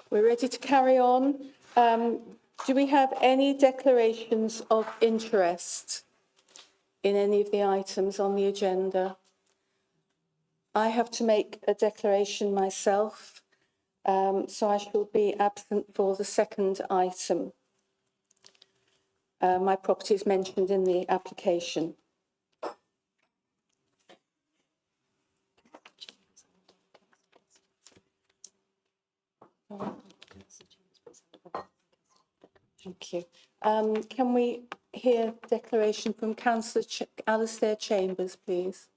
We're ready to carry on. Do we have any declarations of interest in any of the items on the agenda? I have to make a declaration myself, so I shall be absent for the second item. My property is mentioned in the application. Thank you. Can we hear declaration from Councillor Alastair Chambers, please?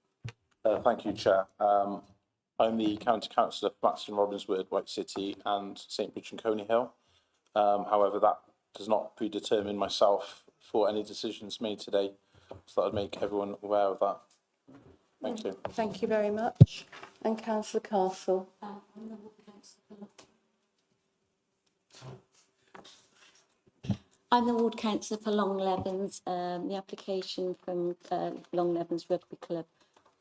Thank you, Chair. I'm the County Councillor for Blackstone, Robbinswood, White City and St Bridget and Coney Hill. However, that does not predetermine myself for any decisions made today, so I'd make everyone aware of that. Thank you. Thank you very much. And Councillor Castle. I'm the ward councillor for Long Levens. The application from Long Levens Rugby Club,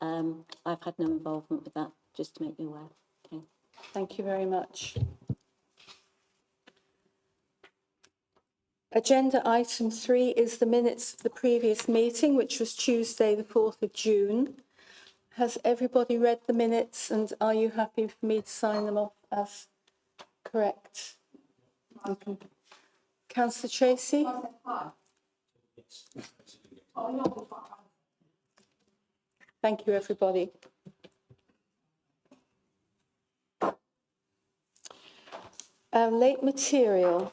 I've had no involvement with that, just to make you aware. Okay. Thank you very much. Agenda item 3 is the minutes of the previous meeting, which was Tuesday, the 4th of June. Has everybody read the minutes, and are you happy for me to sign them off as correct? Okay. Councillor Tracy? Thank you, everybody. Late material.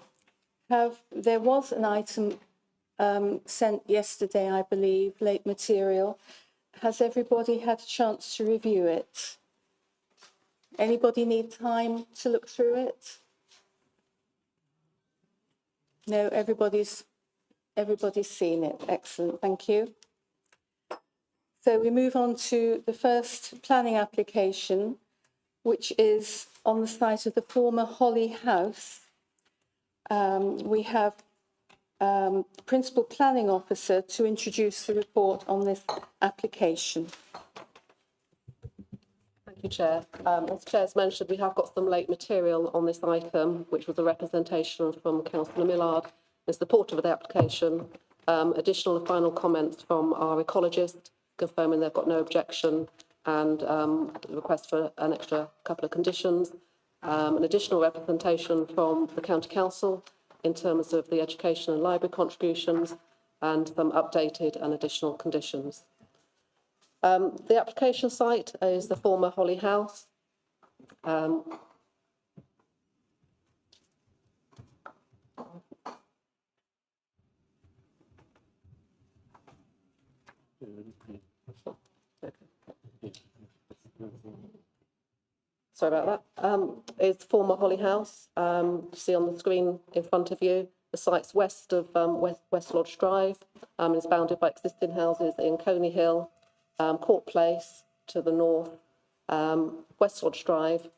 There was an item sent yesterday, I believe, late material. Has everybody had a chance to review it? Anybody need time to look through it? No, everybody's seen it. Excellent, thank you. So we move on to the first planning application, which is on the site of the former Holly House. We have Principal Planning Officer to introduce the report on this application. Thank you, Chair. As Chair's mentioned, we have got some late material on this item, which was a representation from Councillor Millard in support of the application. Additional and final comments from our ecologist confirming they've got no objection, and request for an extra couple of conditions. An additional representation from the County Council in terms of the education and library contributions, and some updated and additional conditions. The application site is the former Holly House. Sorry about that. It's former Holly House. You see on the screen in front of you, the site's west of West Lodge Drive. It's bounded by existing houses in Coney Hill, Court Place to the north, West Lodge Drive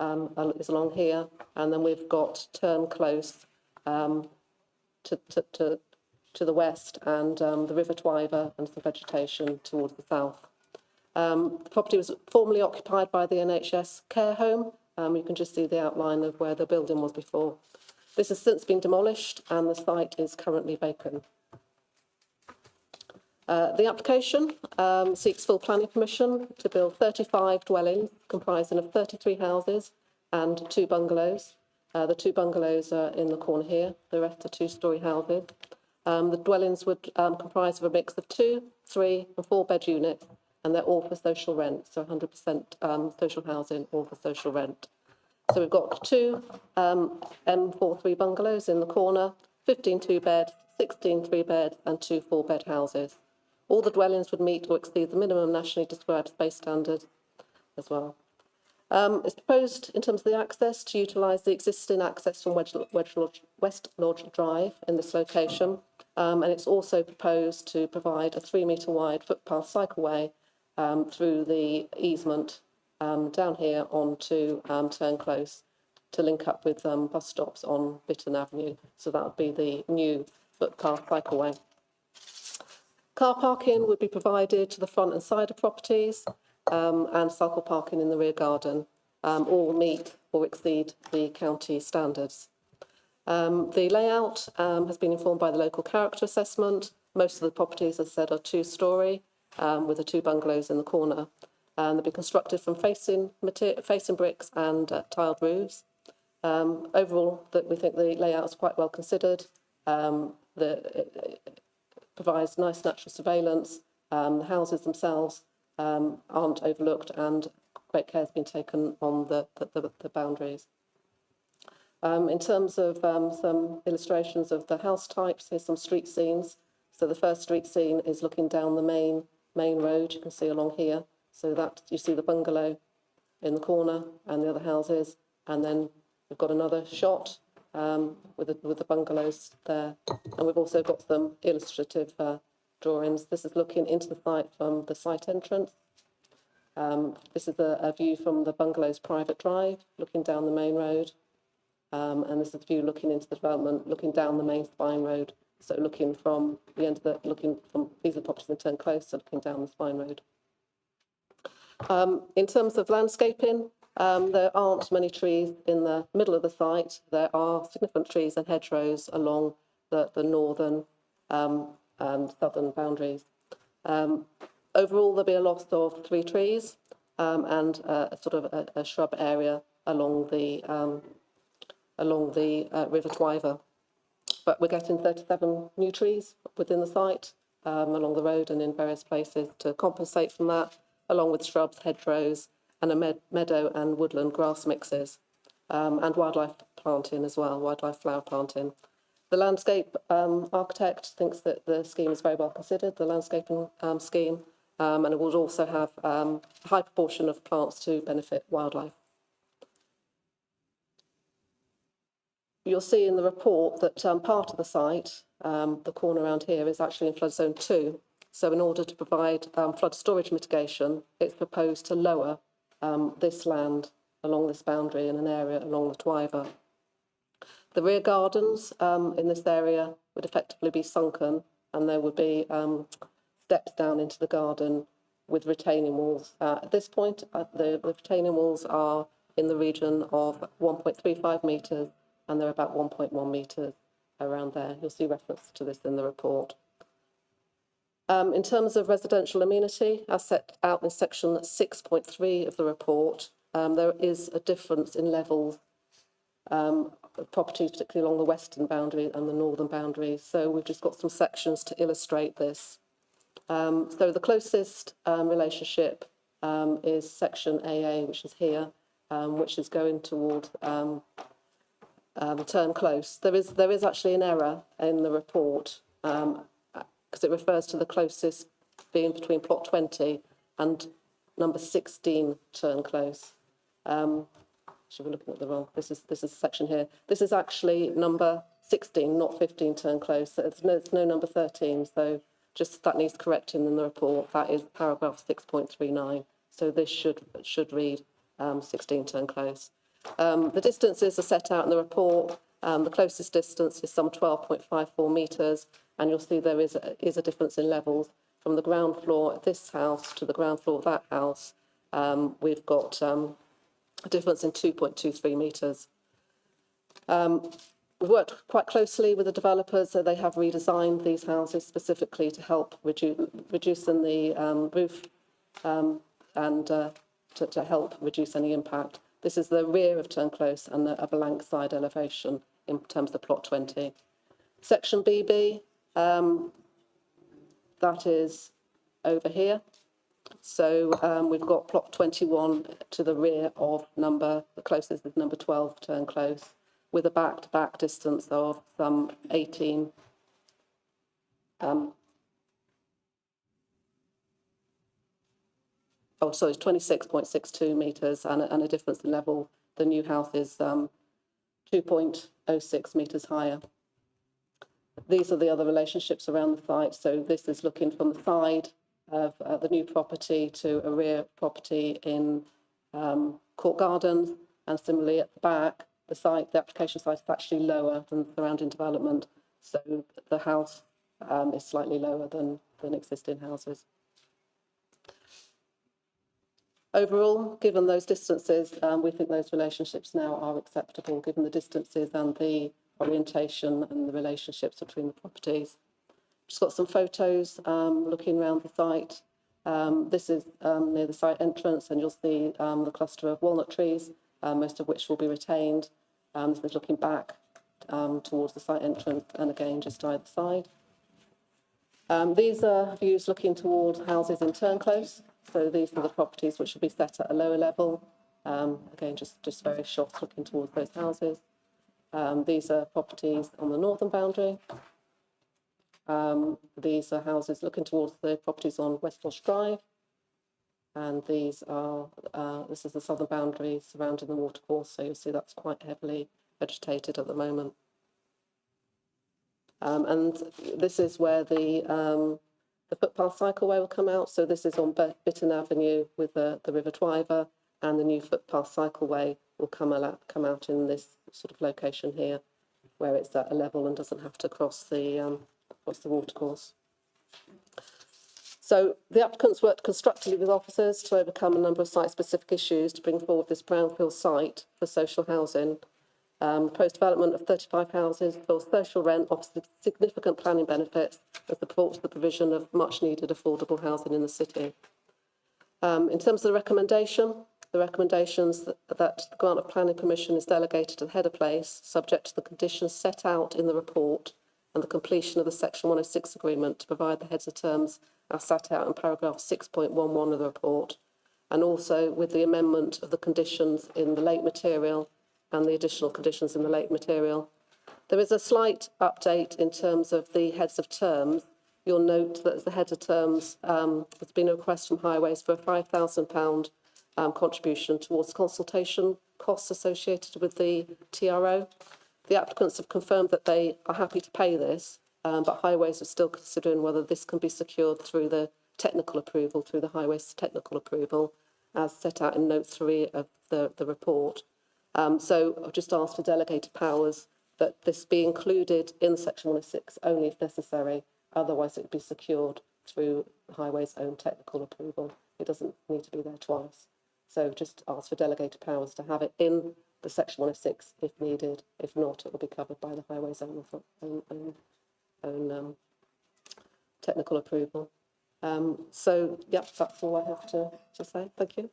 is along here, and then we've got Turn Close to the west, and the River Twyver and some vegetation towards the south. The property was formerly occupied by the NHS care home. You can just see the outline of where the building was before. This has since been demolished and the site is currently vacant. The application seeks full planning permission to build 35 dwellings comprising of 33 houses and 2 bungalows. The 2 bungalows are in the corner here. The rest are 2-storey houses. The dwellings would comprise of a mix of 2, 3 and 4 bed units, and they're all for social rent, so 100% social housing, all for social rent. So we've got 2 M43 bungalows in the corner, 15 2-bed, 16 3-bed and 2 4-bed houses. All the dwellings would meet or exceed the minimum nationally described space standard as well. It's proposed, in terms of the access, to utilise the existing access from West Lodge Drive in this location, and it's also proposed to provide a 3-metre wide footpath cycleway through the easement down here onto Turn Close to link up with bus stops on Bitton Avenue. So that would be the new footpath cycleway. Car parking would be provided to the front and side of properties, and cycle parking in the rear garden. All meet or exceed the county standards. The layout has been informed by the local character assessment. Most of the properties, as I said, are two-storey, with the 2 bungalows in the corner. They'll be constructed from facing bricks and tiled roofs. Overall, we think the layout is quite well considered. It provides nice natural surveillance. The houses themselves aren't overlooked, and great care has been taken on the boundaries. In terms of some illustrations of the house types, here's some street scenes. So the first street scene is looking down the main road, you can see along here. So that you see the bungalow in the corner and the other houses, and then we've got another shot with the bungalows there. And we've also got some illustrative drawings. This is looking into the site from the site entrance. This is a view from the bungalow's private drive, looking down the main road. And this is a view looking into the development, looking down the main spine road. So looking from the end of these are properties in Turn Close, so looking down the spine road. In terms of landscaping, there aren't many trees in the middle of the site. There are significant trees and hedgerows along the northern and southern boundaries. Overall, there'll be a loss of 3 trees and a shrub area along the River Twyver. But we're getting 37 new trees within the site, along the road and in various places to compensate from that, along with shrubs, hedgerows, and a meadow and woodland grass mixes, and wildlife planting as well, wildlife flower planting. The landscape architect thinks that the scheme is very well considered, the landscaping scheme, and it would also have a high proportion of plants to benefit wildlife. You'll see in the report that part of the site, the corner around here, is actually in flood zone 2. So in order to provide flood storage mitigation, it's proposed to lower this land along this boundary in an area along the Twyver. The rear gardens in this area would effectively be sunken, and there would be steps down into the garden with retaining walls. At this point, the retaining walls are in the region of 1.35 metres, and they're about 1.1 metres around there. You'll see reference to this in the report. In terms of residential amenity, as set out in section 6.3 of the report, there is a difference in levels of properties, particularly along the western boundary and the northern boundary. So we've just got some sections to illustrate this. So the closest relationship is section AA, which is here, which is going towards Turn Close. There is actually an error in the report because it refers to the closest being between plot 20 and number 16 Turn Close. Should we looking at the wrong? This is a section here. This is actually number 16, not 15 Turn Close. So there's no number 13. So just that needs correcting in the report. That is paragraph 6.39. So this should read 16 Turn Close. The distances are set out in the report. The closest distance is some 12.54 metres, and you'll see there is a difference in levels from the ground floor of this house to the ground floor of that house. We've got a difference in 2.23 metres. We've worked quite closely with the developers, so they have redesigned these houses specifically to help reducing the roof and to help reduce any impact. This is the rear of Turn Close and a blank side elevation in terms of plot 20. Section BB, that is over here. So we've got plot 21 to the rear of the closest is number 12 Turn Close, with a back-to-back distance of some 18. 26.62 metres and a difference in level. The new house is 2.06 metres higher. These are the other relationships around the site. So this is looking from the side of the new property to a rear property in Court Gardens, and similarly at the back, the application site is actually lower than the surrounding development, So the house is slightly lower than existing houses. Overall, given those distances, we think those relationships now are acceptable, given the distances and the orientation and the relationships between the properties. Just got some photos looking around the site. This is near the site entrance, and you'll see the cluster of walnut trees, most of which will be retained. This is looking back towards the site entrance, and again, just either side. These are views looking towards houses in Turnclose. So these are the properties which will be set at a lower level. Again, just very short looking towards those houses. These are properties on the northern boundary. These are houses looking towards the properties on Westwatch Drive. And these are, this is the southern boundary surrounding the watercourse. So you'll see that's quite heavily vegetated at the moment. And this is where the footpath cycleway will come out. So this is on Bitton Avenue with the River Twyver, and the new footpath cycleway will come out in this sort of location here, where it's at a level and doesn't have to cross the watercourse. So the applicants worked constructively with officers to overcome a number of site-specific issues to bring forward this brownfield site for social housing. Proposed development of 35 houses for social rent offers significant planning benefits and supports the provision of much-needed affordable housing in the city. In terms of the recommendations that the grant of planning permission is delegated to the head of place, subject to the conditions set out in the report and the completion of the Section 106 agreement to provide the heads of terms as set out in paragraph 6.11 of the report, and also with the amendment of the conditions in the late material and the additional conditions in the late material. There is a slight update in terms of the heads of terms. You'll note that the heads of terms, there's been a request from Highways for a £5,000 contribution towards consultation costs associated with the TRO. The applicants have confirmed that they are happy to pay this, but Highways are still considering whether this can be secured through the technical approval, through the Highways technical approval, as set out in note 3 of the report. So I've just asked for delegated powers that this be included in Section 106 only if necessary, otherwise it would be secured through the Highways' own technical approval. It doesn't need to be there twice. So just ask for delegated powers to have it in the Section 106 if needed. If not, it will be covered by the Highways' own technical approval. So, yep, that's all I have to say. Thank you.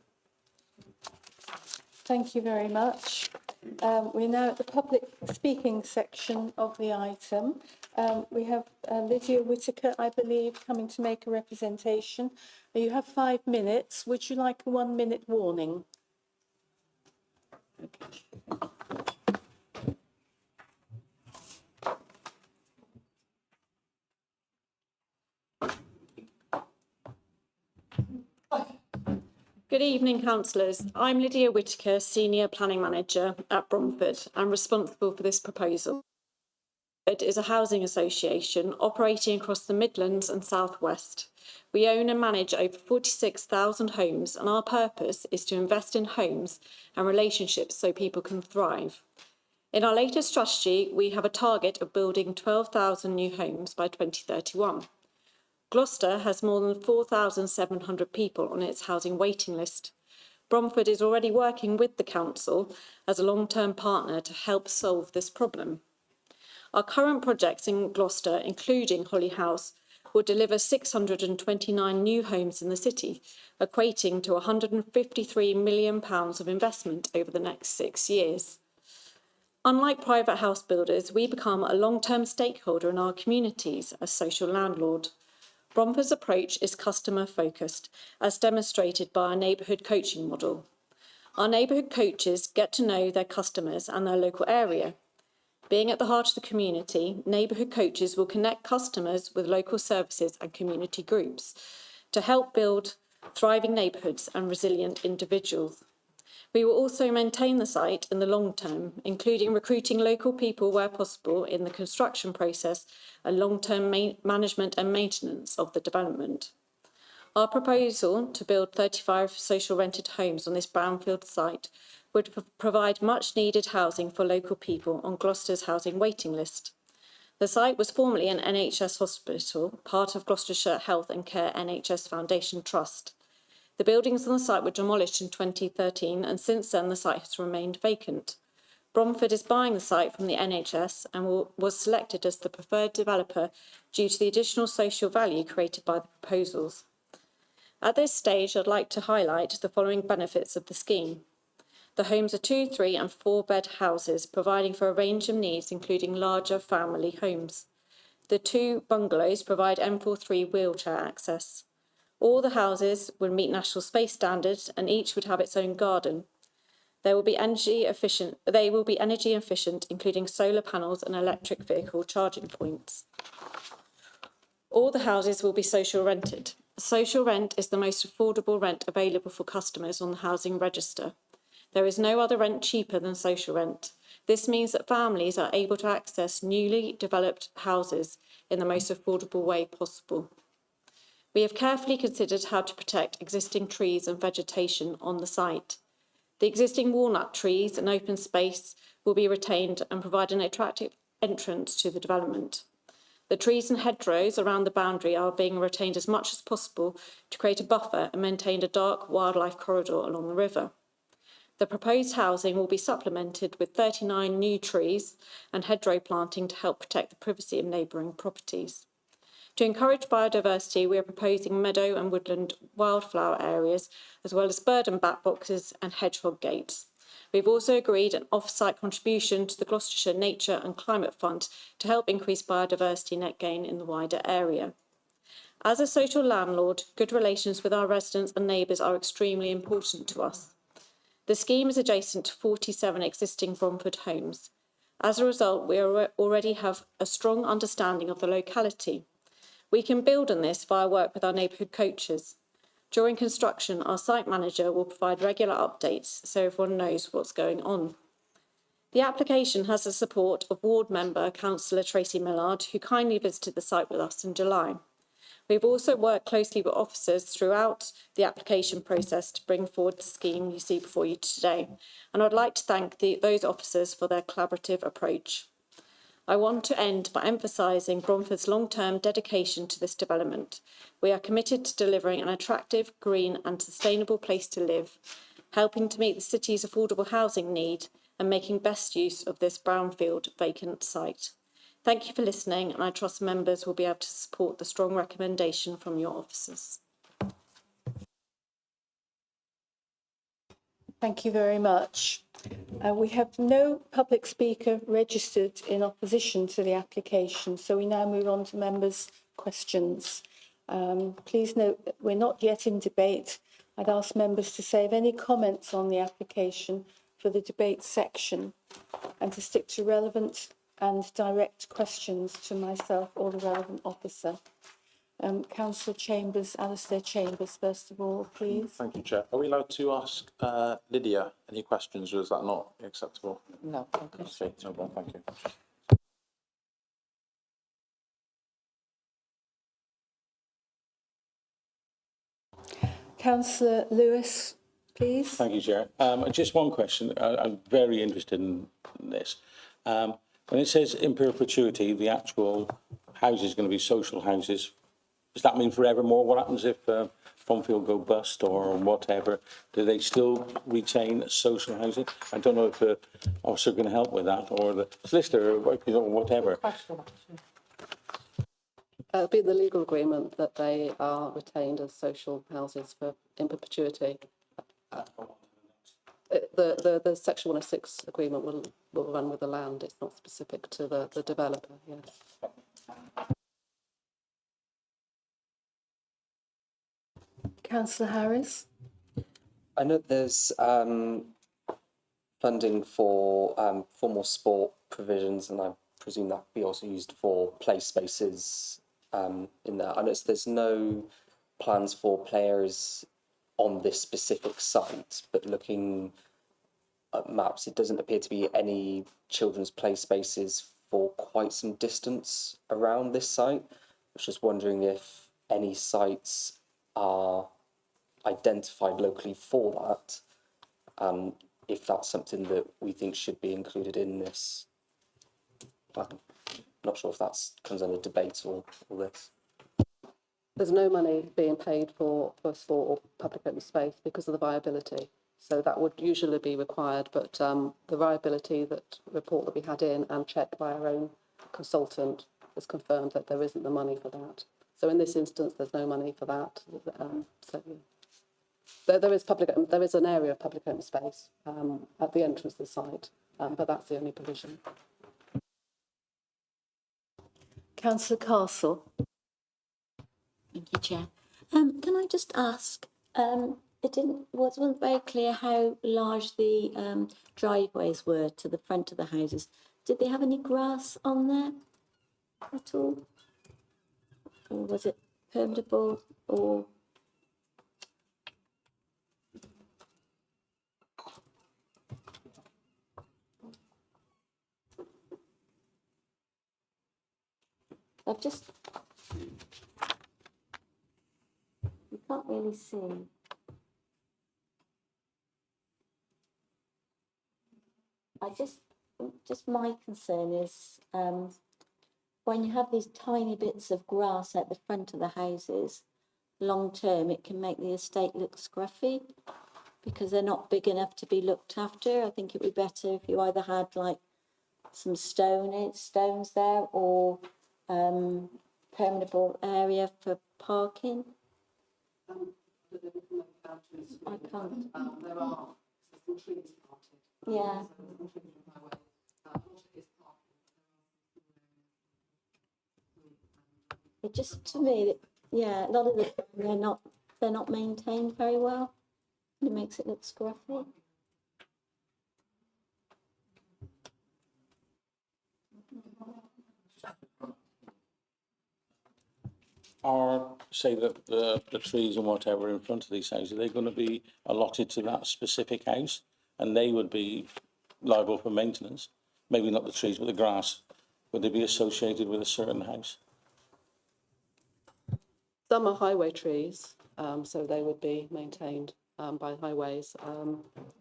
Thank you very much. We're now at the public speaking section of the item. We have Lydia Whitaker, I believe, coming to make a representation. You have 5 minutes. Would you like a 1-minute warning? Okay. Good evening, councillors. I'm Lydia Whitaker, Senior Planning Manager at Bromford and responsible for this proposal. It is a housing association operating across the Midlands and South West. We own and manage over 46,000 homes, and our purpose is to invest in homes and relationships so people can thrive. In our latest strategy, we have a target of building 12,000 new homes by 2031. Gloucester has more than 4,700 people on its housing waiting list. Bromford is already working with the council as a long-term partner to help solve this problem. Our current projects in Gloucester, including Holly House, will deliver 629 new homes in the city, equating to £153 million of investment over the next 6 years. Unlike private house builders, we become a long-term stakeholder in our communities as social landlord. Bromford's approach is customer-focused, as demonstrated by our neighbourhood coaching model. Our neighbourhood coaches get to know their customers and their local area. Being at the heart of the community, neighbourhood coaches will connect customers with local services and community groups to help build thriving neighbourhoods and resilient individuals. We will also maintain the site in the long term, including recruiting local people where possible in the construction process and long-term management and maintenance of the development. Our proposal to build 35 social rented homes on this brownfield site would provide much needed housing for local people on Gloucester's housing waiting list. The site was formerly an NHS hospital, part of Gloucestershire Health and Care NHS Foundation Trust. The buildings on the site were demolished in 2013, and since then the site has remained vacant. Bromford is buying the site from the NHS and was selected as the preferred developer due to the additional social value created by the proposals. At this stage, I'd like to highlight the following benefits of the scheme. The homes are 2, 3 and 4 bed houses, providing for a range of needs, including larger family homes. The 2 bungalows provide M43 wheelchair access. All the houses would meet national space standards and each would have its own garden. They will be energy efficient, including solar panels and electric vehicle charging points. All the houses will be social rented. Social rent is the most affordable rent available for customers on the housing register. There is no other rent cheaper than social rent. This means that families are able to access newly developed houses in the most affordable way possible. We have carefully considered how to protect existing trees and vegetation on the site. The existing walnut trees and open space will be retained and provide an attractive entrance to the development. The trees and hedgerows around the boundary are being retained as much as possible to create a buffer and maintain a dark wildlife corridor along the river. The proposed housing will be supplemented with 39 new trees and hedgerow planting to help protect the privacy of neighbouring properties. To encourage biodiversity, we are proposing meadow and woodland wildflower areas, as well as bird and bat boxes and hedgehog gates. We've also agreed an off-site contribution to the Gloucestershire Nature and Climate Fund to help increase biodiversity net gain in the wider area. As a social landlord, good relations with our residents and neighbours are extremely important to us. The scheme is adjacent to 47 existing Bromford homes. As a result, we already have a strong understanding of the locality. We can build on this via work with our neighbourhood coaches. During construction, our site manager will provide regular updates so everyone knows what's going on. The application has the support of ward member Councillor Tracy Millard, who kindly visited the site with us in July. We've also worked closely with officers throughout the application process to bring forward the scheme you see before you today, and I'd like to thank those officers for their collaborative approach. I want to end by emphasising Bromford's long-term dedication to this development. We are committed to delivering an attractive, green and sustainable place to live, helping to meet the city's affordable housing need and making best use of this brownfield vacant site. Thank you for listening, and I trust members will be able to support the strong recommendation from your officers. Thank you very much. We have no public speaker registered in opposition to the application, so we now move on to members' questions. Please note that we're not yet in debate. I'd ask members to save any comments on the application for the debate section and to stick to relevant and direct questions to myself or the relevant officer. Councillor Chambers, Alistair Chambers, first of all, please. Thank you, Chair. Are we allowed to ask Lydia any questions, or is that not acceptable? No. Okay, no problem, thank you. Councillor Lewis, please. Thank you, Chair. Just one question. I'm very interested in this. When it says in perpetuity, the actual house is going to be social houses. Does that mean forevermore? What happens if Bromfield go bust or whatever? Do they still retain social housing? I don't know if the officer can help with that, or the solicitor, or whatever. It'll be in the legal agreement that they are retained as social houses for in perpetuity. The Section 106 agreement will run with the land. It's not specific to the developer. Yes. Councillor Harris. I know there's funding for more sport provisions, and I presume that will be also used for play spaces in there. I noticed there's no plans for players on this specific site, but looking at maps, it doesn't appear to be any children's play spaces for quite some distance around this site. I was just wondering if any sites are identified locally for that, if that's something that we think should be included in this plan. not sure if that's comes under debate or this. There's no money being paid for sport or public open space because of the viability. So that would usually be required, but the viability report that we had in and checked by our own consultant has confirmed that there isn't the money for that. So in this instance, there's no money for that. There is an area of public open space at the entrance of the site, but that's the only provision. Councillor Castle. Thank you, Chair. Can I just ask, wasn't very clear how large the driveways were to the front of the houses. Did they have any grass on there at all? Or was it permeable or? I've just, you can't really see. Just my concern is, when you have these tiny bits of grass at the front of the houses, long term, it can make the estate look scruffy because they're not big enough to be looked after. I think it would be better if you either had like some stones there or permeable area for parking. I can't. There are some trees planted. Yeah. It just, to me, yeah, a lot of them, they're not maintained very well. And it makes it look scruffy. Are, say that the trees and whatever in front of these houses, are they going to be allotted to that specific house? And they would be liable for maintenance? Maybe not the trees, but the grass. Would they be associated with a certain house? Some are highway trees, so they would be maintained by highways,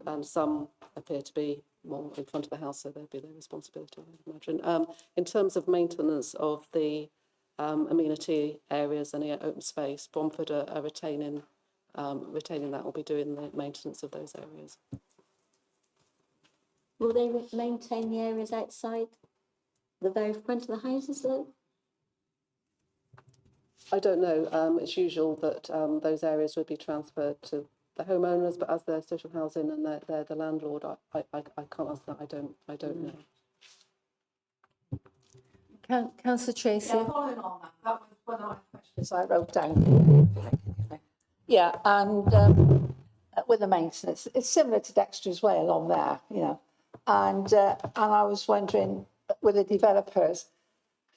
and some appear to be more in front of the house, so they'd be their responsibility, I imagine. In terms of maintenance of the amenity areas and open space, Bromford are retaining that, will be doing the maintenance of those areas. Will they maintain the areas outside the very front of the houses though? I don't know. It's usual that those areas would be transferred to the homeowners, but as they're social housing and they're the landlord, I can't answer that. I don't know. Councillor Tracy. Yeah, following on that was one of my questions I wrote down. Yeah, and with the maintenance, it's similar to Dexter's Way along there, you know. And I was wondering, with the developers,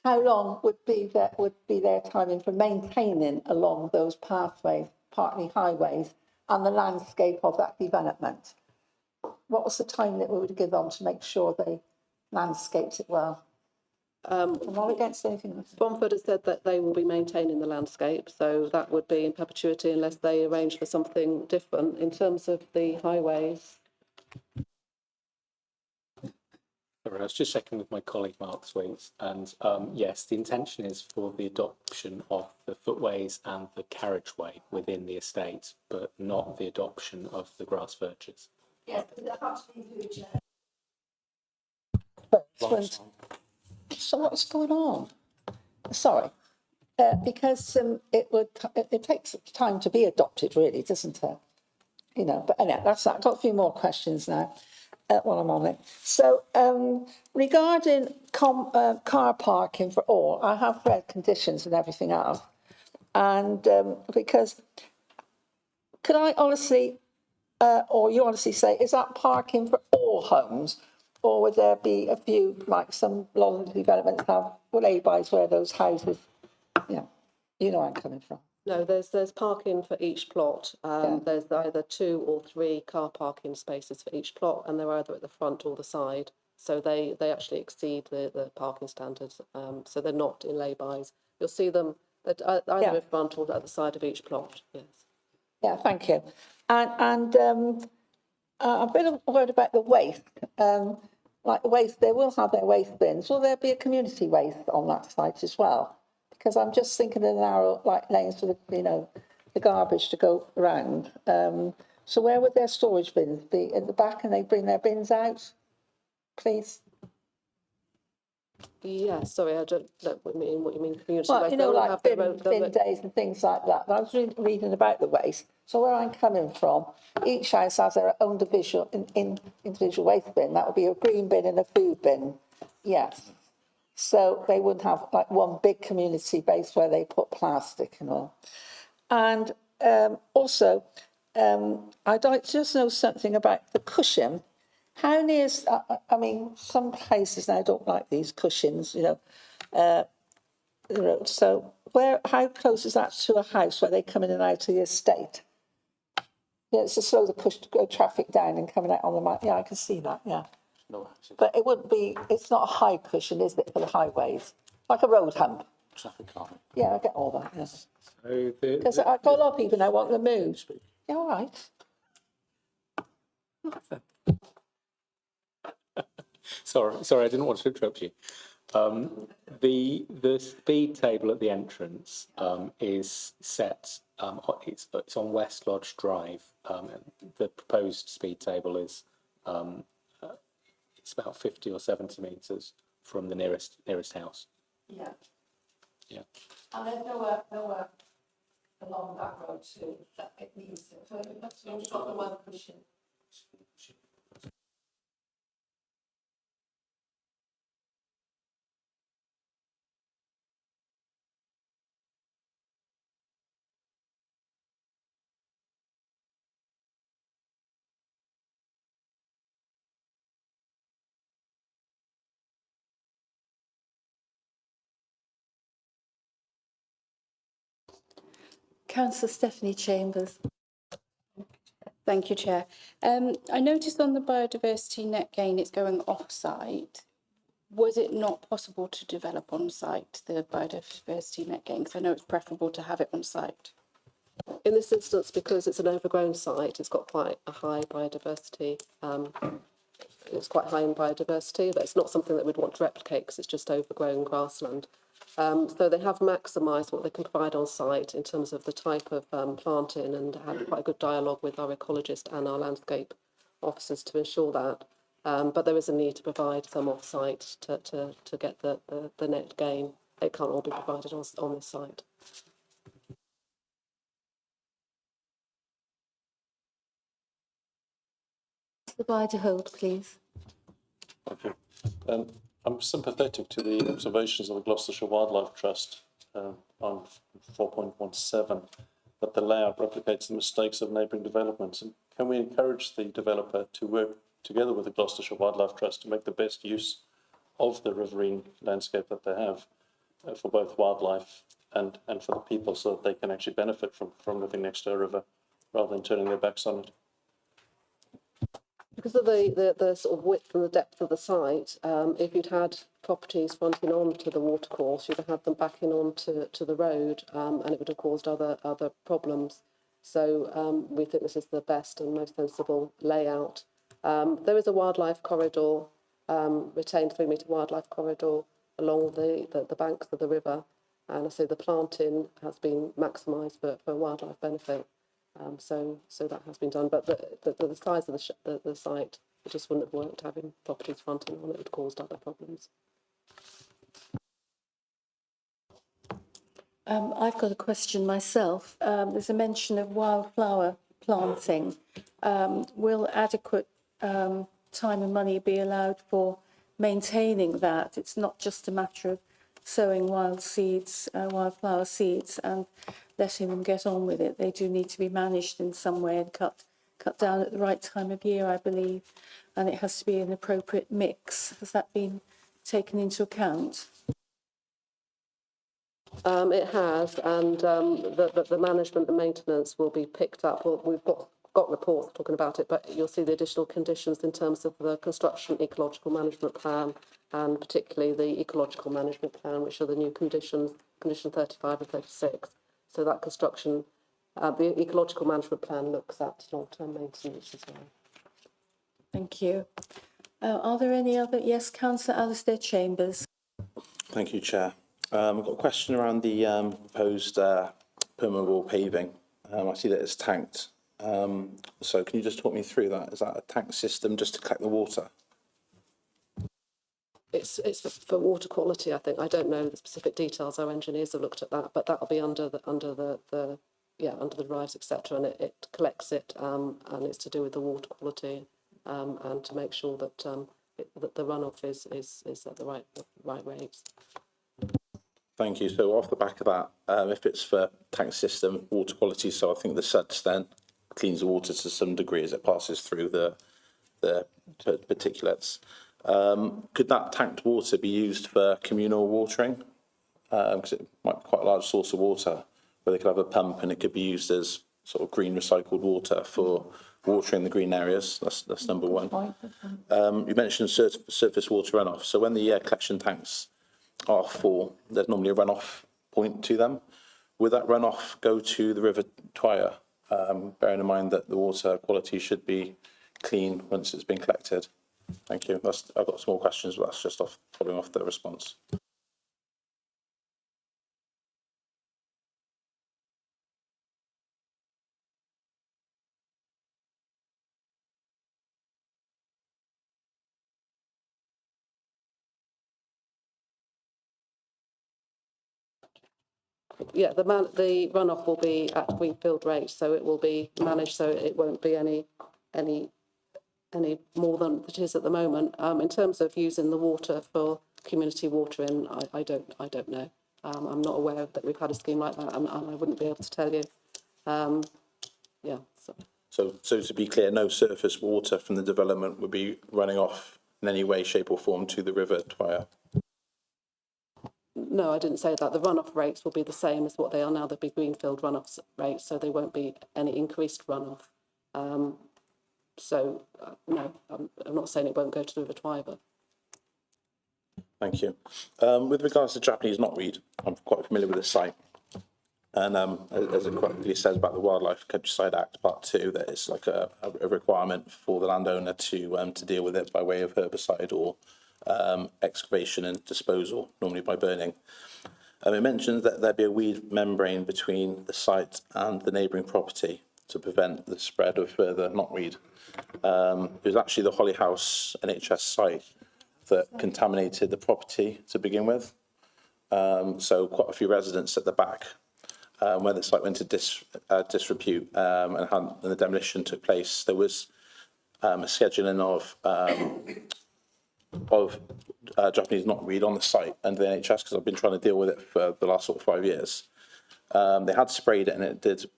how long would be their timing for maintaining along those pathways, partly highways, and the landscape of that development? What was the time that we would give them to make sure they landscaped it well? I'm not against anything else. Bromford has said that they will be maintaining the landscape, so that would be in perpetuity unless they arrange for something different. In terms of the highways, I was just checking with my colleague Mark Swings, and yes, the intention is for the adoption of the footways and the carriageway within the estate, but not the adoption of the grass verges. Yes, but that's the future. So what's going on? Sorry, because it takes time to be adopted, really, doesn't it? You know, but anyway, that's that. I've got a few more questions now. While I'm on it. So regarding car parking for all, I have read conditions and everything else. And because, could I honestly, or you honestly say, is that parking for all homes? Or would there be a few, like some lot of developments have laybys where those houses, you know where I'm coming from. no, there's parking for each plot. There's either 2 or 3 car parking spaces for each plot, and they're either at the front or the side. So they actually exceed the parking standards. So they're not in laybys. You'll see them at either in front or at the side of each plot. Yes. Yeah, thank you. And a bit of a word about the waste. like waste, they will have their waste bins. Will there be a community waste on that site as well? Because I'm just thinking of narrow like lanes for the garbage to go around. So where would their storage bins be? At the back, and they bring their bins out, please? Yeah, sorry, I don't know what you mean community Well, waste. you know, They'll like have their own- bin days and things like that. But I was reading about the waste. So where I'm coming from, each house has their own individual waste bin. That would be a green bin and a food bin. Yes. So they wouldn't have like one big community base where they put plastic and all. And also, I'd like to just know something about the cushion. How near is, I mean, some places now don't like these cushions, the road. So how close is that to a house where they come in and out of the estate? Yeah, it's to slow the traffic down and coming out on the map. Yeah, I can see that, yeah. No, But it wouldn't be, it's not a high cushion, is it, for the highways? Like a road hump. traffic calming. Yeah, I get all that, yes. So Because I've got a lot of people now want to move. Yeah, all right. sorry, I didn't want to interrupt you. The speed table at the entrance is set. It's on West Lodge Drive. And the proposed speed table is it's about 50 or 70 metres from the nearest house. Yeah. Yeah. And there's nowhere along that road too that it needs it. So that's we've got the one cushion. Councillor Stephanie Chambers. Thank you, Chair. I noticed on the biodiversity net gain it's going off-site. Was it not possible to develop on-site the biodiversity net gain? Because I know it's preferable to have it on-site. In this instance, because it's an overgrown site, it's got quite a high biodiversity. It's quite high in biodiversity, but it's not something that we'd want to replicate because it's just overgrown grassland. So they have maximised what they can provide on site in terms of the type of planting, and had quite a good dialogue with our ecologist and our landscape officers to ensure that. But there is a need to provide some off-site to get the net gain. It can't all be provided on this site. The Bider hold, please. Thank you. I'm sympathetic to the observations of the Gloucestershire Wildlife Trust on 4.17, that the layout replicates the mistakes of neighbouring developments. And can we encourage the developer to work together with the Gloucestershire Wildlife Trust to make the best use of the riverine landscape that they have for both wildlife and for the people, so that they can actually benefit from living next to a river rather than turning their backs on it? Because of the sort of width and the depth of the site, if you'd had properties fronting onto the watercourse, you'd have had them backing onto the road, and it would have caused other problems. So we think this is the best and most sensible layout. There is a wildlife corridor, retained 3-metre wildlife corridor along the banks of the river, and I say the planting has been maximised for wildlife benefit. So that has been done, but the size of the site, it just wouldn't have worked having properties fronting on it. Would have caused other problems. I've got a question myself. There's a mention of wildflower planting. Will adequate time and money be allowed for maintaining that? It's not just a matter of sowing wildflower seeds and letting them get on with it. They do need to be managed in some way and cut down at the right time of year, I believe, and it has to be an appropriate mix. Has that been taken into account? It has, and the management and maintenance will be picked up. Well, we've got reports talking about it, but you'll see the additional conditions in terms of the construction ecological management plan, and particularly the ecological management plan, which are the new conditions, condition 35 and 36. So that construction, the ecological management plan looks at long-term maintenance as well. Thank you. Are there any other? Yes, Councillor Alistair Chambers. Thank you, Chair. I've got a question around the proposed permeable paving. I see that it's tanked. So can you just talk me through that? Is that a tank system just to collect the water? It's for water quality, I think. I don't know the specific details. Our engineers have looked at that, but that'll be under the drives, etc. And it collects it, and it's to do with the water quality, and to make sure that that the runoff is at the right rates. Thank you. So off the back of that, if it's for tank system water quality, so I think the suds then cleans the water to some degree as it passes through the particulates. Could that tanked water be used for communal watering? Because it might be quite a large source of water, where they could have a pump and it could be used as sort of green recycled water for watering the green areas. That's number one. You mentioned surface water runoff. So when the collection tanks are full, there's normally a runoff point to them. Would that runoff go to the River Twyer, bearing in mind that the water quality should be clean once it's been collected? Thank you. I've got some more questions, but that's just following off the response. Yeah, the runoff will be at Greenfield rate, so it will be managed, so it won't be any more than it is at the moment. In terms of using the water for community watering, I don't know. I'm not aware that we've had a scheme like that, and I wouldn't be able to tell you. Yeah. So to be clear, no surface water from the development would be running off in any way, shape or form to the River Twyer? No, I didn't say that. The runoff rates will be the same as what they are now. They'll be Greenfield runoff rates, so there won't be any increased runoff. No, I'm not saying it won't go to the River Twyer, but... Thank you. With regards to Japanese knotweed, I'm quite familiar with the site. And as it correctly says about the Wildlife Countryside Act, Part 2, that it's like a requirement for the landowner to deal with it by way of herbicide or excavation and disposal, normally by burning. It mentions that there'd be a weed membrane between the site and the neighbouring property to prevent the spread of further knotweed. It was actually the Holly House NHS site that contaminated the property to begin with. So quite a few residents at the back, when the site went to disrepute and the demolition took place, there was a scheduling of Japanese knotweed on the site under the NHS, because I've been trying to deal with it for the last sort of 5 years. They had sprayed it and it did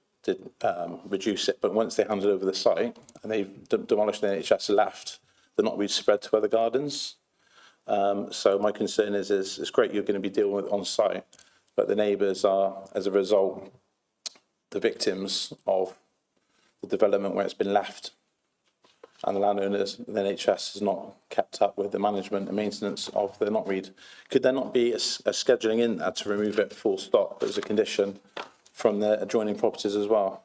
reduce it, but once they handed over the site and they demolished the NHS, left, the knotweed spread to other gardens. So my concern is it's great you're going to be dealing with it on site, but the neighbours are, as a result, the victims of the development where it's been left. And the landowners, the NHS has not kept up with the management and maintenance of the knotweed. Could there not be a scheduling in there to remove it full stop as a condition from the adjoining properties as well?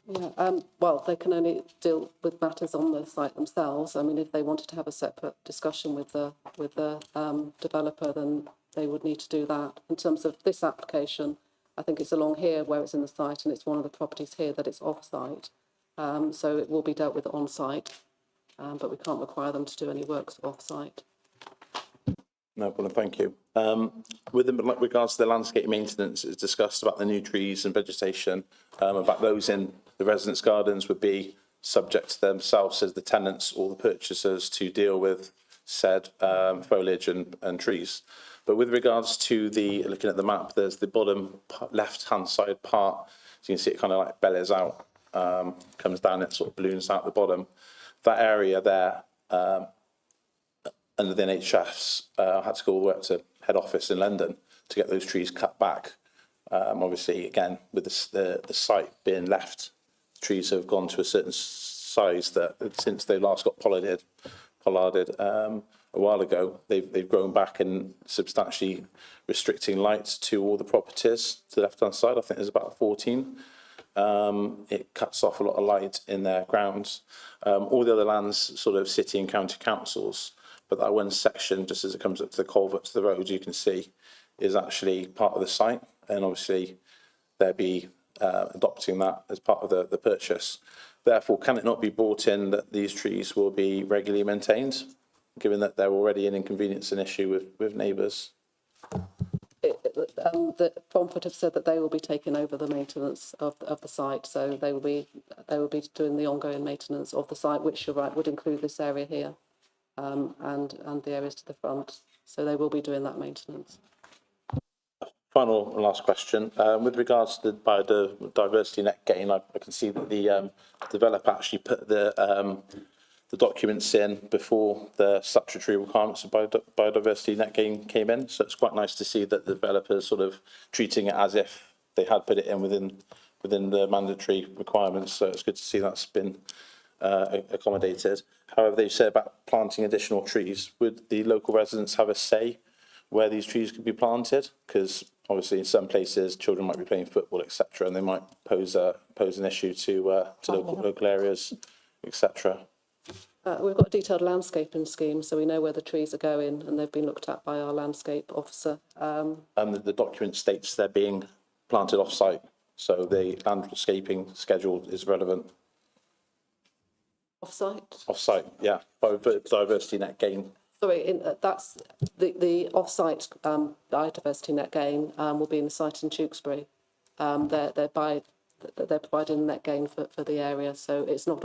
Yeah, well, they can only deal with matters on the site themselves. I mean, if they wanted to have a separate discussion with the developer, then they would need to do that. In terms of this application, I think it's along here where it's in the site, and it's one of the properties here that it's off-site. So it will be dealt with on-site, but we can't require them to do any works off-site. No problem, thank you. With regards to the landscape maintenance, it's discussed about the new trees and vegetation, about those in the residents' gardens would be subject to themselves as the tenants or the purchasers to deal with said foliage and trees. But with regards to looking at the map, there's the bottom left-hand side part, so you can see it kind of like bellies out, comes down, it sort of balloons out the bottom. That area there, under the NHS, had to go all the way up to head office in London to get those trees cut back. Obviously, again, with the site being left, trees have gone to a certain size that since they last got pollarded a while ago, they've grown back and substantially restricting light to all the properties to the left-hand side. I think there's about 14. It cuts off a lot of light in their grounds. All the other lands, sort of city and county councils, but that one section, just as it comes up to the culvert to the road, you can see, is actually part of the site, and obviously they'll be adopting that as part of the purchase. Therefore, can it not be brought in that these trees will be regularly maintained, given that they're already an inconvenience and issue with neighbours? The Bromford have said that they will be taking over the maintenance of the site, so they will be doing the ongoing maintenance of the site, which you're right would include this area here, and the areas to the front. So they will be doing that maintenance. Final and last question. With regards to the biodiversity net gain, I can see that the developer actually put the documents in before the statutory requirements of biodiversity net gain came in. So it's quite nice to see that the developers sort of treating it as if they had put it in within the mandatory requirements. So it's good to see that's been accommodated. However, they've said about planting additional trees. Would the local residents have a say where these trees could be planted? Because obviously in some places children might be playing football, etc., and they might pose an issue to local areas, etc. We've got a detailed landscaping scheme, so we know where the trees are going, and they've been looked at by our landscape officer. And the document states they're being planted off-site, so the landscaping schedule is relevant. Off-site? Off-site, yeah, biodiversity net gain. Sorry, that's the off-site biodiversity net gain will be in the site in Tewkesbury. They're providing net gain for the area, so it's not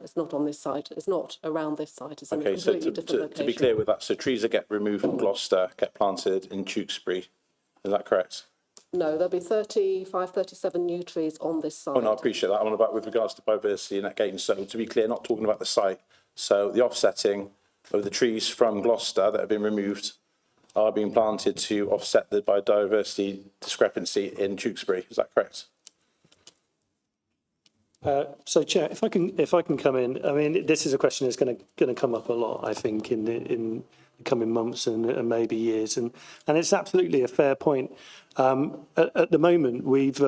it's not on this site. It's not around this site. It's in a completely different location. To be clear with that, so trees that get removed from Gloucester get planted in Tewkesbury. Is that correct? No, there'll be 37 new trees on this site. Oh no, I appreciate that. I'm on about with regards to biodiversity net gain. So to be clear, not talking about the site. So the offsetting of the trees from Gloucester that have been removed are being planted to offset the biodiversity discrepancy in Tewkesbury. Is that correct? So, Chair, if I can come in, I mean, this is a question that's going to come up a lot, I think, in the coming months and maybe years, and it's absolutely a fair point. At the moment, we've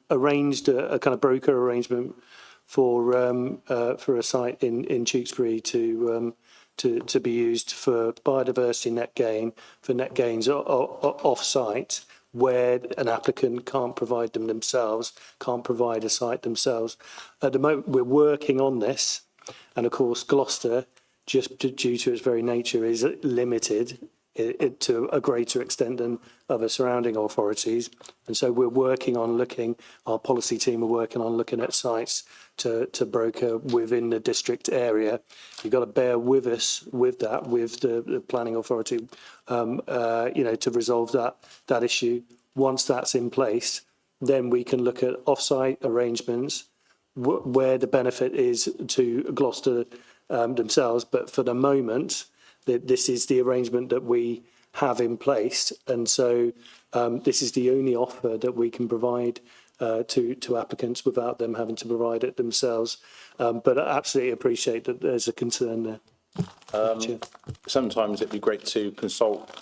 arranged a kind of broker arrangement for a site in Tewkesbury to be used for biodiversity net gain, for net gains off-site, where an applicant can't provide them themselves, can't provide a site themselves. At the moment, we're working on this, and of course, Gloucester, just due to its very nature, is limited to a greater extent than other surrounding authorities. And so we're working on our policy team are working on looking at sites to broker within the district area. You've got to bear with us with that, with the planning authority, to resolve that issue. Once that's in place, then we can look at off-site arrangements where the benefit is to Gloucester themselves. But for the moment, this is the arrangement that we have in place, and so this is the only offer that we can provide to applicants without them having to provide it themselves. But I absolutely appreciate that there's a concern there. Sometimes it'd be great to consult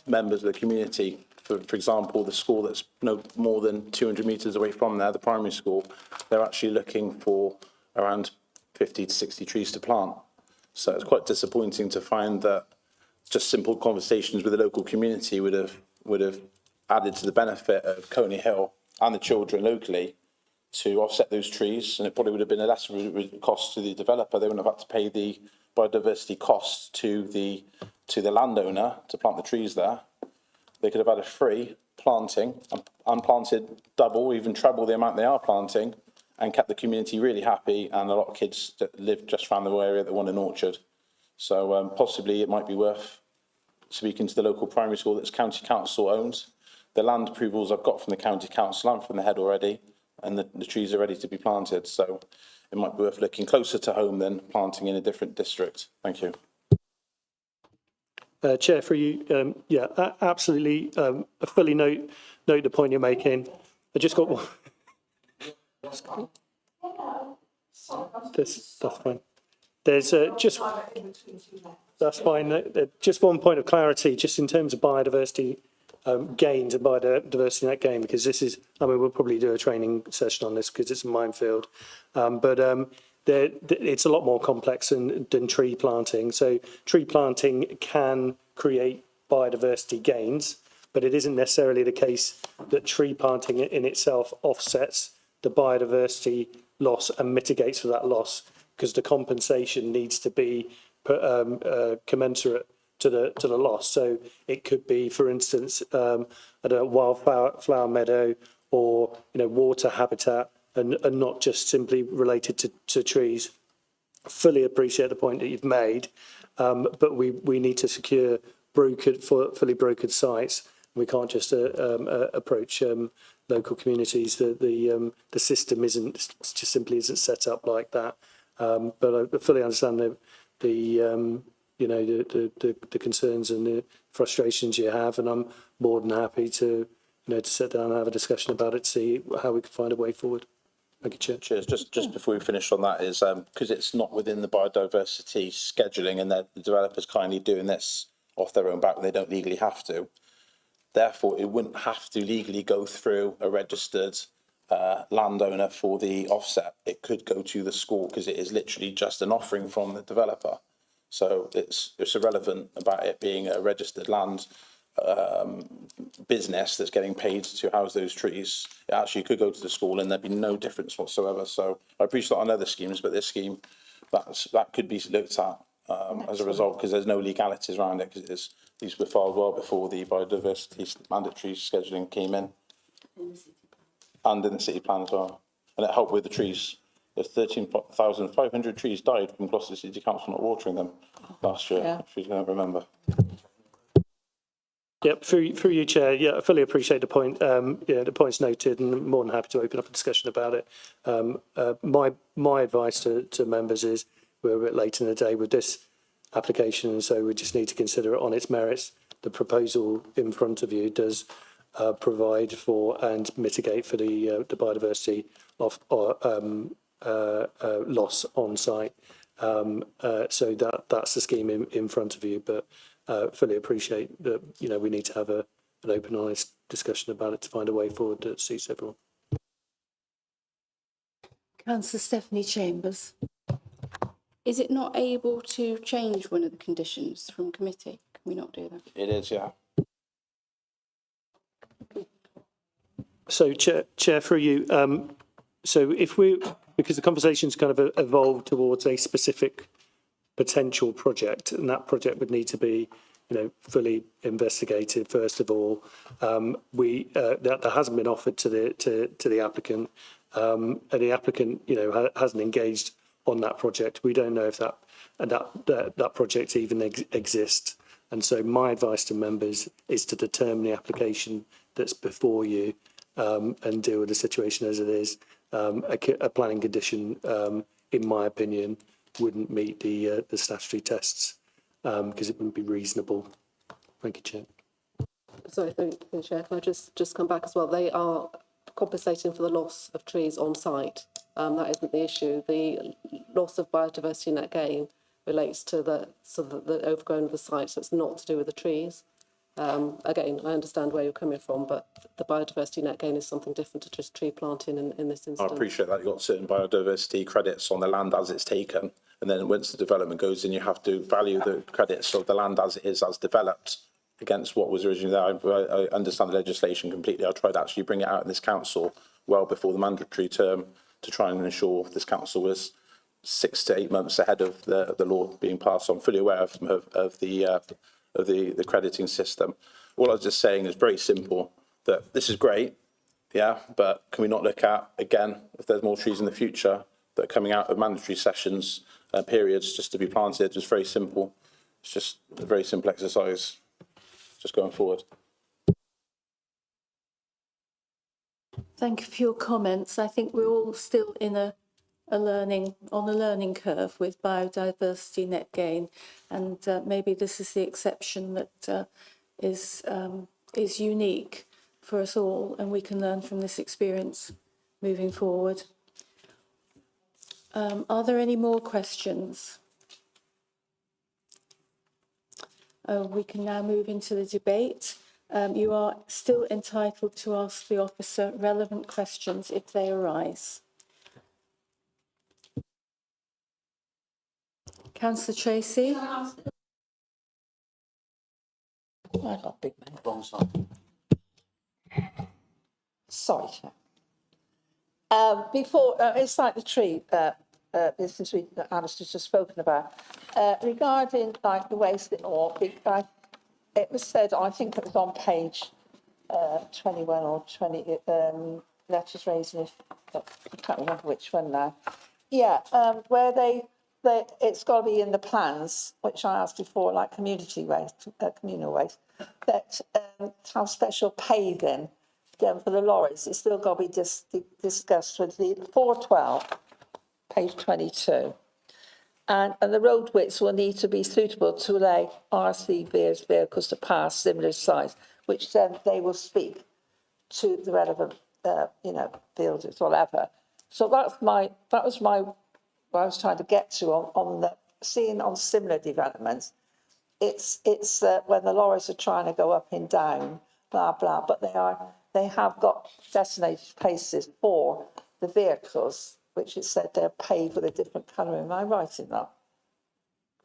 members of the community. For example, the school that's no more than 200 metres away from there, the primary school, they're actually looking for around 50 to 60 trees to plant. So it's quite disappointing to find that just simple conversations with the local community would have added to the benefit of Coney Hill and the children locally to offset those trees, and it probably would have been a less cost to the developer. They wouldn't have had to pay the biodiversity costs to the landowner to plant the trees there. They could have had a free planting and planted double, even treble the amount they are planting, and kept the community really happy, and a lot of kids that live just around the area that want an orchard. So possibly it might be worth speaking to the local primary school that's county council owned. The land approvals I've got from the county council and from the head already, and the trees are ready to be planted. So it might be worth looking closer to home than planting in a different district. Thank you. Chair, for you, absolutely. I fully note the point you're making. I just got one. That's fine. There's that's fine. Just one point of clarity, just in terms of biodiversity gains in biodiversity net gain, because this is, I mean, we'll probably do a training session on this because it's a minefield, it's a lot more complex than tree planting. So tree planting can create biodiversity gains, but it isn't necessarily the case that tree planting in itself offsets the biodiversity loss and mitigates for that loss, because the compensation needs to be commensurate to the loss. So it could be, for instance, I don't know, wildflower meadow, or water habitat, and not just simply related to trees. Fully appreciate the point that you've made, but we need to secure fully brokered sites. We can't just approach local communities. The system simply isn't set up like that. But I fully understand the concerns and the frustrations you have, and I'm more than happy to sit down and have a discussion about it, see how we can find a way forward. Thank you, Chair. Cheers. Just before we finish on that is, because it's not within the biodiversity scheduling, and the developers kindly doing this off their own back, they don't legally have to. Therefore, it wouldn't have to legally go through a registered landowner for the offset. It could go to the school, because it is literally just an offering from the developer. So it's irrelevant about it being a registered land business that's getting paid to house those trees. It actually could go to the school, and there'd be no difference whatsoever. So I appreciate on other schemes, but this scheme, that could be looked at as a result, because there's no legalities around it, because these were filed well before the biodiversity mandatory scheduling came in, and in the city plan as well. And it helped with the trees. There's 13,500 trees died from Gloucester City Council not watering them last year, if you don't remember. Yep, through you, Chair. Yeah, I fully appreciate the point. The point's noted, and I'm more than happy to open up a discussion about it. My advice to members is, we're a bit late in the day with this application, and so we just need to consider it on its merits. The proposal in front of you does provide for and mitigate for the biodiversity loss on site. So that's the scheme in front of you, but fully appreciate that we need to have an open, honest discussion about it to find a way forward that suits everyone. Councillor Stephanie Chambers. Is it not able to change one of the conditions from committee? Can we not do that? It is, yeah. So, Chair, through you. So because the conversation's kind of evolved towards a specific potential project, and that project would need to be, fully investigated first of all. That hasn't been offered to the applicant, and the applicant, hasn't engaged on that project. We don't know if that project even exists. And so my advice to members is to determine the application that's before you, and deal with the situation as it is. A planning condition, in my opinion, wouldn't meet the statutory tests, because it wouldn't be reasonable. Thank you, Chair. Sorry, thank you, Chair. Can I just come back as well? They are compensating for the loss of trees on site. That isn't the issue. The loss of biodiversity net gain relates to the overgrown of the site, so it's not to do with the trees. Again, I understand where you're coming from, but the biodiversity net gain is something different to just tree planting in this instance. I appreciate that. You've got certain biodiversity credits on the land as it's taken, and then once the development goes in, you have to value the credits of the land as it is, as developed, against what was originally there. I understand the legislation completely. I tried to actually bring it out in this council well before the mandatory term to try and ensure this council was 6 to 8 months ahead of the law being passed. So I'm fully aware of the crediting system. All I was just saying is very simple, that this is great, yeah, but can we not look at, again, if there's more trees in the future that are coming out of mandatory sessions, periods, just to be planted? Just very simple. It's just a very simple exercise, just going forward. Thank you for your comments. I think we're all still in a learning curve with biodiversity net gain, and maybe this is the exception that is unique for us all, and we can learn from this experience moving forward. Are there any more questions? We can now move into the debate. You are still entitled to ask the officer relevant questions if they arise. Councillor Tracy? I got big man. Wrong side. Sorry, Chair. Before, it's like the tree business that Alistair's just spoken about. Regarding like the waste or it was said, I think it was on page 21 or 20, letters raising, I can't remember which one now. Yeah, where it's got to be in the plans, which I asked before, like community waste, communal waste, that have special paving for the lorries. It's still got to be discussed with the 412, page 22. And the road widths will need to be suitable to allow RC vehicles to pass similar size, which then they will speak to the relevant, builders, whatever. So that was what I was trying to get to on the seeing on similar developments. It's when the lorries are trying to go up and down, blah blah, but they have got designated places for the vehicles, which it said they're paved with a different colour. Am I right in that?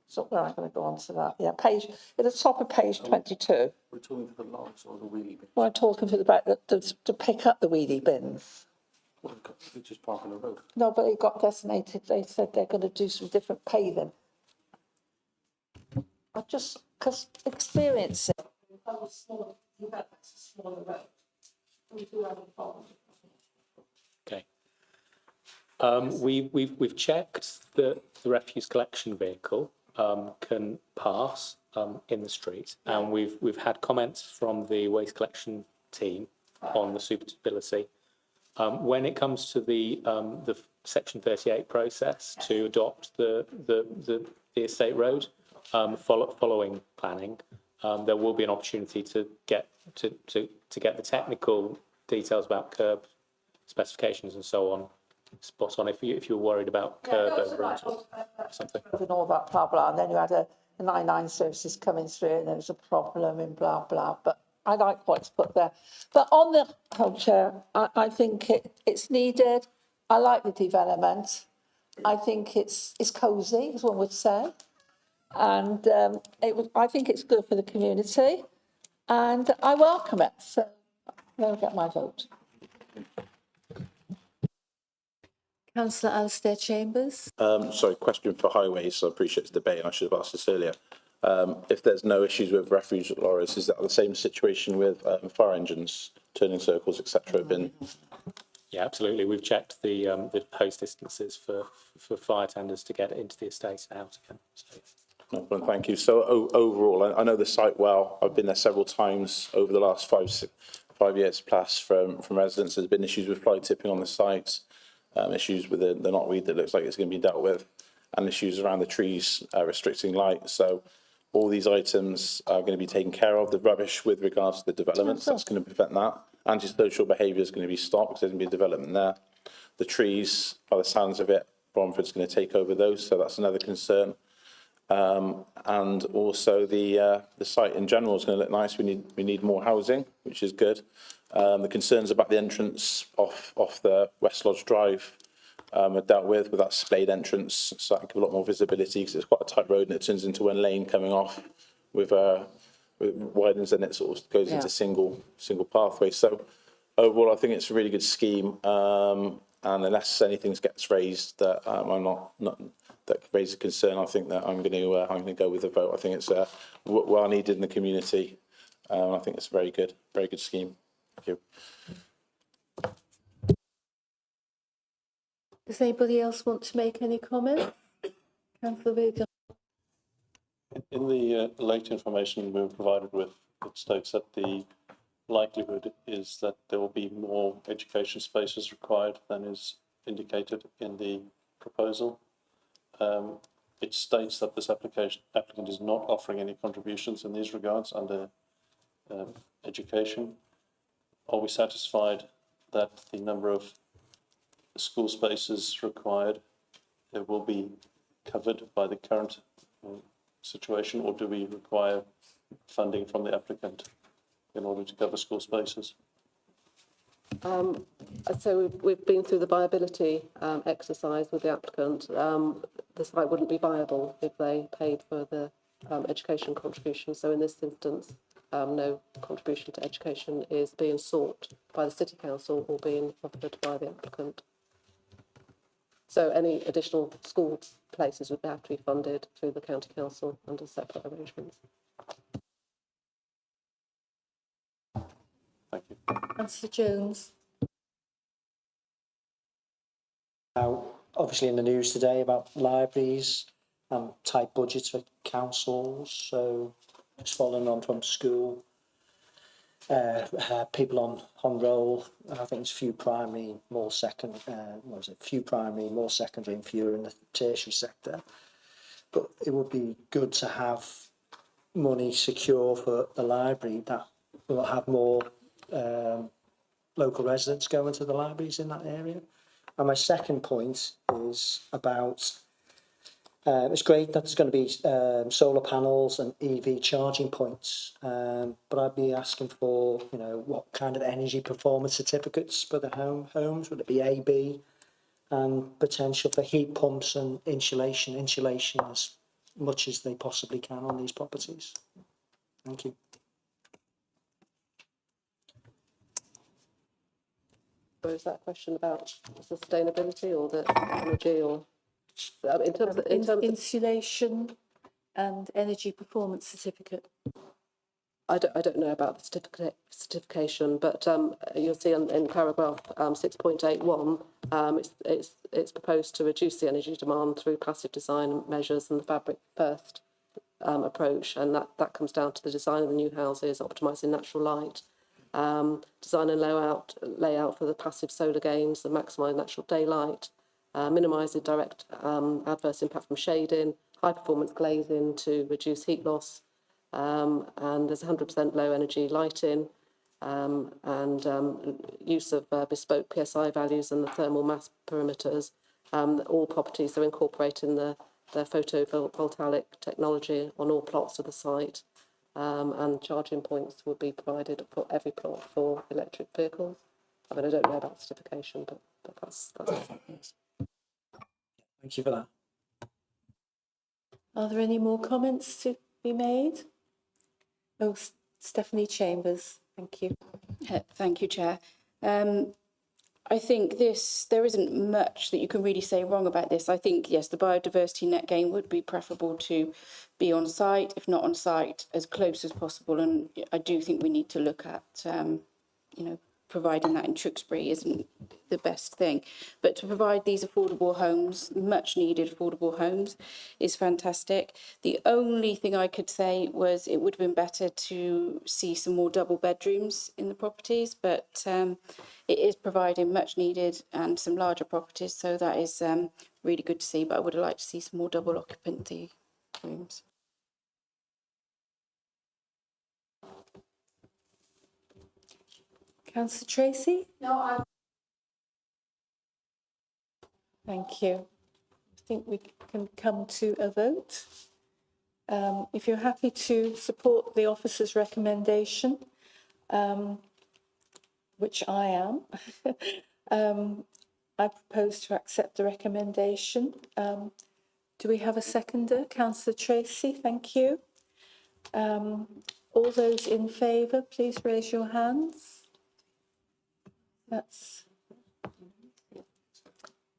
So where am I going to go on to that? Yeah, at the top of page 22. We're talking for the logs or the wheelie bins? Well, I'm talking for the back to pick up the wheelie bins. Well, they just park on the road. No, but it got designated. They said they're going to do some different paving. I just, because experience it. Okay. We've checked that the refuse collection vehicle can pass in the street, and we've had comments from the waste collection team on the suitability. When it comes to the Section 38 process to adopt the estate road following planning, there will be an opportunity to get the technical details about curb specifications and so on spot on if you're worried about curb overruns or something. And all that blah blah, and then you had a 99 services coming through, and there was a problem and blah blah. But I like what's put there. But on the whole, Chair, I think it's needed. I like the development. I think it's cosy, as one would say, and I think it's good for the community, and I welcome it. So they'll get my vote. Councillor Alistair Chambers? Sorry, question for highways. I appreciate it's debate, and I should have asked this earlier. If there's no issues with refuse lorries, is that the same situation with fire engines, turning circles, etc.? Yeah, absolutely. We've checked the host distances for fire tenders to get into the estate and out again. So. No problem, thank you. So overall, I know the site well. I've been there several times over the last 5 years plus from residents. There's been issues with fly tipping on the site, issues with the knotweed that looks like it's going to be dealt with, and issues around the trees restricting light. So all these items are going to be taken care of. The rubbish with regards to the developments, that's going to prevent that. Antisocial behaviour is going to be stopped because there's going to be a development there. The trees, by the sounds of it, Bromford's going to take over those, so that's another concern. And also the site in general is going to look nice. We need more housing, which is good. The concerns about the entrance off the West Lodge Drive are dealt with that splayed entrance, so that can give a lot more visibility because it's quite a tight road and it turns into one lane coming off with widens and it sort of goes into single pathway. So overall, I think it's a really good scheme. And unless anything gets raised that I'm not that raises a concern, I think that I'm going to go with the vote. I think it's well needed in the community. I think it's a very good scheme. Thank you. Does anybody else want to make any comment? Councillor Vega. In the late information we were provided with, it states that the likelihood is that there will be more education spaces required than is indicated in the proposal. It states that this applicant is not offering any contributions in these regards under education. Are we satisfied that the number of school spaces required will be covered by the current situation, or do we require funding from the applicant? in order to cover school spaces? So we've been through the viability exercise with the applicant. The site wouldn't be viable if they paid for the education contribution. So in this instance, no contribution to education is being sought by the City Council or being offered by the applicant. So any additional school places would have to be funded through the County Council under separate arrangements. Thank you. Councillor Jones. Now, obviously in the news today about libraries and tight budgets for councils, so just following on from school, people on roll, I think it's few primary, more few primary, more secondary and fewer in the tertiary sector. But it would be good to have money secure for the library that will have more local residents going to the libraries in that area. And my second point is about, it's great that there's going to be solar panels and EV charging points, but I'd be asking for, you know, what kind of energy performance certificates for the homes, would it be A, B, and potential for heat pumps and insulation as much as they possibly can on these properties. Thank you. So is that a question about sustainability or the energy, or in terms of Insulation and energy performance certificate. I don't know about the certification, but you'll see in paragraph 6.81, it's proposed to reduce the energy demand through passive design measures and the fabric first approach, and that comes down to the design of the new houses, optimising natural light, design and layout for the passive solar gains and maximise natural daylight, minimise the direct adverse impact from shading, high performance glazing to reduce heat loss, and there's 100% low energy lighting, and use of bespoke PSI values and the thermal mass perimeters. All properties are incorporating the photovoltaic technology on all plots of the site, and charging points will be provided for every plot for electric vehicles. I mean, I don't know about certification, but that's Thank you for that. Are there any more comments to be made? Oh, Stephanie Chambers, thank you. Thank you, Chair. I think there isn't much that you can really say wrong about this. I think, yes, the biodiversity net gain would be preferable to be on site, if not on site, as close as possible. And I do think we need to look at, providing that in Tewkesbury isn't the best thing. But to provide these affordable homes, much needed affordable homes, is fantastic. The only thing I could say was it would have been better to see some more double bedrooms in the properties, but it is providing much needed and some larger properties, so that is really good to see. But I would have liked to see some more double occupancy rooms. Councillor Tracy? No, Thank you. I think we can come to a vote. If you're happy to support the officer's recommendation, which I am, I propose to accept the recommendation. Do we have a seconder? Councillor Tracy, thank you. All those in favour, please raise your hands. That's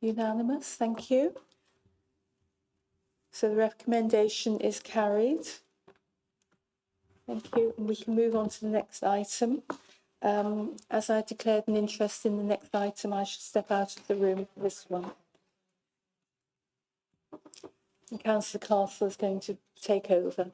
unanimous, thank you. So the recommendation is carried. Thank you. And we can move on to the next item. As I declared an interest in the next item, I should step out of the room for this one. And Councillor Castle is going to take over.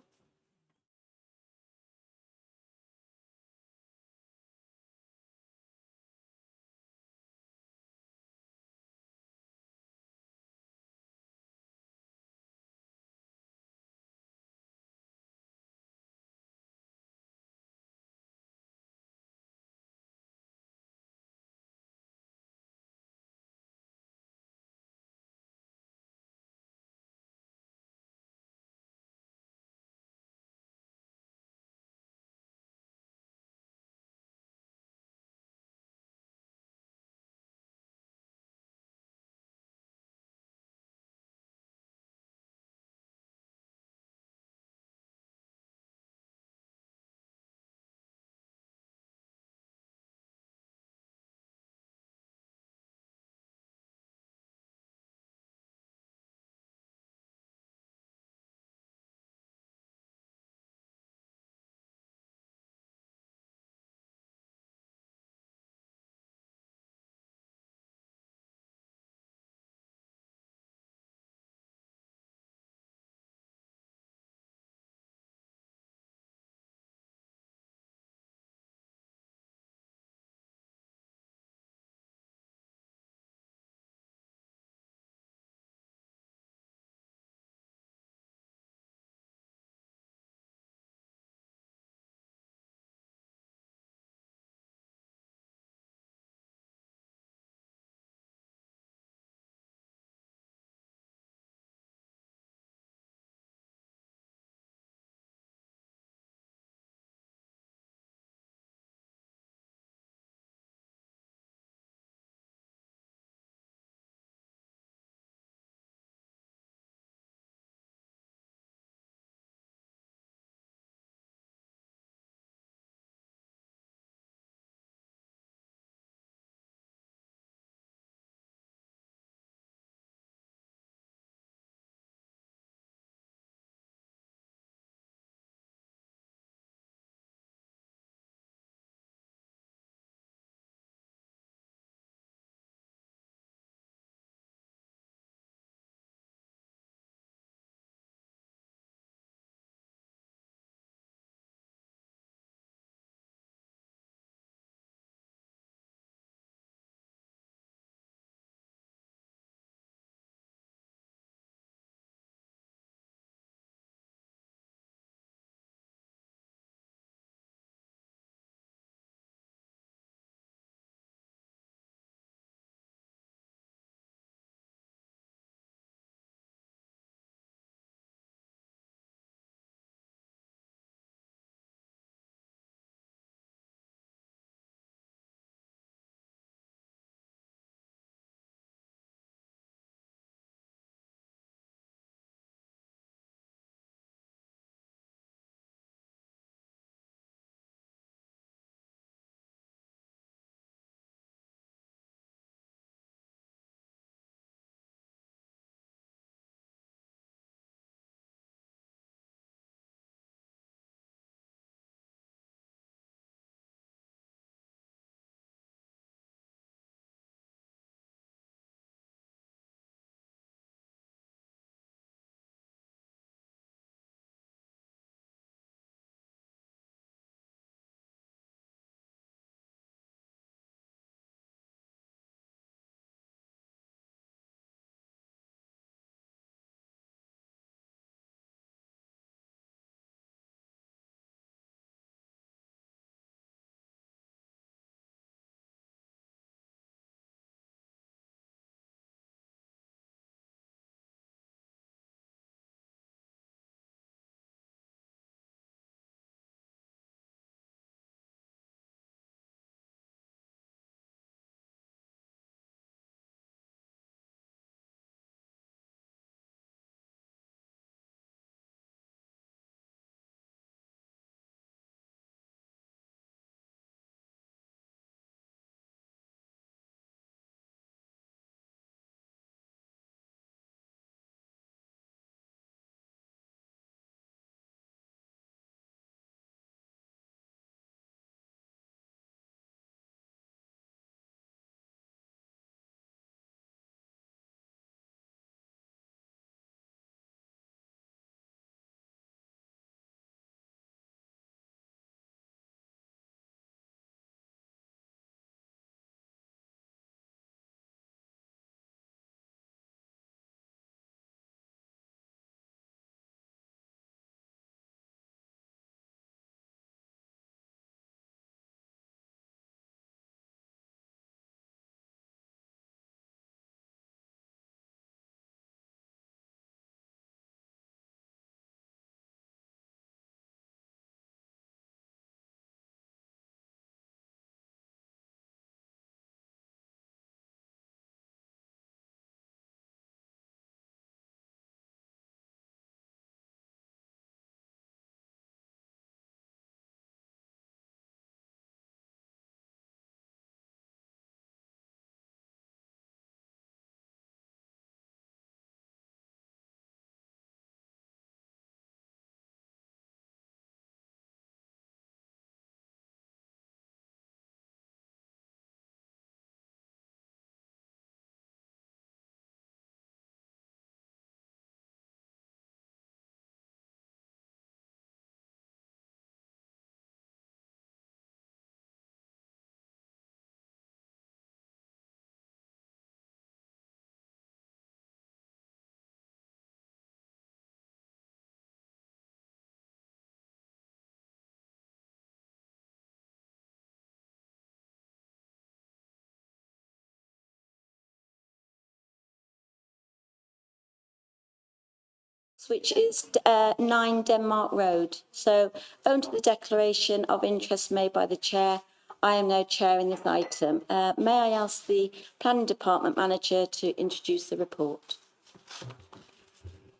which is 9 Denmark Road. So, owing to the declaration of interest made by the chair, I am now chairing this item. May I ask the Planning Department Manager to introduce the report?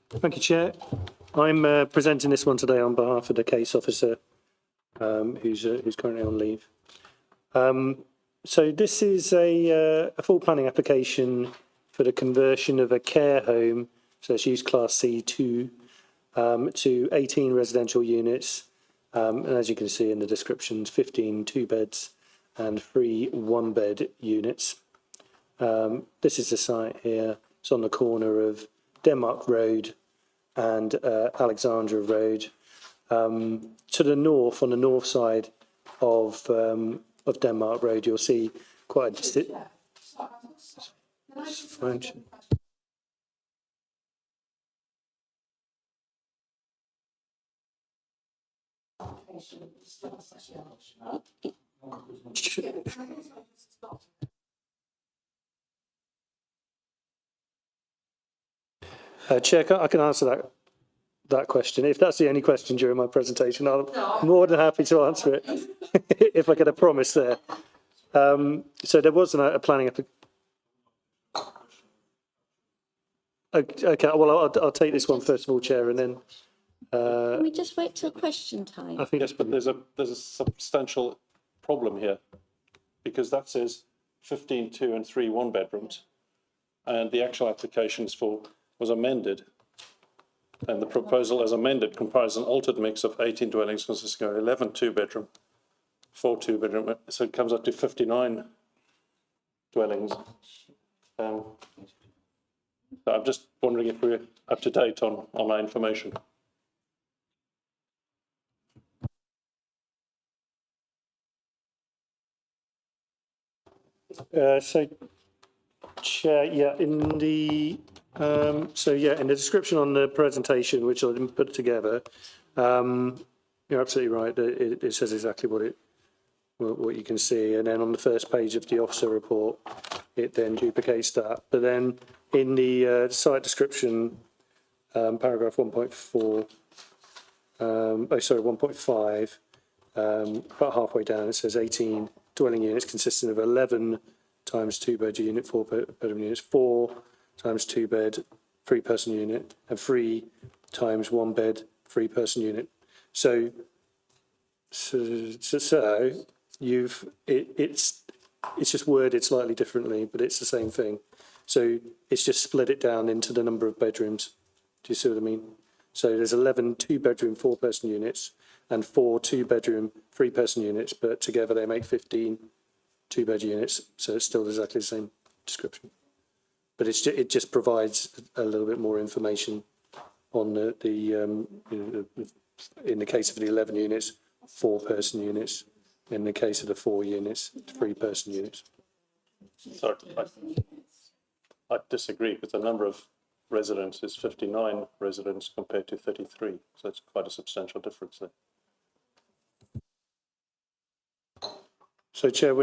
Thank you, Chair. I'm presenting this one today on behalf of the case officer, who's currently on leave. So this is a full planning application for the conversion of a care home, so it's use class C2, to 18 residential units. And as you can see in the descriptions, 15 two-beds and 3 one-bed units. This is the site here. It's on the corner of Denmark Road and Alexandra Road. To the north, on the north side of Denmark Road, you'll see quite a French. Chair, I can answer that question. If that's the only question during my presentation, I'm more than happy to answer it, if I get a promise there. So there was a planning Okay, well, I'll take this one first of all, Chair, and then... Can we just wait till question time? I think Yes, but there's a substantial problem here, because that says 15 two and 3 one bedrooms, and the actual applications was amended, and the proposal as amended comprises an altered mix of 18 dwellings consisting of 11 two-bedroom, 4 two-bedroom, so it comes up to 59 dwellings. So I'm just wondering if we're up to date on our information. So, Chair, yeah, in the in the description on the presentation, which I didn't put together, you're absolutely right. It says exactly what you can see, and then on the first page of the officer report, it then duplicates that. But then in the site description, paragraph 1.4, 1.5, about halfway down, it says 18 dwelling units consisting of 11 times 2-bed unit, 4-bedroom units, 4 times 2-bed, 3-person unit, and 3 times 1-bed, 3-person unit. So it's just worded slightly differently, but it's the same thing. So it's just split it down into the number of bedrooms. Do you see what I mean? So there's 11 2-bedroom, 4-person units and 4 2-bedroom, 3-person units, but together they make 15 2-bed units. So it's still exactly the same description. But it just provides a little bit more information on in the case of the 11 units, 4-person units. In the case of the 4 units, 3-person units. Sorry, I disagree, because the number of residents is 59 residents compared to 33, so it's quite a substantial difference there. So, Chair,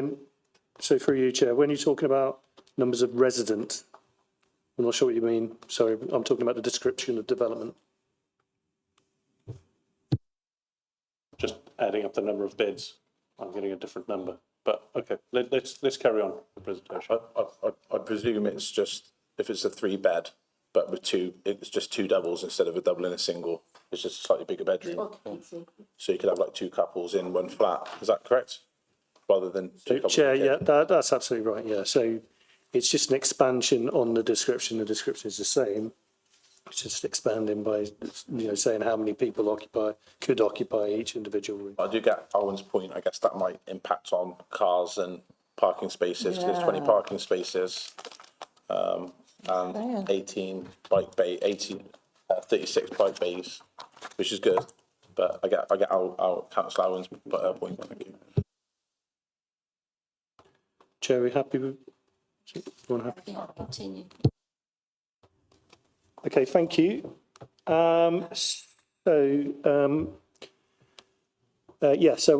for you, Chair, when you're talking about numbers of residents, I'm not sure what you mean. Sorry, I'm talking about the description of development. Just adding up the number of beds, I'm getting a different number. But okay, let's carry on the presentation. I presume it's just, if it's a 3-bed, but with 2, it's just 2 doubles instead of a double and a single. It's just a slightly bigger bedroom. So you could have like 2 couples in one flat. Is that correct? Rather than 2 couples. Chair, yeah, that's absolutely right. Yeah, so it's just an expansion on the description. The description is the same. It's just expanding by, saying how many people could occupy each individual room. I do get Owen's point. I guess that might impact on cars and parking spaces. There's 20 parking spaces, and 18 bike bay, 36 bike bays, which is good. But I get our Councillor Owen's point. Thank you. Chair, are we happy with? Yeah, continue. Okay, thank you. So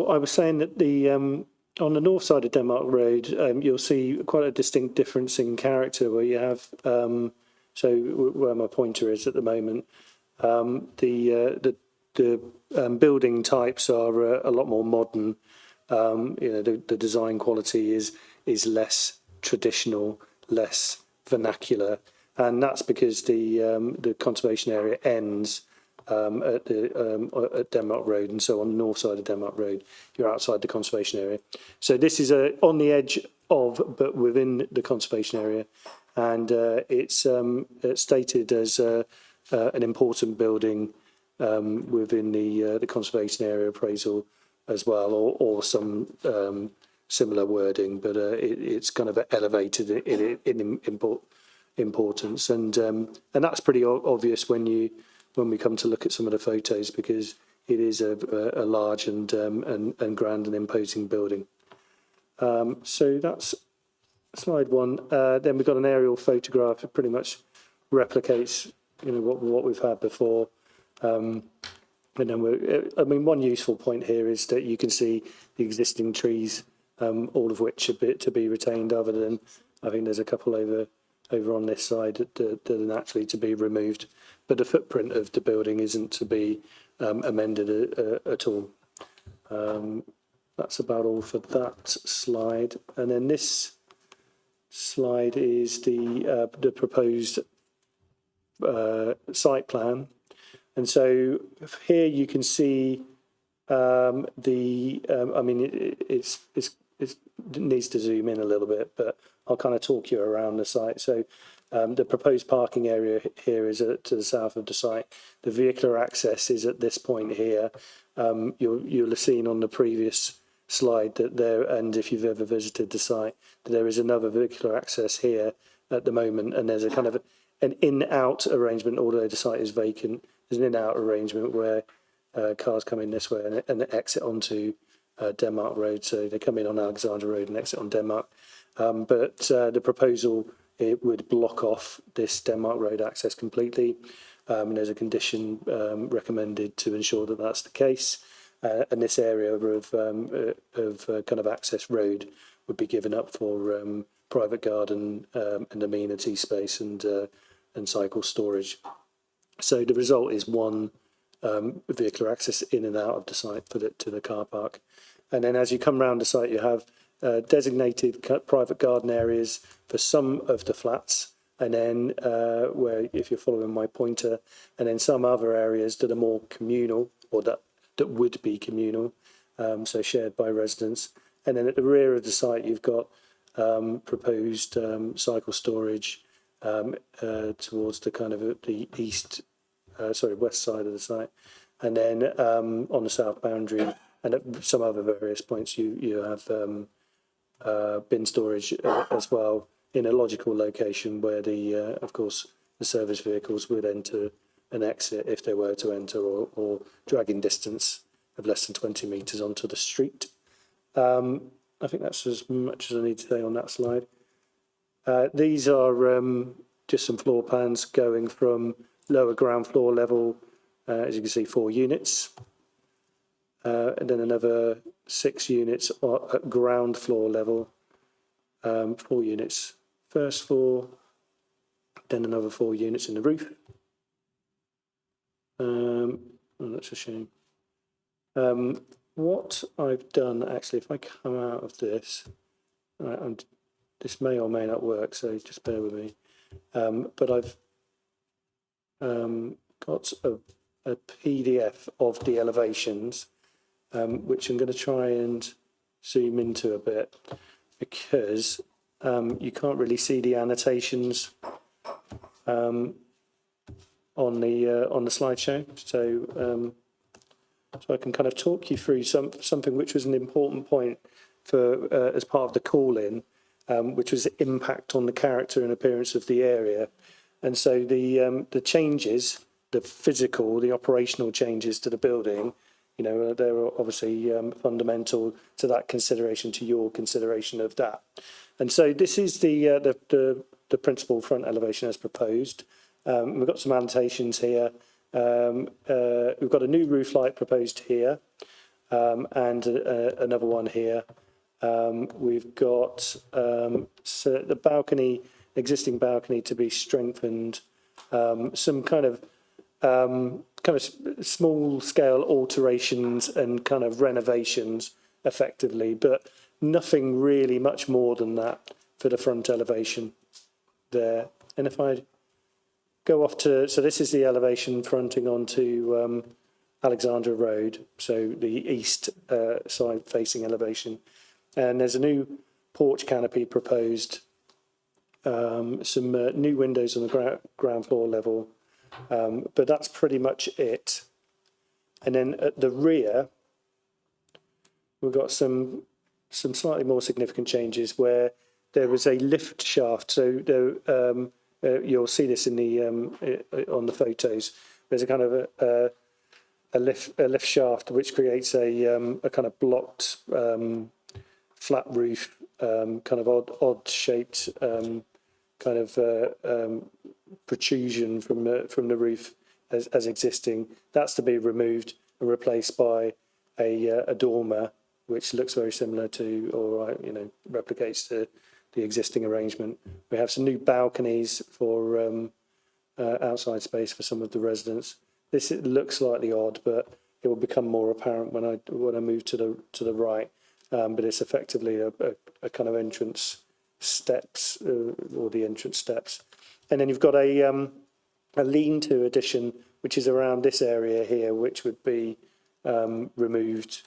I was saying that on the north side of Denmark Road, you'll see quite a distinct difference in character where you have, where my pointer is at the moment, The building types are a lot more modern. The design quality is less traditional, less vernacular, and that's because the conservation area ends at Denmark Road, and so on the north side of Denmark Road, you're outside the conservation area. So this is on the edge of, but within the conservation area, and it's stated as an important building within the conservation area appraisal as well, or some similar wording, but it's kind of elevated in importance, and that's pretty obvious when we come to look at some of the photos, because it is a large and grand and imposing building. So that's slide one. Then we've got an aerial photograph that pretty much replicates what we've had before. And then one useful point here is that you can see the existing trees, all of which are to be retained, other than I think there's a couple over on this side that are naturally to be removed, but the footprint of the building isn't to be amended at all. That's about all for that slide. And then this slide is the proposed site plan. And so here you can see it needs to zoom in a little bit, but I'll kind of talk you around the site. So the proposed parking area here is to the south of the site. The vehicular access is at this point here. You'll have seen on the previous slide that there, and if you've ever visited the site, that there is another vehicular access here at the moment, and there's a kind of an in-out arrangement, although the site is vacant. There's an in-out arrangement where cars come in this way and exit onto Denmark Road. So they come in on Alexandra Road and exit on Denmark. But the proposal, it would block off this Denmark Road access completely. And there's a condition recommended to ensure that that's the case. And this area of kind of access road would be given up for private garden and amenity space and cycle storage. So the result is one vehicular access in and out of the site to the car park. And then as you come around the site, you have designated private garden areas for some of the flats, and then where, if you're following my pointer, and then some other areas that are more communal, or that would be communal, so shared by residents. And then at the rear of the site, you've got proposed cycle storage towards the kind of the west side of the site, and then on the south boundary and at some other various points you have bin storage as well, in a logical location where of course the service vehicles would enter and exit if they were to enter, or dragging distance of less than 20 metres onto the street. I think that's as much as I need to say on that slide. These are just some floor plans going from lower ground floor level, as you can see, 4 units, and then another 6 units at ground floor level, 4 units first floor, then another 4 units in the roof. Oh, that's a shame. What I've done, actually, if I come out of this, this may or may not work, so just bear with me. But I've got a PDF of the elevations, which I'm going to try and zoom into a bit, because you can't really see the annotations on the slideshow. So I can kind of talk you through something which was an important point for as part of the call-in, which was impact on the character and appearance of the area. And so the changes, the physical, the operational changes to the building, they're obviously fundamental to that consideration, to your consideration of that. And so this is the principal front elevation as proposed. We've got some annotations here. We've got a new roof light proposed here, and another one here. We've got the existing balcony to be strengthened, some kind of kind of small scale alterations and kind of renovations effectively, but nothing really much more than that for the front elevation there. And if I go off to, so this is the elevation fronting onto Alexandra Road, so the east side facing elevation. And there's a new porch canopy proposed, some new windows on the ground floor level, but that's pretty much it. And then at the rear, we've got some slightly more significant changes where there was a lift shaft. So there, you'll see this in the on the photos. There's a kind of a lift shaft which creates a kind of blocked flat roof, kind of odd shaped kind of protrusion from the roof as existing. That's to be removed and replaced by a dormer, which looks very similar to, or replicates the existing arrangement. We have some new balconies for outside space for some of the residents. This looks slightly odd, but it will become more apparent when I move to the right. But it's effectively a kind of entrance steps, or the entrance steps. And then you've got a lean-to addition, which is around this area here, which would be removed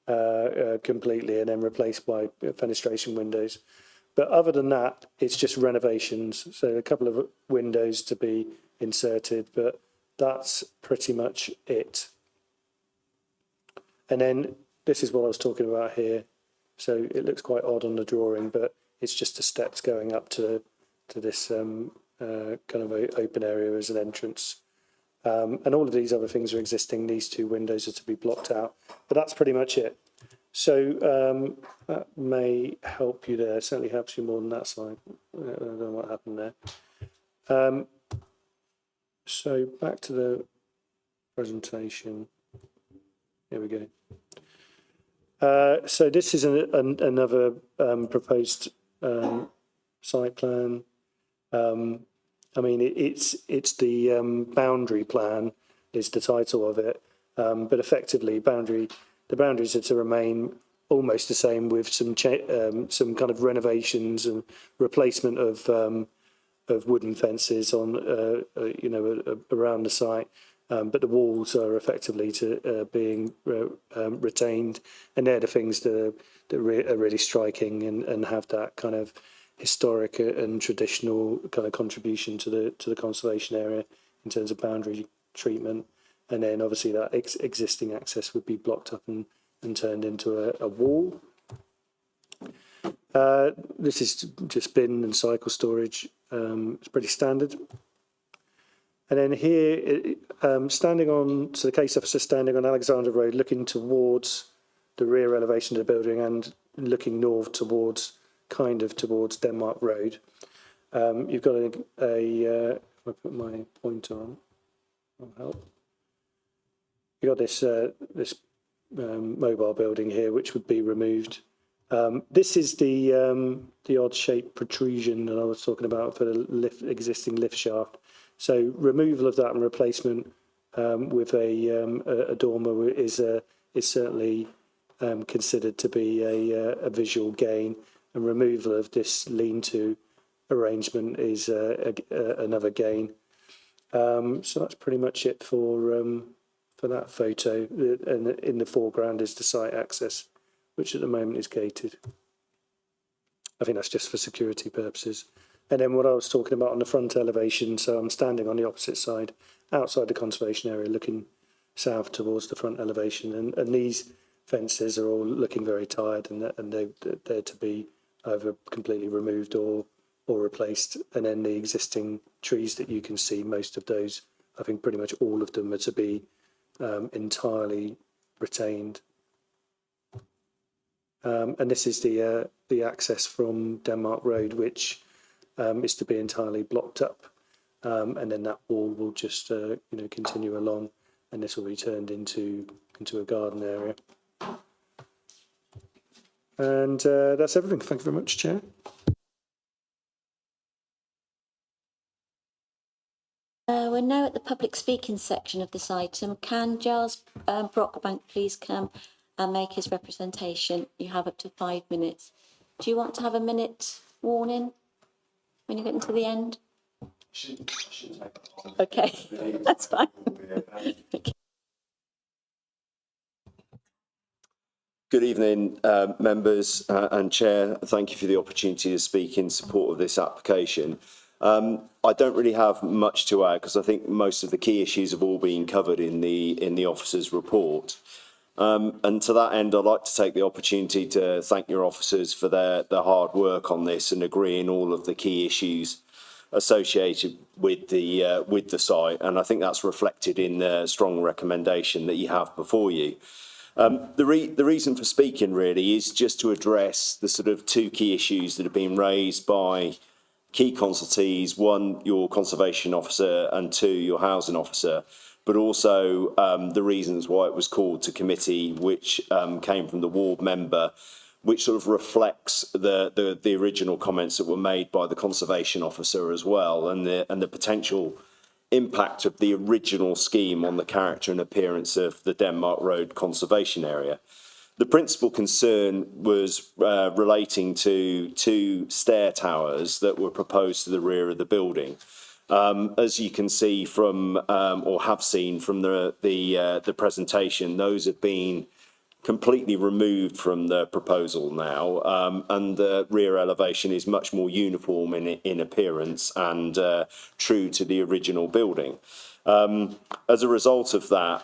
completely and then replaced by fenestration windows. But other than that, it's just renovations. So a couple of windows to be inserted, but that's pretty much it. And then this is what I was talking about here. So it looks quite odd on the drawing, but it's just the steps going up to this kind of open area as an entrance. And all of these other things are existing. These two windows are to be blocked out, but that's pretty much it. So that may help you there. It certainly helps you more than that side. I don't know what happened there. So back to the presentation. Here we go. So this is another proposed site plan. I mean, it's the boundary plan is the title of it, but effectively the boundaries are to remain almost the same with some kind of renovations and replacement of wooden fences on around the site, but the walls are effectively being retained, and they're the things that are really striking and have that kind of historic and traditional kind of contribution to the conservation area in terms of boundary treatment. And then obviously that existing access would be blocked up and turned into a wall. This is just bin and cycle storage. It's pretty standard. And then here, so the case officer standing on Alexandra Road, looking towards the rear elevation of the building and looking north towards Denmark Road. You've got if I put my pointer on, that'll help. You've got this mobile building here, which would be removed. This is the odd-shaped protrusion that I was talking about for the existing lift shaft. So removal of that and replacement with a dormer is certainly considered to be a visual gain, and removal of this lean-to arrangement is another gain. So that's pretty much it for that photo. And in the foreground is the site access, which at the moment is gated. I think that's just for security purposes. And then what I was talking about on the front elevation, so I'm standing on the opposite side, outside the conservation area, looking south towards the front elevation, and these fences are all looking very tired, and they're to be either completely removed or replaced. And then the existing trees that you can see, most of those, I think pretty much all of them, are to be entirely retained. And this is the access from Denmark Road, which is to be entirely blocked up, and then that wall will just continue along, and this will be turned into a garden area. And that's everything. Thank you very much, Chair. We're now at the public speaking section of this item. Can Giles Brockbank please come and make his representation? You have up to 5 minutes. Do you want to have a minute warning when you get into the end? Okay, that's fine. Good evening, members and Chair. Thank you for the opportunity to speak in support of this application. I don't really have much to add because I think most of the key issues have all been covered in the officer's report. And to that end, I'd like to take the opportunity to thank your officers for their hard work on this and agreeing all of the key issues associated with the site. And I think that's reflected in the strong recommendation that you have before you. The reason for speaking really is just to address the sort of two key issues that have been raised by key consultees, one, your conservation officer, and two, your housing officer, but also the reasons why it was called to committee, which came from the ward member, which sort of reflects the original comments that were made by the conservation officer as well, and the potential impact of the original scheme on the character and appearance of the Denmark Road conservation area. The principal concern was relating to two stair towers that were proposed to the rear of the building. As you can see from, or have seen from the presentation, those have been completely removed from the proposal now, and the rear elevation is much more uniform in appearance and true to the original building. As a result of that,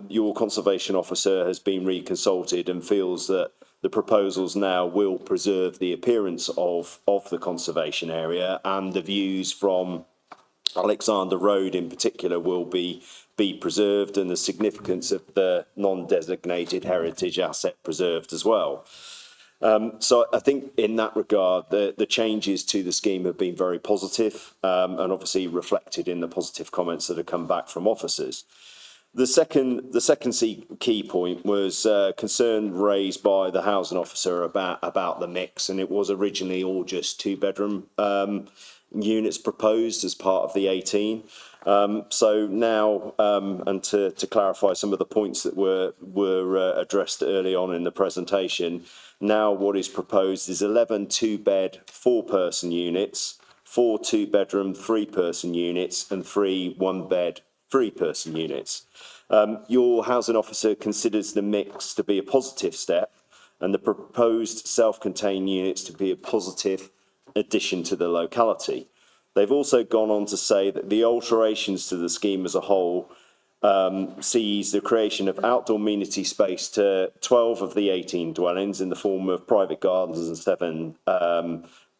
your conservation officer has been reconsulted and feels that the proposals now will preserve the appearance of the conservation area, and the views from Alexander Road in particular will be preserved, and the significance of the non-designated heritage asset preserved as well. So I think in that regard, the changes to the scheme have been very positive, and obviously reflected in the positive comments that have come back from officers. The second key point was concern raised by the housing officer about the mix, and it was originally all just 2-bedroom units proposed as part of the 18. So now, and to clarify some of the points that were addressed early on in the presentation, now what is proposed is 11 2-bed 4-person units, 4 2-bedroom 3-person units, and 3 1-bed 3-person units. Your housing officer considers the mix to be a positive step, and the proposed self-contained units to be a positive addition to the locality. They've also gone on to say that the alterations to the scheme as a whole sees the creation of outdoor amenity space to 12 of the 18 dwellings in the form of private gardens and 7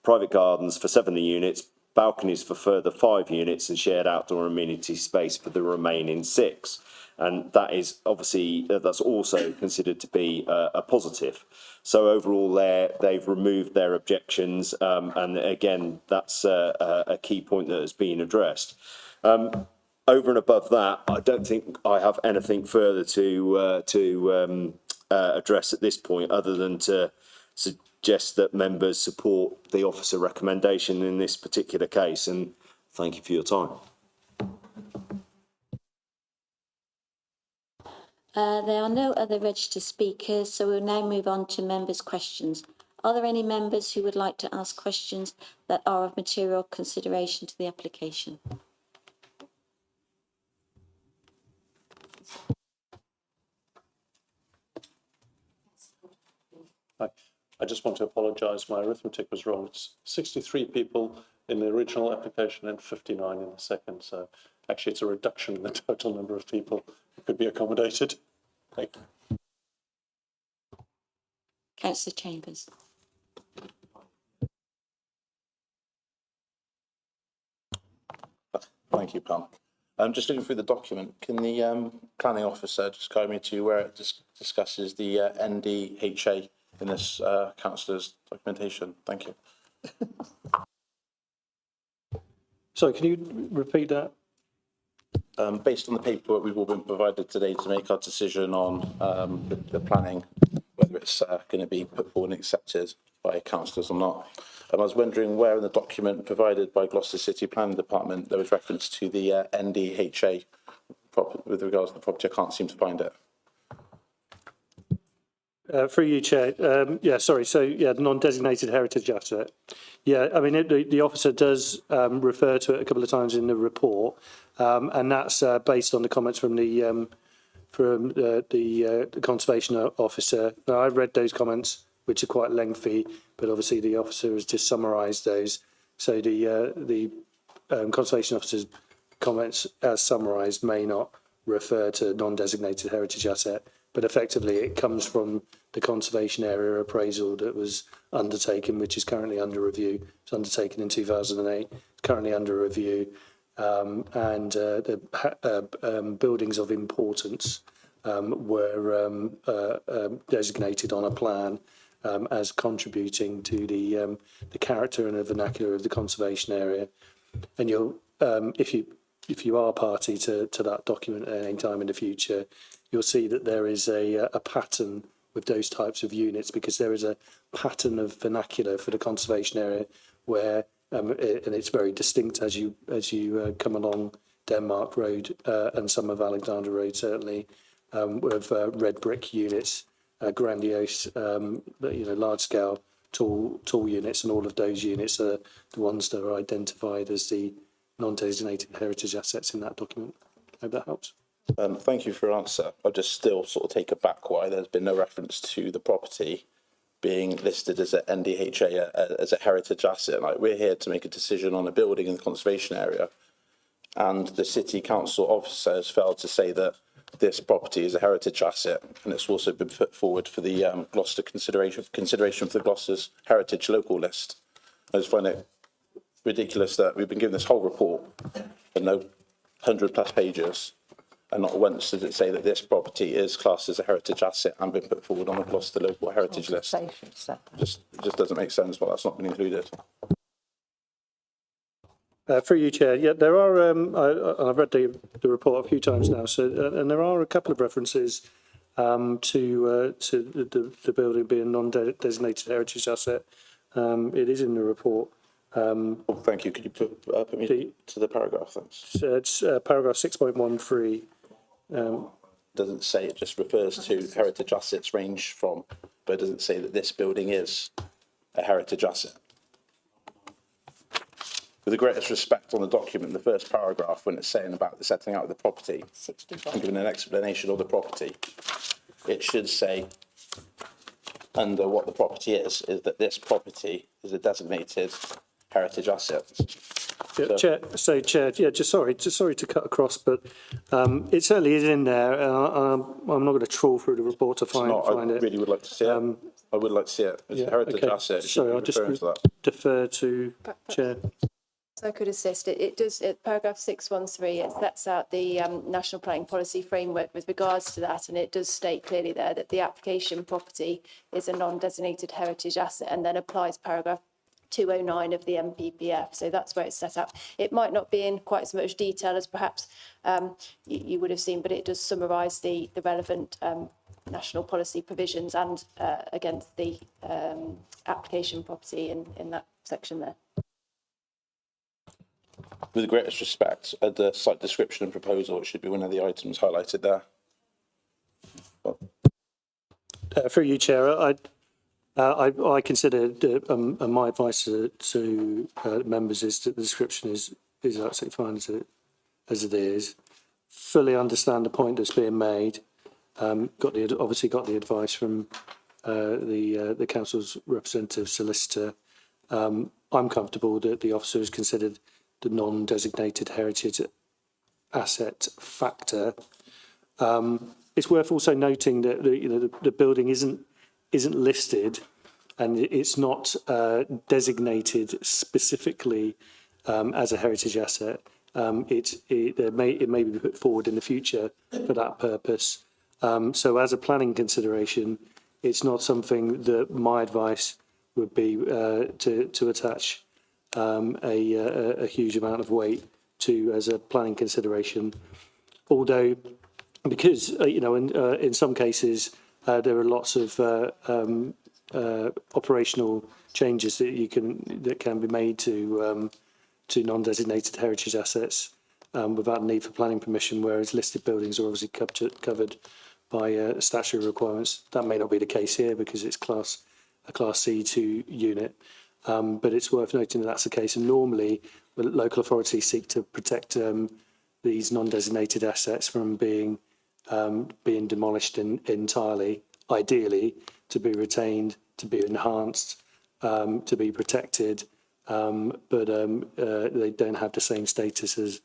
private gardens for 7 units, balconies for further 5 units, and shared outdoor amenity space for the remaining 6. And that is obviously, that's also considered to be a positive. So overall they've removed their objections, and again, that's a key point that has been addressed. Over and above that, I don't think I have anything further to address at this point, other than to suggest that members support the officer recommendation in this particular case, and thank you for your time. There are no other registered speakers, so we'll now move on to members' questions. Are there any members who would like to ask questions that are of material consideration to the application? I just want to apologise, my arithmetic was wrong. It's 63 people in the original application and 59 in the second, so actually it's a reduction in the total number of people who could be accommodated. Thank you. Councillor Chambers. Thank you, Pam. I'm just looking through the document. Can the planning officer just guide me to where it discusses the NDHA in this councillor's documentation? Thank you. Sorry, can you repeat that? Based on the paperwork we've all been provided today to make our decision on the planning, whether it's going to be put forward and accepted by councillors or not, And I was wondering where in the document provided by Gloucester City Planning Department there was reference to the NDHA with regards to the property. I can't seem to find it. Through you, Chair. Yeah, sorry. So, yeah, non-designated heritage asset. Yeah, I mean, the officer does refer to it a couple of times in the report, and that's based on the comments from the conservation officer. Now, I've read those comments, which are quite lengthy, but obviously the officer has just summarised those. So the conservation officer's comments, as summarised, may not refer to non-designated heritage asset, but effectively it comes from the conservation area appraisal that was undertaken, which is currently under review. It was undertaken in 2008, it's currently under review, and the buildings of importance were designated on a plan as contributing to the character and the vernacular of the conservation area. And you'll, if you are party to that document at any time in the future, you'll see that there is a pattern with those types of units, because there is a pattern of vernacular for the conservation area where, and it's very distinct as you come along Denmark Road and some of Alexander Road certainly, with red brick units, grandiose, large scale, tall units, and all of those units are the ones that are identified as the non-designated heritage assets in that document. I hope that helps. Thank you for your answer. I'll just still sort of take it back why there's been no reference to the property being listed as an NDHA, as a heritage asset. Like, we're here to make a decision on a building in the conservation area, and the city council officer has failed to say that this property is a heritage asset, and it's also been put forward for the Gloucester consideration for the Gloucester's heritage local list. I just find it ridiculous that we've been given this whole report and no 100+ pages, and not once does it say that this property is classed as a heritage asset and been put forward on the Gloucester local heritage list. It just doesn't make sense why that's not been included. Through you, Chair. Yeah, there are. I've read the report a few times now. So, and there are a couple of references to the building being non-designated heritage asset. It is in the report. Thank you. Could you put me to the paragraph? Thanks. It's paragraph 6.13. Doesn't say, it just refers to heritage assets range from, but it doesn't say that this building is a heritage asset. With the greatest respect on the document, the first paragraph, when it's saying about the setting out of the property and giving an explanation of the property, it should say under what the property is that this property is a designated heritage asset. Yeah, Chair, yeah, just sorry to cut across, but it certainly is in there. I'm not going to trawl through the report to find it. I really would like to see it. I would like to see it. It's a heritage asset. Sorry, I'll just defer to Chair. So I could assist. It does, paragraph 613, it sets out the National Planning Policy Framework with regards to that, and it does state clearly there that the application property is a non-designated heritage asset, and then applies paragraph 209 of the NPPF. So that's where it's set out. It might not be in quite as much detail as perhaps you would have seen, but it does summarise the relevant national policy provisions and against the application property in that section there. With the greatest respect, the site description and proposal, it should be one of the items highlighted there. Through you, Chair, I consider my advice to members is that the description is absolutely fine as it is. Fully understand the point that's being made. Obviously got the advice from the council's representative solicitor. I'm comfortable that the officer has considered the non-designated heritage asset factor. It's worth also noting that the building isn't listed, and it's not designated specifically as a heritage asset. It may be put forward in the future for that purpose. So as a planning consideration, it's not something that my advice would be to attach a huge amount of weight to as a planning consideration. Although, because in some cases there are lots of operational changes that can be made to non-designated heritage assets without a need for planning permission, whereas listed buildings are obviously covered by statutory requirements. That may not be the case here because it's a Class C2 unit, but it's worth noting that that's the case. And normally, local authorities seek to protect these non-designated assets from being demolished entirely, ideally to be retained, to be enhanced, to be protected, but they don't have the same status as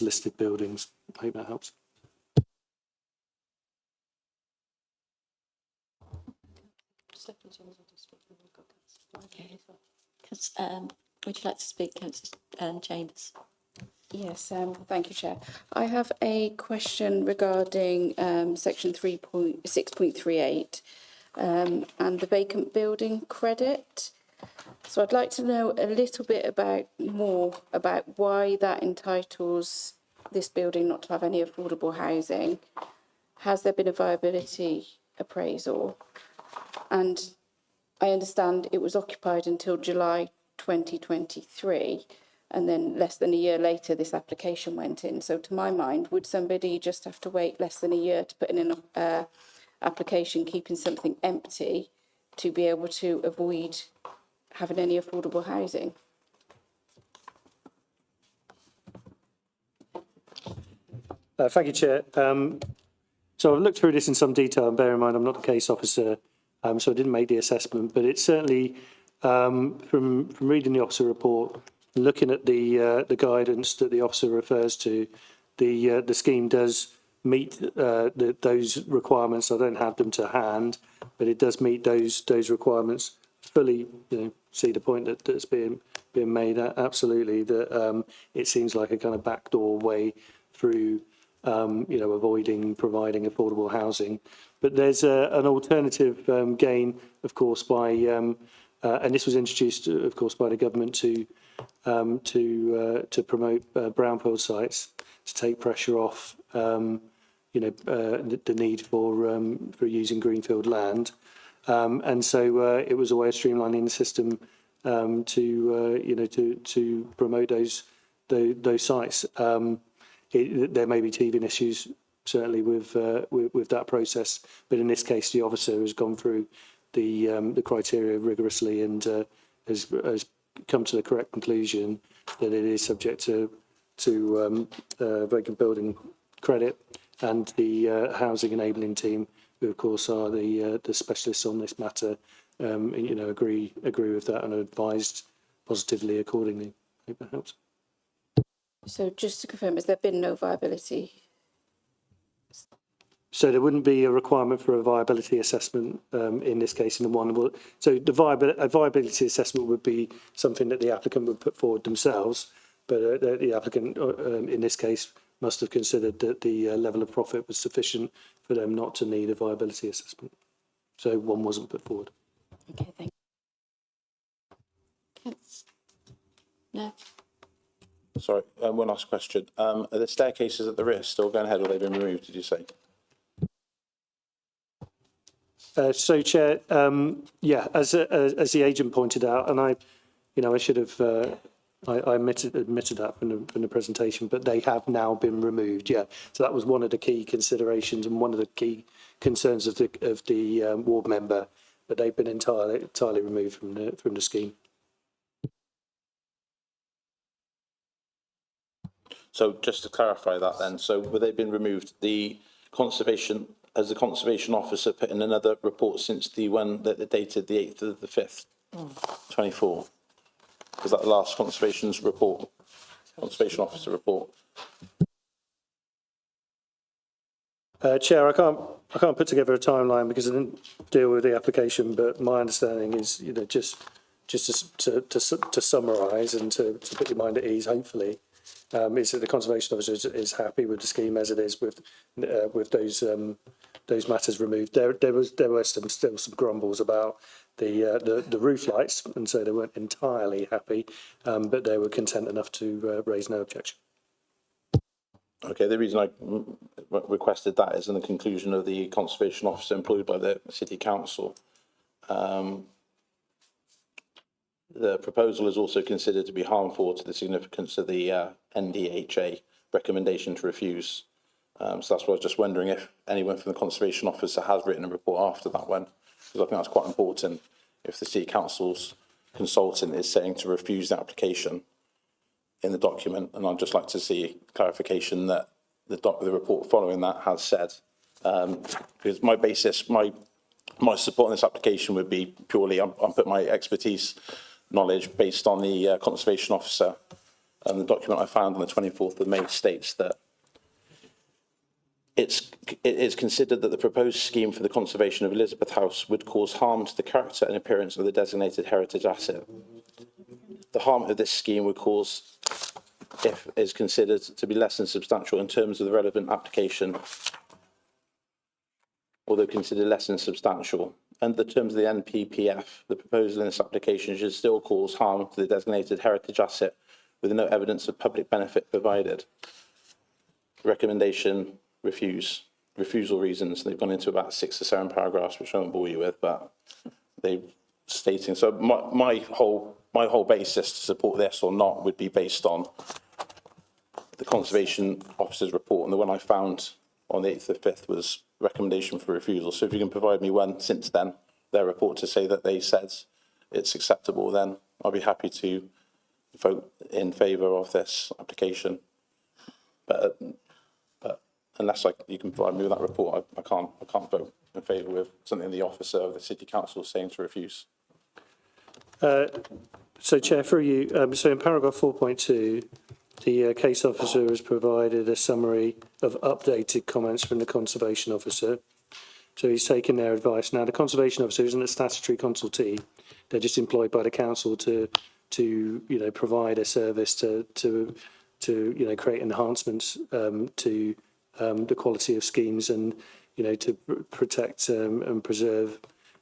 listed buildings. I hope that helps. Would you like to speak, Councillor Chambers? Yes, thank you, Chair. I have a question regarding section 3.6.38 and the vacant building credit. So I'd like to know a little bit more about why that entitles this building not to have any affordable housing. Has there been a viability appraisal? And I understand it was occupied until July 2023, and then less than a year later this application went in. So to my mind, would somebody just have to wait less than a year to put in an application keeping something empty to be able to avoid having any affordable housing? Thank you, Chair. So I've looked through this in some detail, and bear in mind I'm not the case officer, so I didn't make the assessment, but it's certainly, from reading the officer report, looking at the guidance that the officer refers to, the scheme does meet those requirements. I don't have them to hand, but it does meet those requirements fully. See the point that's being made. Absolutely, that it seems like a kind of backdoor way through, avoiding providing affordable housing. But there's an alternative gain, of course, by and this was introduced, of course, by the government to promote brownfield sites, to take pressure off, the need for using greenfield land, and so it was a way of streamlining the system to promote those sites. There may be teething issues certainly with that process, but in this case, the officer has gone through the criteria rigorously and has come to the correct conclusion that it is subject to vacant building credit, and the housing enabling team, who of course are the specialists on this matter, agree with that and are advised positively accordingly. I hope that helps. So just to confirm, has there been no viability? So there wouldn't be a requirement for a viability assessment in this case. So the viability assessment would be something that the applicant would put forward themselves, but the applicant in this case must have considered that the level of profit was sufficient for them not to need a viability assessment. So one wasn't put forward. Okay, thank you. No. Sorry, one last question. Are the staircases at the rear still going ahead, or have they been removed, did you say? So, Chair, as the agent pointed out, and I should have, I admitted that from the presentation, but they have now been removed. Yeah, so that was one of the key considerations and one of the key concerns of the ward member, but they've been entirely removed from the scheme. So just to clarify that then, so were they been removed? Has the conservation officer put in another report since the one that dated the 8th of the 5th, 24? Was that the last conservation officer report? Chair, I can't put together a timeline because I didn't deal with the application, but my understanding is, just to summarise and to put your mind at ease, hopefully, is that the conservation officer is happy with the scheme as it is with those matters removed. There were still some grumbles about the roof lights, and so they weren't entirely happy, but they were content enough to raise no objection. Okay, the reason I requested that is in the conclusion of the conservation officer employed by the City Council The proposal is also considered to be harmful to the significance of the NDHA recommendation to refuse. So that's why I was just wondering if anyone from the Conservation Officer has written a report after that one, because I think that's quite important. If the City Council's consultant is saying to refuse the application in the document, and I'd just like to see clarification that the report following that has said, because my basis, my support on this application would be purely, I'm putting my expertise, knowledge based on the Conservation Officer, and the document I found on the 24th of May states that it is considered that the proposed scheme for the conservation of Elizabeth House would cause harm to the character and appearance of the designated heritage asset. The harm of this scheme would cause, if is considered to be less than substantial in terms of the relevant application, although considered less than substantial. Under the terms of the NPPF, the proposal in this application should still cause harm to the designated heritage asset with no evidence of public benefit provided. Recommendation, refuse. Refusal reasons, they've gone into about 6 or 7 paragraphs, which I won't bore you with, but they're stating, so my whole basis to support this or not would be based on the Conservation Officer's report, and the one I found on the 8th of the 5th was recommendation for refusal. So if you can provide me one since then, their report to say that they said it's acceptable, then I'll be happy to vote in favour of this application. But unless you can provide me with that report, I can't vote in favour with something the officer of the City Council is saying to refuse. So, Chair, through you, so in paragraph 4.2, the case officer has provided a summary of updated comments from the Conservation Officer. So he's taken their advice. Now, the Conservation Officer isn't a statutory consultee. They're just employed by the council to provide a service to create enhancements to the quality of schemes and, to protect and preserve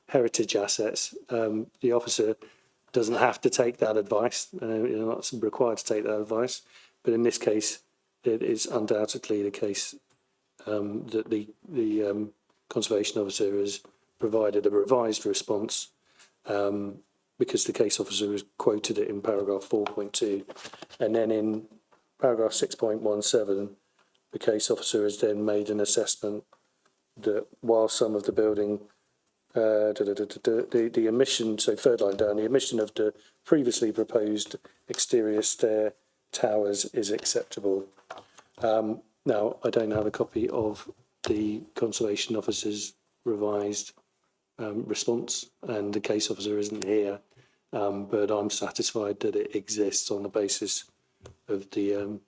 heritage assets. The officer doesn't have to take that advice, not required to take that advice. But in this case, it is undoubtedly the case that the Conservation Officer has provided a revised response because the case officer has quoted it in paragraph 4.2. And then in paragraph 6.17, the case officer has then made an assessment that while some of the building, the emission, so third line down, the emission of the previously proposed exterior stair towers is acceptable. Now, I don't have a copy of the Conservation Officer's revised response, and the case officer isn't here, but I'm satisfied that it exists on the basis of the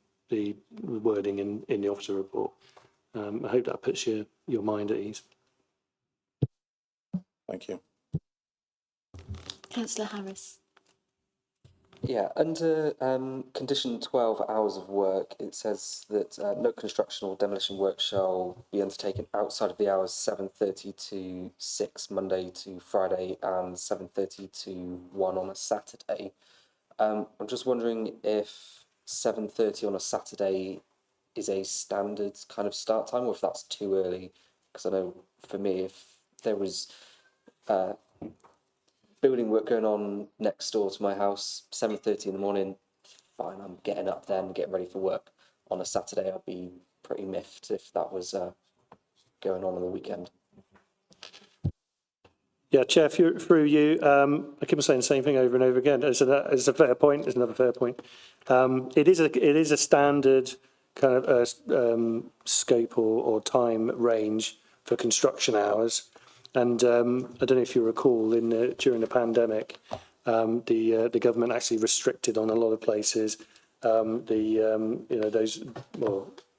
wording in the officer report. I hope that puts your mind at ease. Thank you. Councillor Harris. Yeah, under condition 12 hours of work, it says that no construction or demolition work shall be undertaken outside of the hours 7:30 to 6 Monday to Friday and 7:30 to 1 on a Saturday. I'm just wondering if 7:30 on a Saturday is a standard kind of start time, or if that's too early. Because I know for me, if there was building work going on next door to my house, 7:30 in the morning, fine, I'm getting up then, getting ready for work. On a Saturday, I'd be pretty miffed if that was going on the weekend. Yeah, Chair, through you, I keep on saying the same thing over and over again. It's a fair point. It's another fair point. It is a standard kind of scope or time range for construction hours. And I don't know if you recall, during the pandemic, the government actually restricted on a lot of places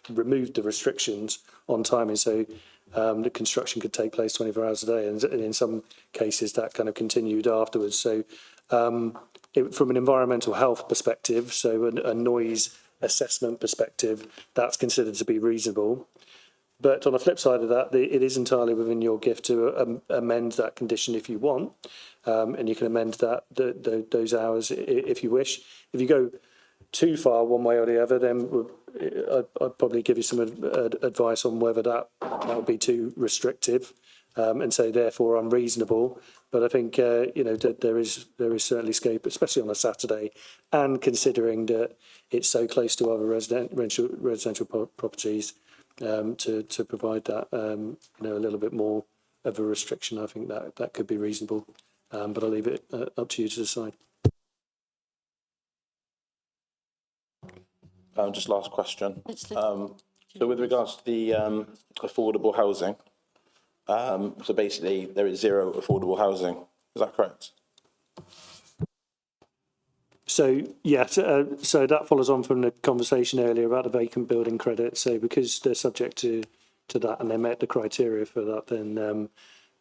removed the restrictions on timing, so the construction could take place 24 hours a day, and in some cases that kind of continued afterwards. So from an environmental health perspective, so a noise assessment perspective, that's considered to be reasonable. But on the flip side of that, it is entirely within your gift to amend that condition if you want, and you can amend those hours if you wish. If you go too far one way or the other, then I'd probably give you some advice on whether that would be too restrictive. and so therefore unreasonable. But I think there is certainly scope, especially on a Saturday, and considering that it's so close to other residential properties, to provide that a little bit more of a restriction. I think that could be reasonable, but I'll leave it up to you to decide. Just last question. So with regards to the affordable housing, so basically there is zero affordable housing. Is that correct? So yes, so that follows on from the conversation earlier about the vacant building credit. So because they're subject to that and they met the criteria for that, then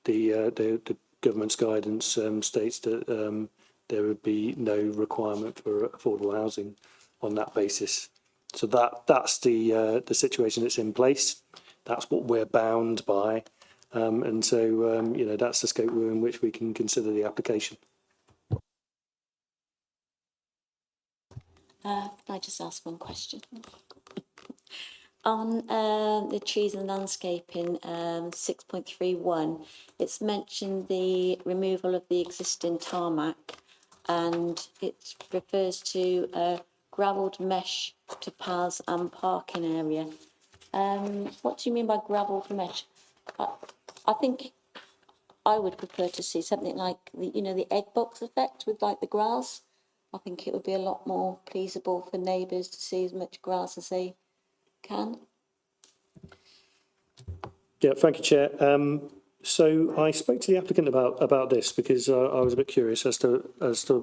the government's guidance states that there would be no requirement for affordable housing on that basis. So that's the situation that's in place. That's what we're bound by, and so that's the scope in which we can consider the application. Can I just ask one question? On the trees and landscaping, 6.31, it's mentioned the removal of the existing tarmac, and it refers to gravelled mesh to paths and parking area. What do you mean by gravelled mesh? I think I would prefer to see something like the egg box effect with like the grass. I think it would be a lot more pleasable for neighbours to see as much grass as they can. Yeah, thank you, Chair. So I spoke to the applicant about this because I was a bit curious as to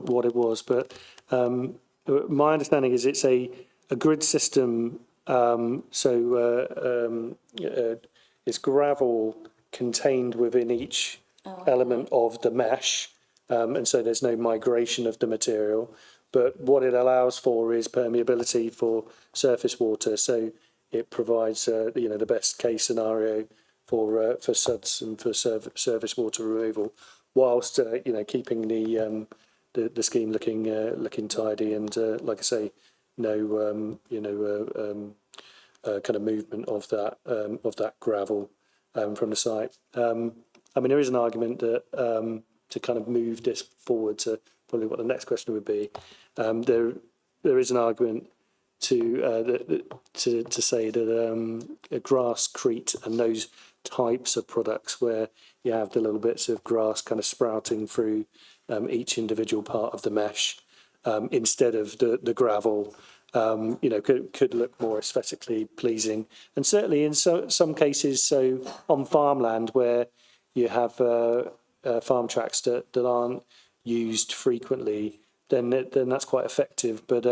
what it was, but my understanding is it's a grid system. It's gravel contained within each element of the mesh. And so there's no migration of the material, but what it allows for is permeability for surface water. So it provides, the best case scenario for suds and for surface water removal, whilst keeping the scheme looking tidy and like I say, no kind of movement of that gravel from the site. There is an argument that. To kind of move this forward to probably what the next question would be, there is an argument to say that a grasscrete and those types of products where you have the little bits of grass kind of sprouting through each individual part of the mesh instead of the gravel, could look more aesthetically pleasing, and certainly in some cases, so on farmland where you have farm tracks that aren't used frequently, then that's quite effective. But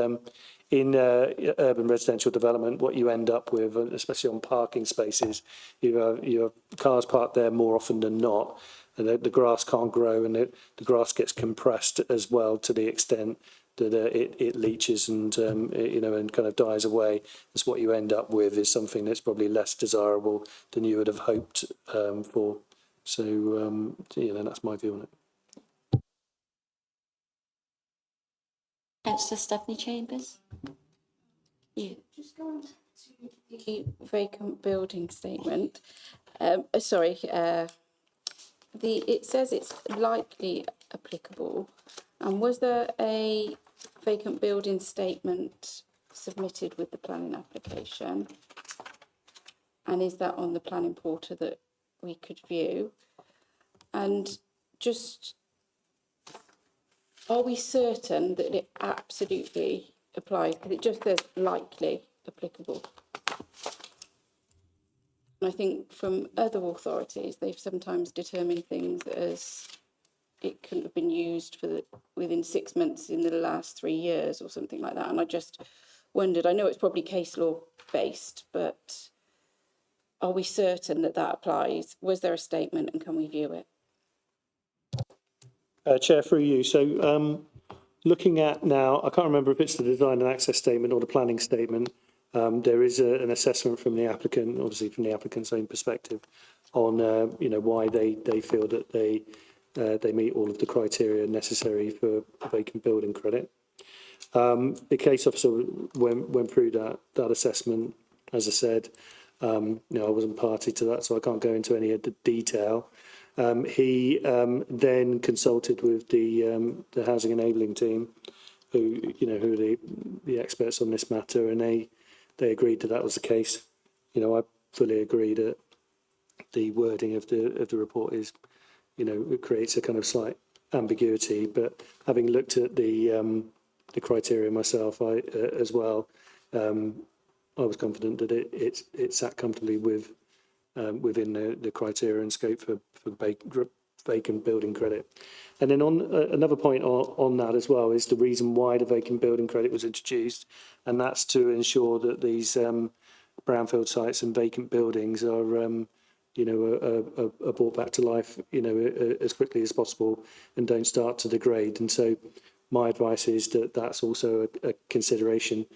in urban residential development, what you end up with, especially on parking spaces, you have cars parked there more often than not, and the grass can't grow, and the grass gets compressed as well to the extent that it leaches and and kind of dies away. That's what you end up with is something that's probably less desirable than you would have hoped for. So, that's my view on it. Councillor Stephanie Chambers? You. Just going to the vacant building statement. It says it's likely applicable. And was there a vacant building statement submitted with the planning application? And is that on the planning portal that we could view? And just, are we certain that it absolutely applies? Because it just says likely applicable. And I think from other authorities, they've sometimes determined things as it couldn't have been used within 6 months in the last 3 years or something like that. And I just wondered, I know it's probably case law based, but are we certain that applies? Was there a statement and can we view it? Chair, through you. So looking at now, I can't remember if it's the design and access statement or the planning statement. There is an assessment from the applicant, obviously from the applicant's own perspective, on why they feel that they meet all of the criteria necessary for vacant building credit. The case officer went through that assessment, as I said, I wasn't party to that, so I can't go into any of the detail. He then consulted with the housing enabling team, who are the experts on this matter, and they agreed that was the case. I fully agree that the wording of the report is, it creates a kind of slight ambiguity. But having looked at the criteria myself, as well, I was confident that it sat comfortably within the criteria and scope for vacant building credit. And then on another point on that as well is the reason why the vacant building credit was introduced, and that's to ensure that these brownfield sites and vacant buildings are brought back to life, as quickly as possible and don't start to degrade. And so my advice is that that's also a consideration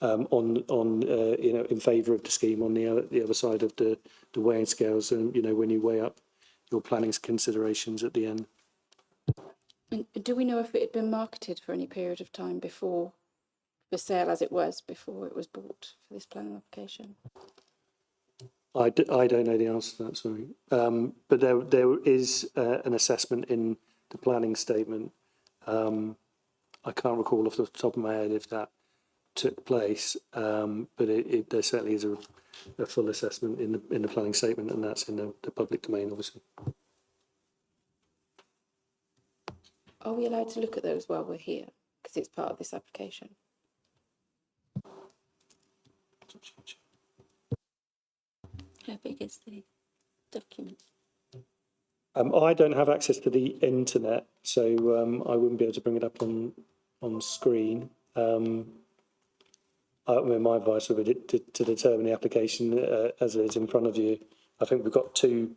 in favour of the scheme on the other side of the weighing scales, and when you weigh up your planning considerations at the end. And do we know if it had been marketed for any period of time before the sale, as it was before it was bought for this planning application? I don't know the answer to that, sorry. But there is an assessment in the planning statement. I can't recall off the top of my head if that took place, but there certainly is a full assessment in the planning statement, and that's in the public domain, obviously. Are we allowed to look at those while we're here? Because it's part of this application. How big is the document? I don't have access to the internet, so I wouldn't be able to bring it up on screen. My advice would be to determine the application as it is in front of you. I think we've got two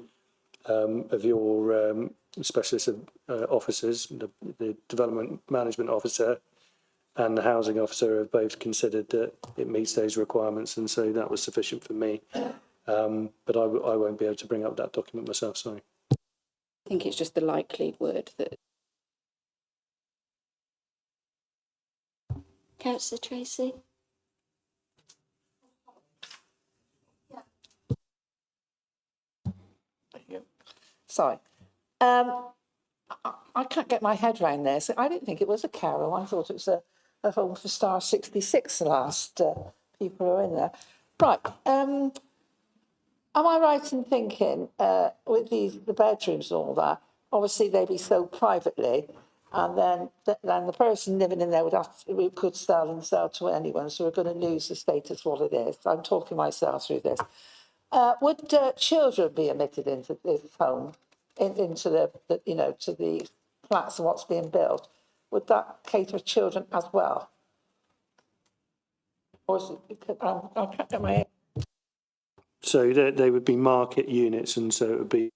of your specialist officers, the development management officer and the housing officer, have both considered that it meets those requirements, and so that was sufficient for me. But I won't be able to bring up that document myself, sorry. I think it's just the likely word that. Councillor Tracy? Sorry. I can't get my head around this. I didn't think it was a Carol. I thought it was a home for Star 66, the last people who are in there. Right. Am I right in thinking with the bedrooms and all that, obviously they'd be sold privately, and then the person living in there could sell and sell to anyone, so we're going to lose the status what it is. I'm talking myself through this. Would children be admitted into this home, into the to the flats and what's being built? Would that cater for children as well? Or is it, I can't get my head. So they would be market units, and so it would be.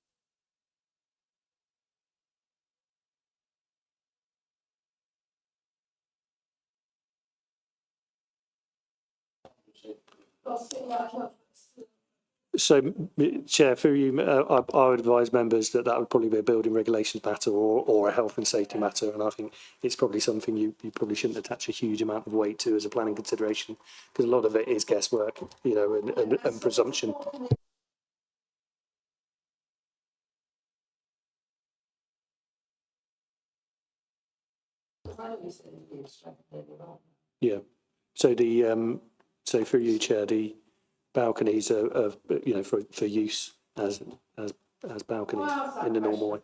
So, Chair, through you, I would advise members that would probably be a building regulations matter or a health and safety matter, and I think it's probably something you probably shouldn't attach a huge amount of weight to as a planning consideration, because a lot of it is guesswork, and presumption. Yeah. So so through you, Chair, the balconies are for use as balconies in the normal way.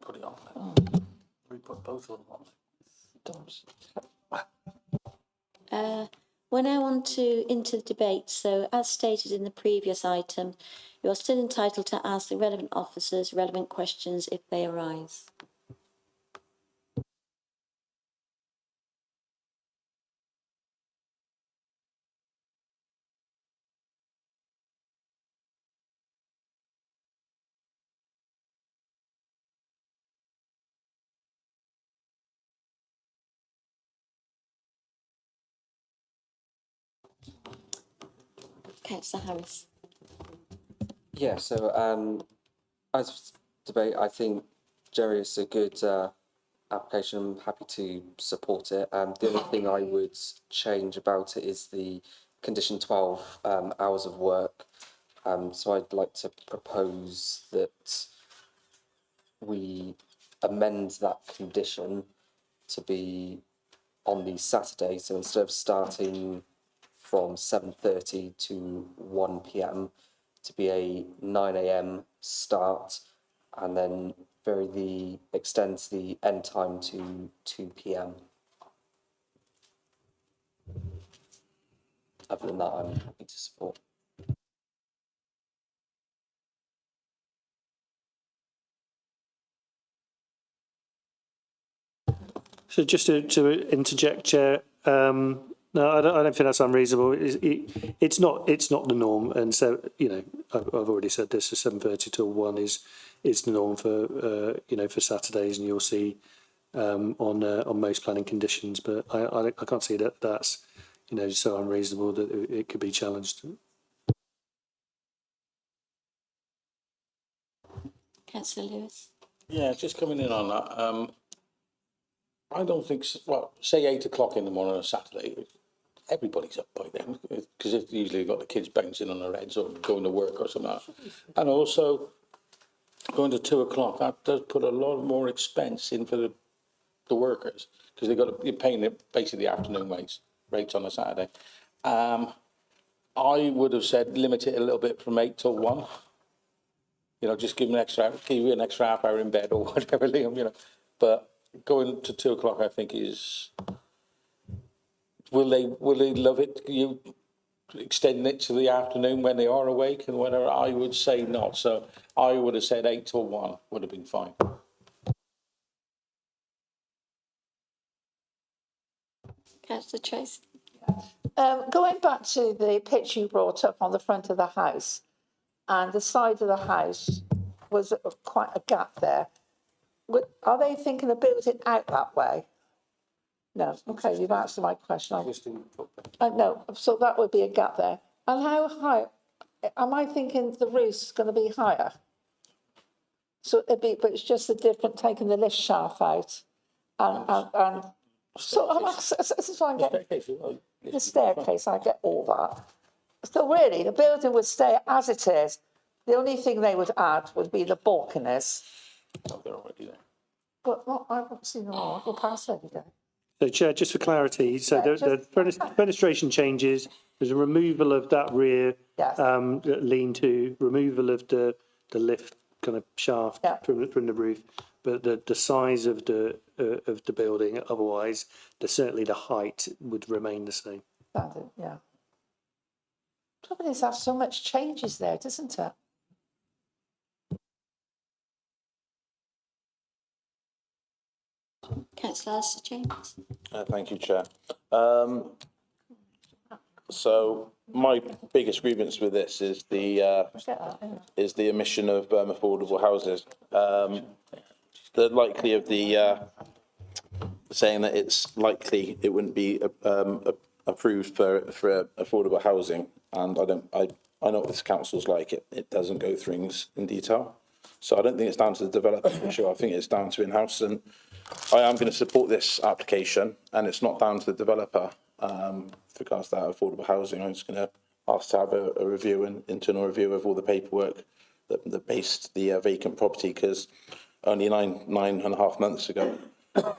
put it on. We put both of them on. We're now into the debate. So as stated in the previous item, you are still entitled to ask the relevant officers relevant questions if they arise. Councillor Harris. Yeah, so as debate, I think Jerry is a good application. I'm happy to support it. The only thing I would change about it is the condition 12 hours of work. So I'd like to propose that we amend that condition to be on the Saturday. So instead of starting from 7:30 to 1 p.m. to be a 9 a.m. start, and then extends the end time to 2 p.m. Other than that, I'm happy to support. So just to interject, Chair, no, I don't think that's unreasonable. It's not the norm, and so I've already said this. So 7:30 till 1 is the norm for for Saturdays, and you'll see on most planning conditions. But I can't see that that's so unreasonable that it could be challenged. Councillor Lewis. Yeah, just coming in on that. I don't think, say 8 o'clock in the morning on a Saturday, everybody's up by then, because they've usually got the kids bouncing on their heads or going to work or something like that. And also, going to 2 o'clock, that does put a lot more expense in for the workers, because you're paying basically the afternoon rates on a Saturday. I would have said limit it a little bit from 8 till 1. Just give you an extra half hour in bed or whatever, Liam, But going to 2 o'clock, I think is. Will they love it? You extending it to the afternoon when they are awake and whatever? I would say not. So I would have said 8 till 1 would have been fine. Councillor Tracy. Going back to the pitch you brought up on the front of the house, and the side of the house was quite a gap there. Are they thinking of building out that way? No. Okay, you've answered my question. No, so that would be a gap there. And how high? Am I thinking the roof's going to be higher? So it'd be, but it's just the different taking the lift shaft out, and so this is why I'm getting the staircase. I get all that. So really, the building would stay as it is. The only thing they would add would be the balconies. Oh, they're already there. But I haven't seen them all. We'll pass every day. So, Chair, just for clarity, so the fenestration changes. There's a removal of that rear lean-to, removal of the lift kind of shaft from the roof, but the size of the building, otherwise, certainly the height would remain the same. Standard, yeah. Trouble is, there's so much changes there, doesn't it? Councillor Alistair James. Thank you, Chair. So my biggest grievance with this is the omission of affordable houses. The likely of the saying that it's likely it wouldn't be approved for affordable housing, and I know what this council's like. It doesn't go through things in detail, so I don't think it's down to the developer for sure. I think it's down to in-house, and I am going to support this application, and it's not down to the developer with regards to that affordable housing. I'm just going to ask to have a review, an internal review of all the paperwork that based the vacant property, because only nine and a half months ago,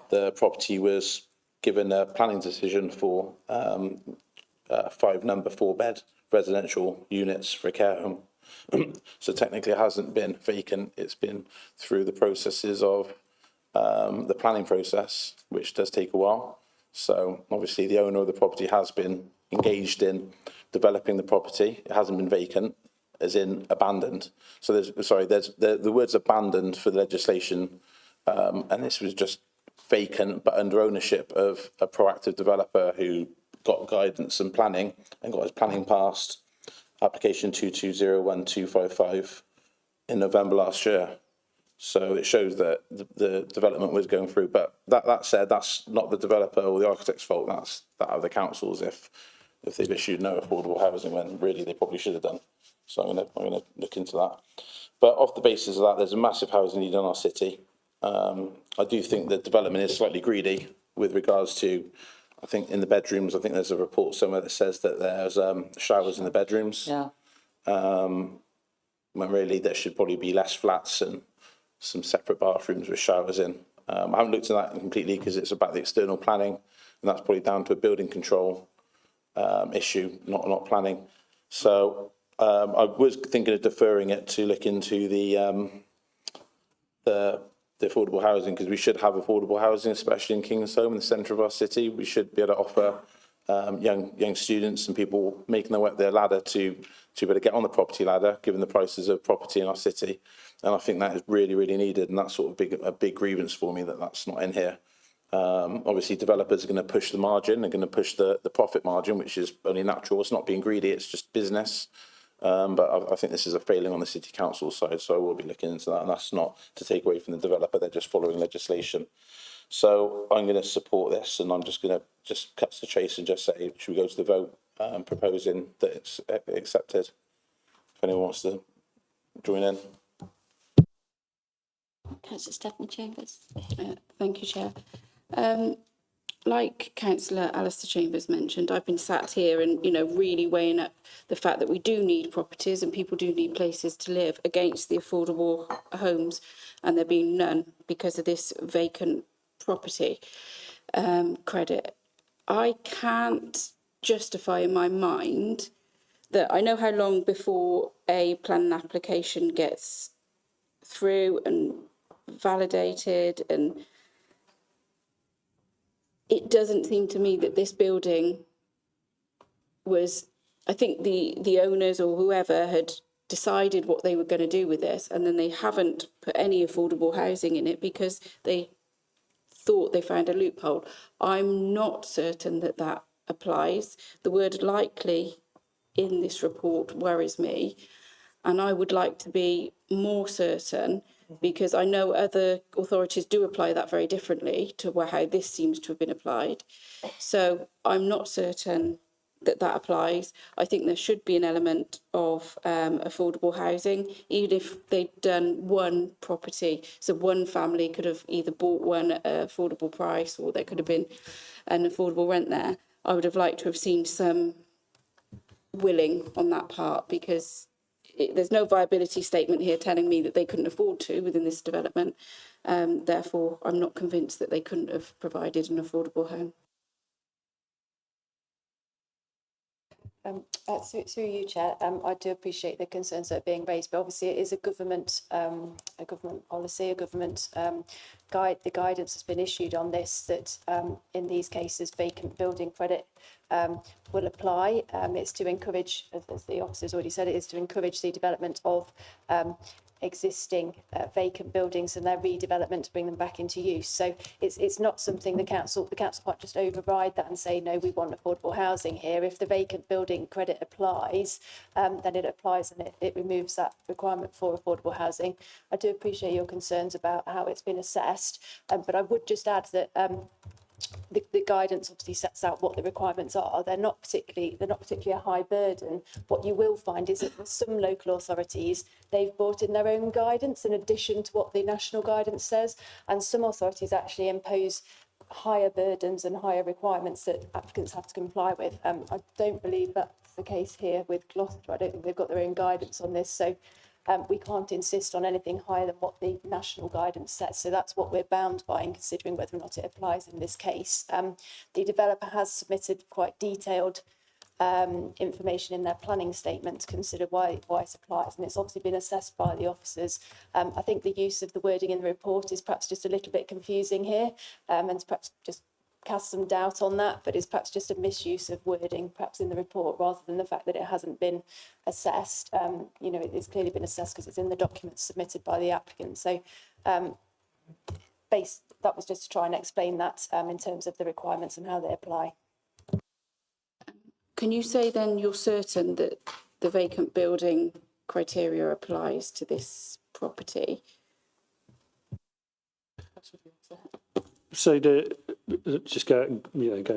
the property was given a planning decision for 5 number 4-bed residential units for a care home. So technically it hasn't been vacant, it's been through the processes of the planning process, which does take a while. So obviously the owner of the property has been engaged in developing the property. It hasn't been vacant, as in abandoned. So there's the words abandoned for the legislation, and this was just vacant, but under ownership of a proactive developer who got guidance and planning and got his planning passed, application 2201-255 in November last year. So it shows that the development was going through. But that said, that's not the developer or the architect's fault. That's that of the councils if they've issued no affordable housing when really they probably should have done. So I'm gonna look into that. But off the basis of that, there's a massive housing need in our city. I do think the development is slightly greedy with regards to, I think in the bedrooms, I think there's a report somewhere that says that there's showers in the bedrooms. Yeah. When really there should probably be less flats and some separate bathrooms with showers in. I haven't looked at that completely because it's about the external planning, and that's probably down to a building control issue, not planning. So I was thinking of deferring it to look into the affordable housing, because we should have affordable housing, especially in Kingsholm, in the centre of our city. We should be able to offer young students and people making their way up their ladder to be able to get on the property ladder, given the prices of property in our city. And I think that is really, really needed, and that's sort of a big grievance for me that that's not in here. Obviously, developers are going to push the margin, they're going to push the profit margin, which is only natural. It's not being greedy, it's just business. But I think this is a failing on the city council side, so I will be looking into that, and that's not to take away from the developer, they're just following legislation. So I'm going to support this, and I'm just going to cut to the chase and just say, should we go to the vote, proposing that it's accepted? If anyone wants to join in. Councillor Stephanie Chambers. Thank you, Chair. Like Councillor Alistair Chambers mentioned, I've been sat here and, really weighing up the fact that we do need properties and people do need places to live against the affordable homes, and there being none because of this vacant property credit. I can't justify in my mind that I know how long before a planning application gets through and validated, and it doesn't seem to me that this building was, I think the owners or whoever had decided what they were going to do with this, and then they haven't put any affordable housing in it because they thought they found a loophole. I'm not certain that that applies. The word likely in this report worries me, and I would like to be more certain, because I know other authorities do apply that very differently to how this seems to have been applied. So I'm not certain that that applies. I think there should be an element of affordable housing, even if they'd done one property. So one family could have either bought one at an affordable price, or there could have been an affordable rent there. I would have liked to have seen some willing on that part, because there's no viability statement here telling me that they couldn't afford to within this development. Therefore, I'm not convinced that they couldn't have provided an affordable home. Through you, Chair, I do appreciate the concerns that are being raised, but obviously it is a government policy, a government guide. The guidance has been issued on this, that in these cases vacant building credit will apply. It's to encourage, as the officer's already said, it is to encourage the development of existing vacant buildings and their redevelopment to bring them back into use. So it's not something the council can't just override that and say, no, we want affordable housing here. If the vacant building credit applies, then it applies, and it removes that requirement for affordable housing. I do appreciate your concerns about how it's been assessed, but I would just add that the guidance obviously sets out what the requirements are. They're not particularly a high burden. What you will find is that some local authorities, they've brought in their own guidance in addition to what the national guidance says, and some authorities actually impose higher burdens and higher requirements that applicants have to comply with. I don't believe that's the case here with Gloucester. I don't think they've got their own guidance on this, so we can't insist on anything higher than what the national guidance says. So that's what we're bound by in considering whether or not it applies in this case. The developer has submitted quite detailed information in their planning statement to consider why it applies, and it's obviously been assessed by the officers. I think the use of the wording in the report is perhaps just a little bit confusing here, and perhaps just cast some doubt on that, but it's perhaps just a misuse of wording perhaps in the report rather than the fact that it hasn't been assessed. You know, it's clearly been assessed because it's in the documents submitted by the applicant. So that was just to try and explain that in terms of the requirements and how they apply. Can you say then you're certain that the vacant building criteria applies to this property? So going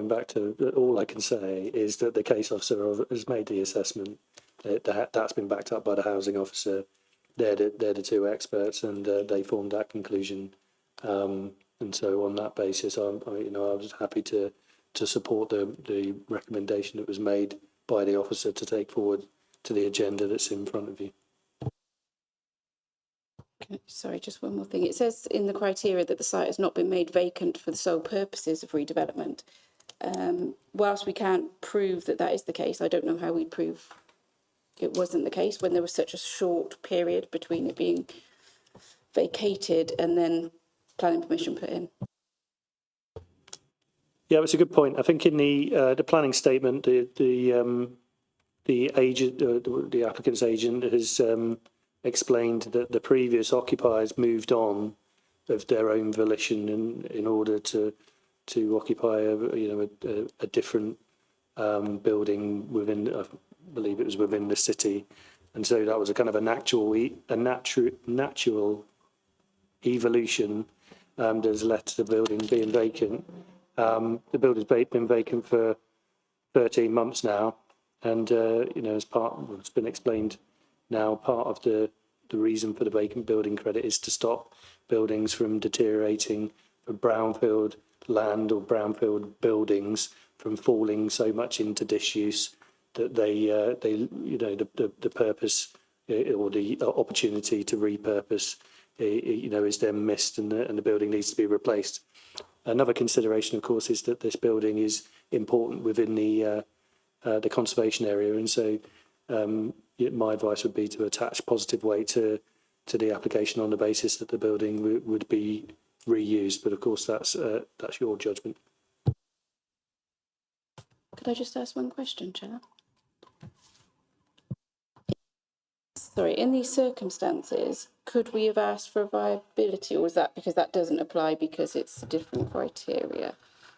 back to all I can say is that the case officer has made the assessment. That's been backed up by the housing officer. They're the two experts, and they formed that conclusion. And so on that basis, I was happy to support the recommendation that was made by the officer to take forward to the agenda that's in front of you. Sorry, just one more thing. It says in the criteria that the site has not been made vacant for the sole purposes of redevelopment. Whilst we can't prove that that is the case, I don't know how we'd prove it wasn't the case when there was such a short period between it being vacated and then planning permission put in. Yeah, it's a good point. I think in the planning statement, the agent, the applicant's agent, has explained that the previous occupiers moved on of their own volition in order to occupy a different building within, I believe it was within the city, and so that was a kind of a natural evolution that has led to the building being vacant. The building's been vacant for 13 months now, and as it's been explained now, part of the reason for the vacant building credit is to stop buildings from deteriorating, for brownfield land or brownfield buildings from falling so much into disuse that the purpose or the opportunity to repurpose is then missed, and the building needs to be replaced. Another consideration, of course, is that this building is important within the conservation area, and so my advice would be to attach positive weight to the application on the basis that the building would be reused. But of course, that's your judgment. Could I just ask one question, Chair? Sorry, in these circumstances, could we have asked for a viability, or was that because that doesn't apply because it's a different criteria?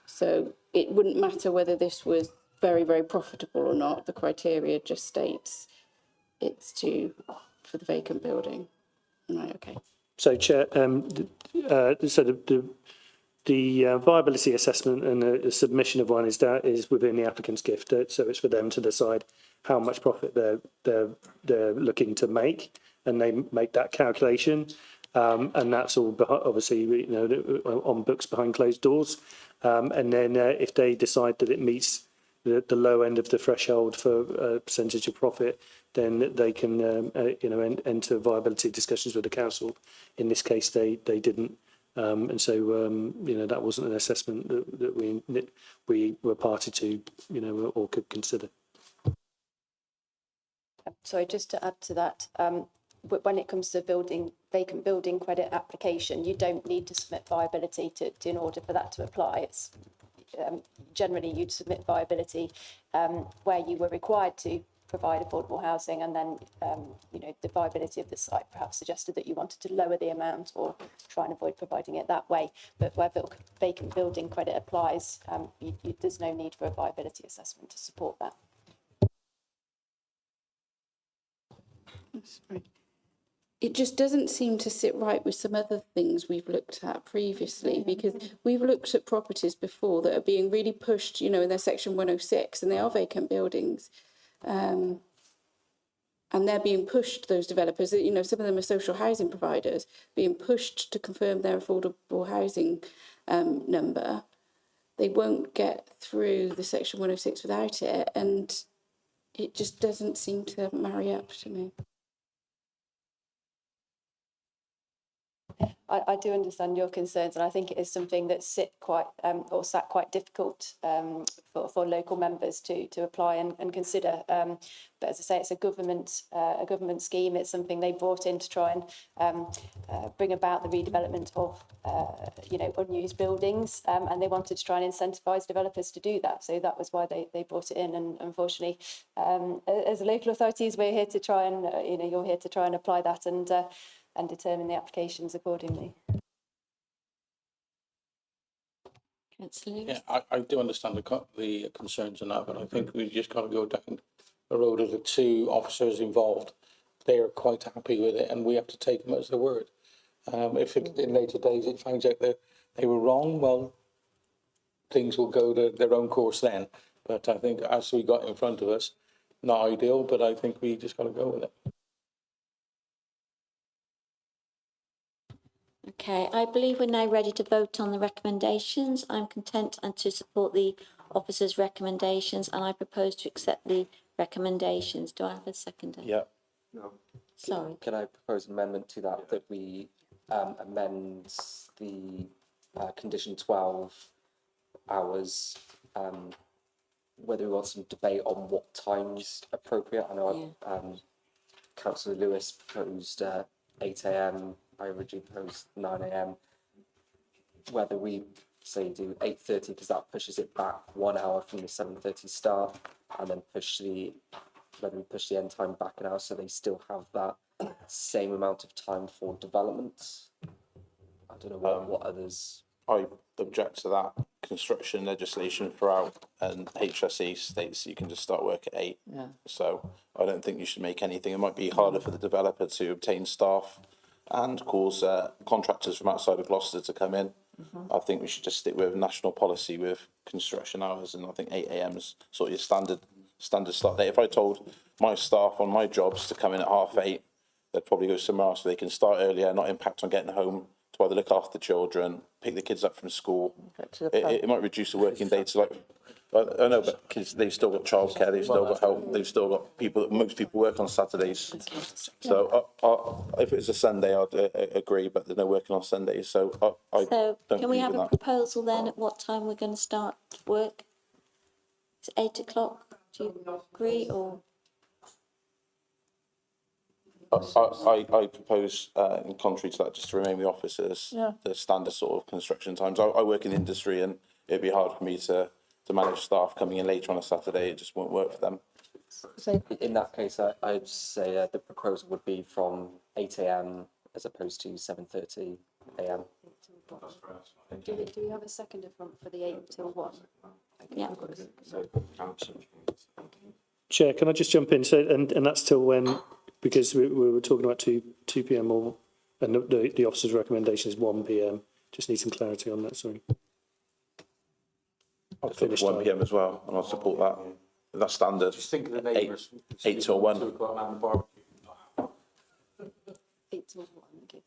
So it wouldn't matter whether this was very, very profitable or not. The criteria just states it's for the vacant building. Right, okay. So, Chair, the viability assessment and the submission of one is within the applicant's gift. So it's for them to decide how much profit they're looking to make, and they make that calculation. And that's all obviously on books behind closed doors. And then if they decide that it meets the low end of the threshold for percentage of profit, then they can enter viability discussions with the council. In this case, they didn't, and so that wasn't an assessment that we were party to, or could consider. Sorry, just to add to that, when it comes to vacant building credit application, you don't need to submit viability in order for that to apply. It's generally you'd submit viability where you were required to provide affordable housing, and then the viability of the site perhaps suggested that you wanted to lower the amount or try and avoid providing it that way. But where vacant building credit applies, there's no need for a viability assessment to support that. Sorry. It just doesn't seem to sit right with some other things we've looked at previously, because we've looked at properties before that are being really pushed, in their section 106, and they are vacant buildings. And they're being pushed, those developers, some of them are social housing providers, being pushed to confirm their affordable housing number. They won't get through the section 106 without it, and it just doesn't seem to marry up to me. I do understand your concerns, and I think it is something that's sat quite difficult for local members to apply and consider. But as I say, it's a government scheme. It's something they brought in to try and bring about the redevelopment of unused buildings, and they wanted to try and incentivise developers to do that. So that was why they brought it in. And unfortunately, as local authorities, we're here to try and you're here to try and apply that and determine the applications accordingly. Councillor Lewis? Yeah, I do understand the concerns on that, but I think we just got to go down the road of the two officers involved. They are quite happy with it, and we have to take them as their word. If in later days it finds out that they were wrong, well, things will go their own course then. But I think as we got in front of us, not ideal, but I think we just got to go with it. Okay, I believe we're now ready to vote on the recommendations. I'm content and to support the officers' recommendations, and I propose to accept the recommendations. Do I have a seconder? Yeah. Sorry. Can I propose an amendment to that we amend the condition 12 hours, whether we want some debate on what time's appropriate? I know Councillor Lewis proposed 8 a.m. I originally proposed 9 a.m. Whether we say do 8:30 because that pushes it back 1 hour from the 7:30 start, and then whether we push the end time back an hour so they still have that same amount of time for development. I don't know what others. I object to that. Construction legislation throughout and HSE states you can just start work at 8. Yeah. So I don't think you should make anything. It might be harder for the developer to obtain staff and cause contractors from outside of Gloucester to come in. I think we should just stick with national policy with construction hours, and I think 8 a.m. is sort of your standard start date. If I told my staff on my jobs to come in at 8:30, they'd probably go somewhere else so they can start earlier, not impact on getting home to either look after the children, pick the kids up from school. It might reduce the working day to like, I know, but kids, they've still got childcare, they've still got help, they've still got people, most people work on Saturdays. So if it's a Sunday, I'd agree, but there's no working on Sundays, so I So don't can we agree have with a that. proposal then at what time we're going to start work? It's 8 o'clock. Do you agree or? I propose, in contrary to that, just to remain with the officers, the standard sort of construction times. I work in the industry, and it'd be hard for me to manage staff coming in later on a Saturday. It just won't work for them. In that case, I'd say the proposal would be from 8 a.m. as opposed to 7:30 a.m. Do we have a seconder for the 8 till 1? Yeah. Chair, can I just jump in? So, and that's till when? Because we were talking about 2 p.m. and the officer's recommendation is 1 p.m. Just need some clarity on that, sorry. I'll finish 1 p.m. as well, and I'll support that. That's standard. Just think of the neighbours. 8 till 1. 2 o'clock around the barbecue. 8 till 1, okay.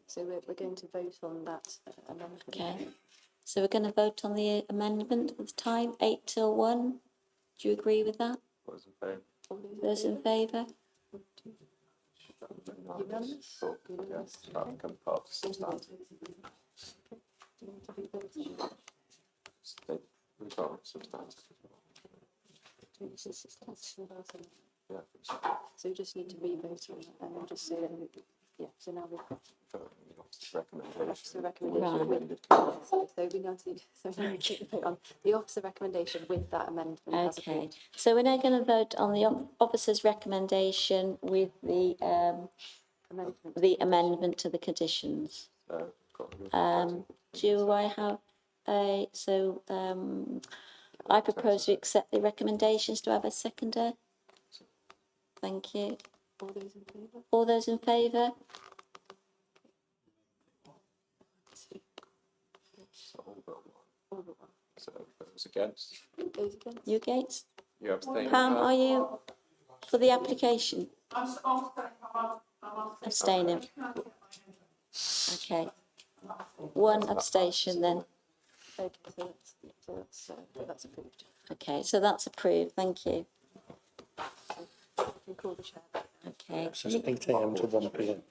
So we're going to vote on that amendment. Okay. So we're going to vote on the amendment of the time, 8 till 1. Do you agree with that? Those in favour? Unanimous? So we just need to re-vote on that, and we'll just say that, so now we've got officer recommendation with, so we now need, so we need to take the vote on the officer recommendation with that amendment as Okay. approved. So we're now going to vote on the officer's recommendation with the amendment to the conditions. Do I have I propose to accept the recommendations. Do I have a seconder? Thank you. All those in favour? All those in favour? So those against? Those against? You against? You abstain? Pam, are you for the application? Abstaining. Okay. One abstention then. Okay, so that's approved. Okay, so that's approved. Thank you. We call the chair. Okay. So it's 8 a.m. to 1 p.m.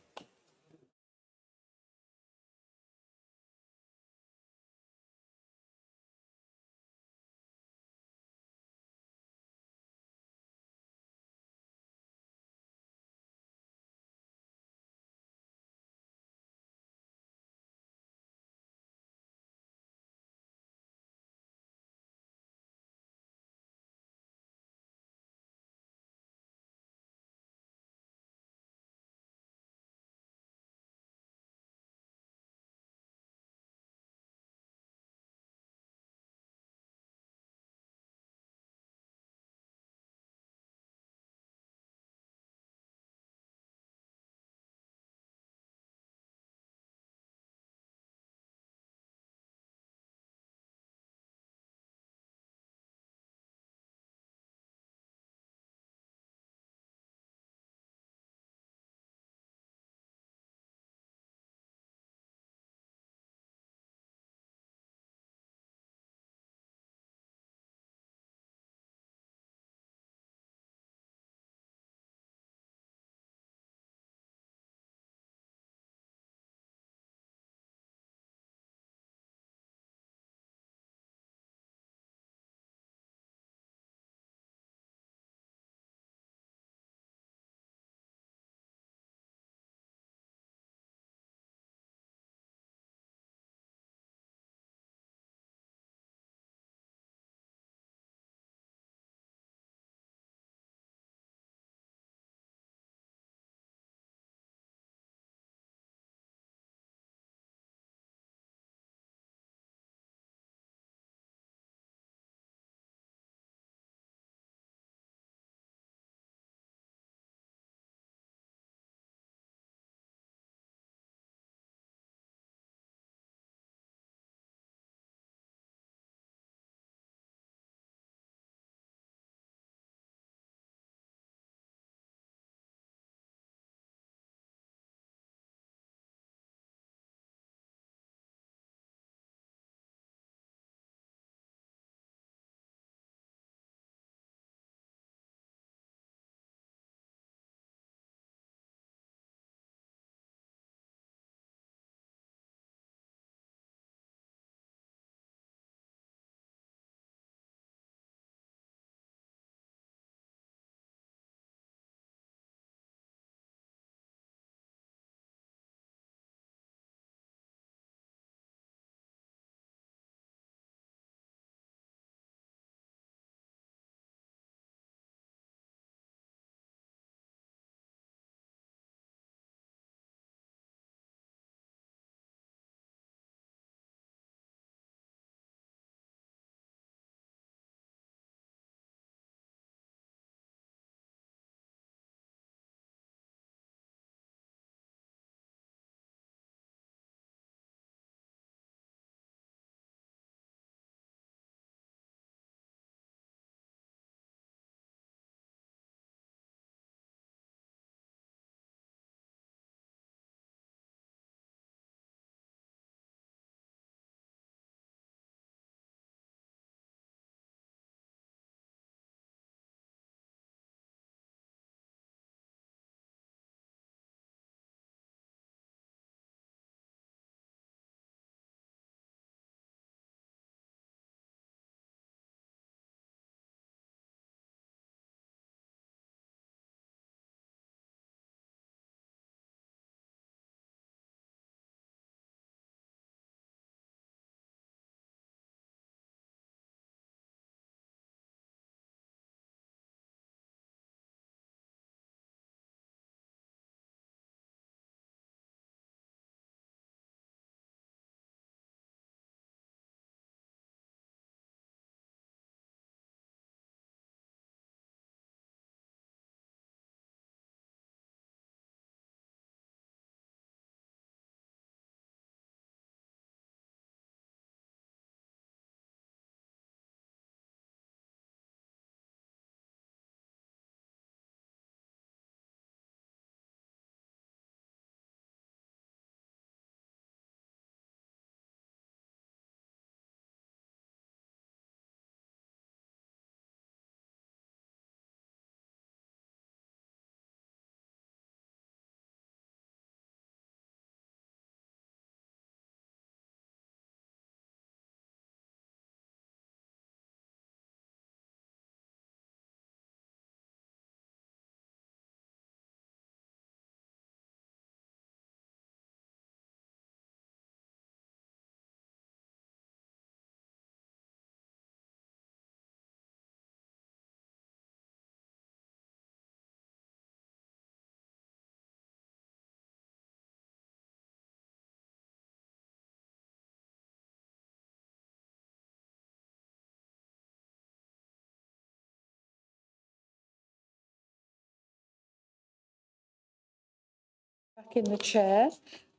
Back in the chair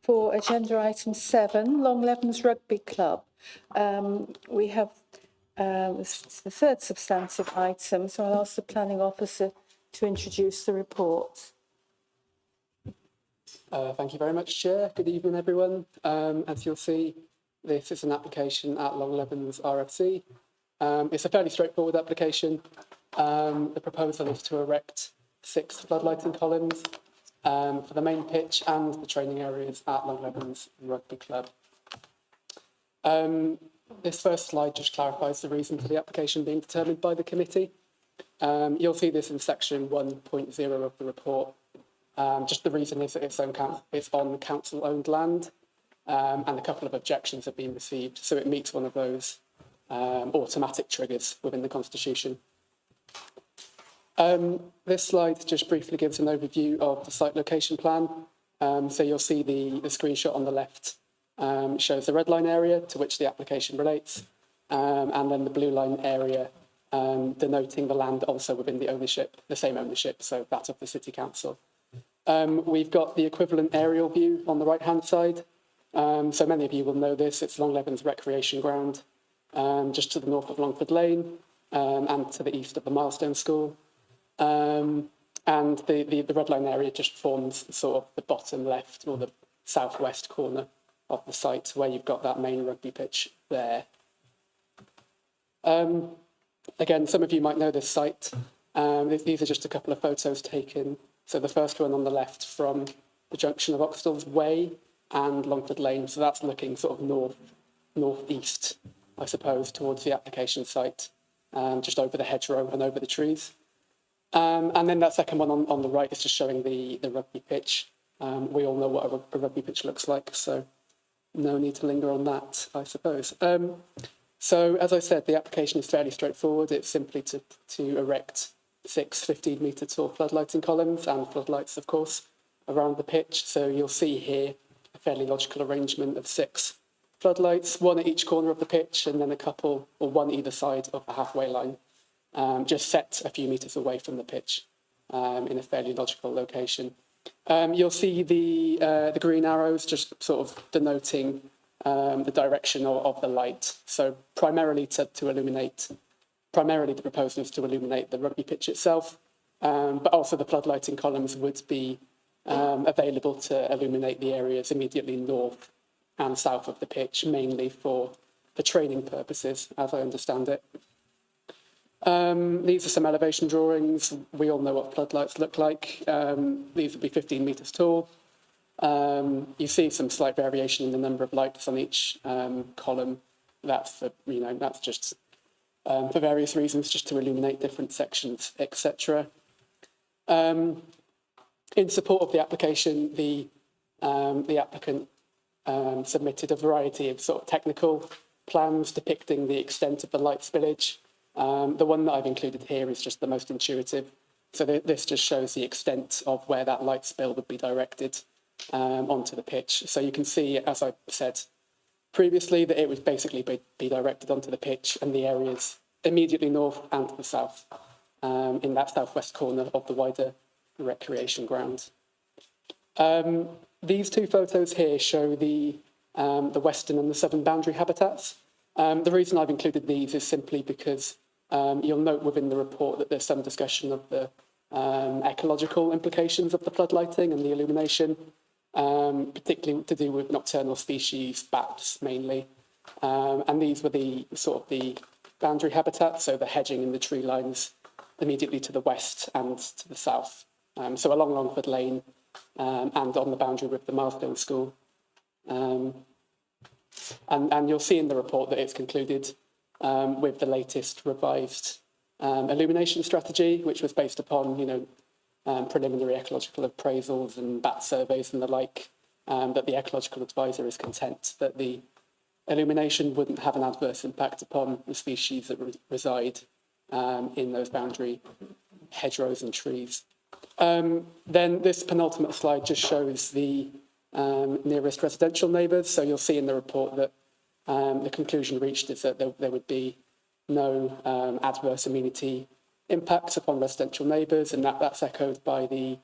for agenda item 7, Long Levens Rugby Club. We have, it's the third substantive item, so I'll ask the planning officer to introduce the report. Thank you very much, Chair. Good evening, everyone. As you'll see, this is an application at Long Levens RFC. It's a fairly straightforward application. The proposal is to erect 6 floodlighting columns for the main pitch and the training areas at Long Levens Rugby Club. This first slide just clarifies the reason for the application being determined by the committee. You'll see this in section 1.0 of the report. Just the reason is that it's on council-owned land, and a couple of objections have been received, so it meets one of those automatic triggers within the Constitution. This slide just briefly gives an overview of the site location plan. So you'll see the screenshot on the left shows the red line area to which the application relates, and then the blue line area denoting the land also within the same ownership, so that of the City Council. We've got the equivalent aerial view on the right-hand side. So many of you will know this. It's Long Levens Recreation Ground, just to the north of Longford Lane, and to the east of the Milestone School. And the red line area just forms sort of the bottom left or the southwest corner of the site where you've got that main rugby pitch there. Again, some of you might know this site. These are just a couple of photos taken. So the first one on the left from the junction of Oxtall's Way and Longford Lane. So that's looking sort of northeast, I suppose, towards the application site, just over the hedgerow and over the trees. And then that second one on the right is just showing the rugby pitch. We all know what a rugby pitch looks like, so no need to linger on that, I suppose. So as I said, the application is fairly straightforward. It's simply to erect 6 15-metre tall floodlighting columns and floodlights, of course, around the pitch. So you'll see here a fairly logical arrangement of 6 floodlights, 1 at each corner of the pitch, and then a couple, or 1 either side of the halfway line, just set a few metres away from the pitch in a fairly logical location. You'll see the green arrows just sort of denoting the direction of the light. So primarily the proposal is to illuminate the rugby pitch itself, but also the floodlighting columns would be available to illuminate the areas immediately north and south of the pitch, mainly for training purposes, as I understand it. These are some elevation drawings. We all know what floodlights look like. These would be 15 metres tall. You see some slight variation in the number of lights on each column. That's just for various reasons, just to illuminate different sections, etc. In support of the application, the applicant submitted a variety of sort of technical plans depicting the extent of the light spillage. The one that I've included here is just the most intuitive. So this just shows the extent of where that light spill would be directed onto the pitch. So you can see, as I said previously, that it would basically be directed onto the pitch and the areas immediately north and to the south, in that southwest corner of the wider recreation ground. These 2 photos here show the western and the southern boundary habitats. The reason I've included these is simply because you'll note within the report that there's some discussion of the ecological implications of the floodlighting and the illumination, particularly to do with nocturnal species, bats mainly. And these were the boundary habitats, so the hedging and the tree lines immediately to the west and to the south. So along Longford Lane and on the boundary with the Milestone School. And you'll see in the report that it's concluded with the latest revised illumination strategy, which was based upon, preliminary ecological appraisals and bat surveys and the like, that the ecological advisor is content that the illumination wouldn't have an adverse impact upon the species that reside in those boundary hedgerows and trees. Then this penultimate slide just shows the nearest residential neighbours. So you'll see in the report that the conclusion reached is that there would be no adverse amenity impacts upon residential neighbours, and that's echoed by the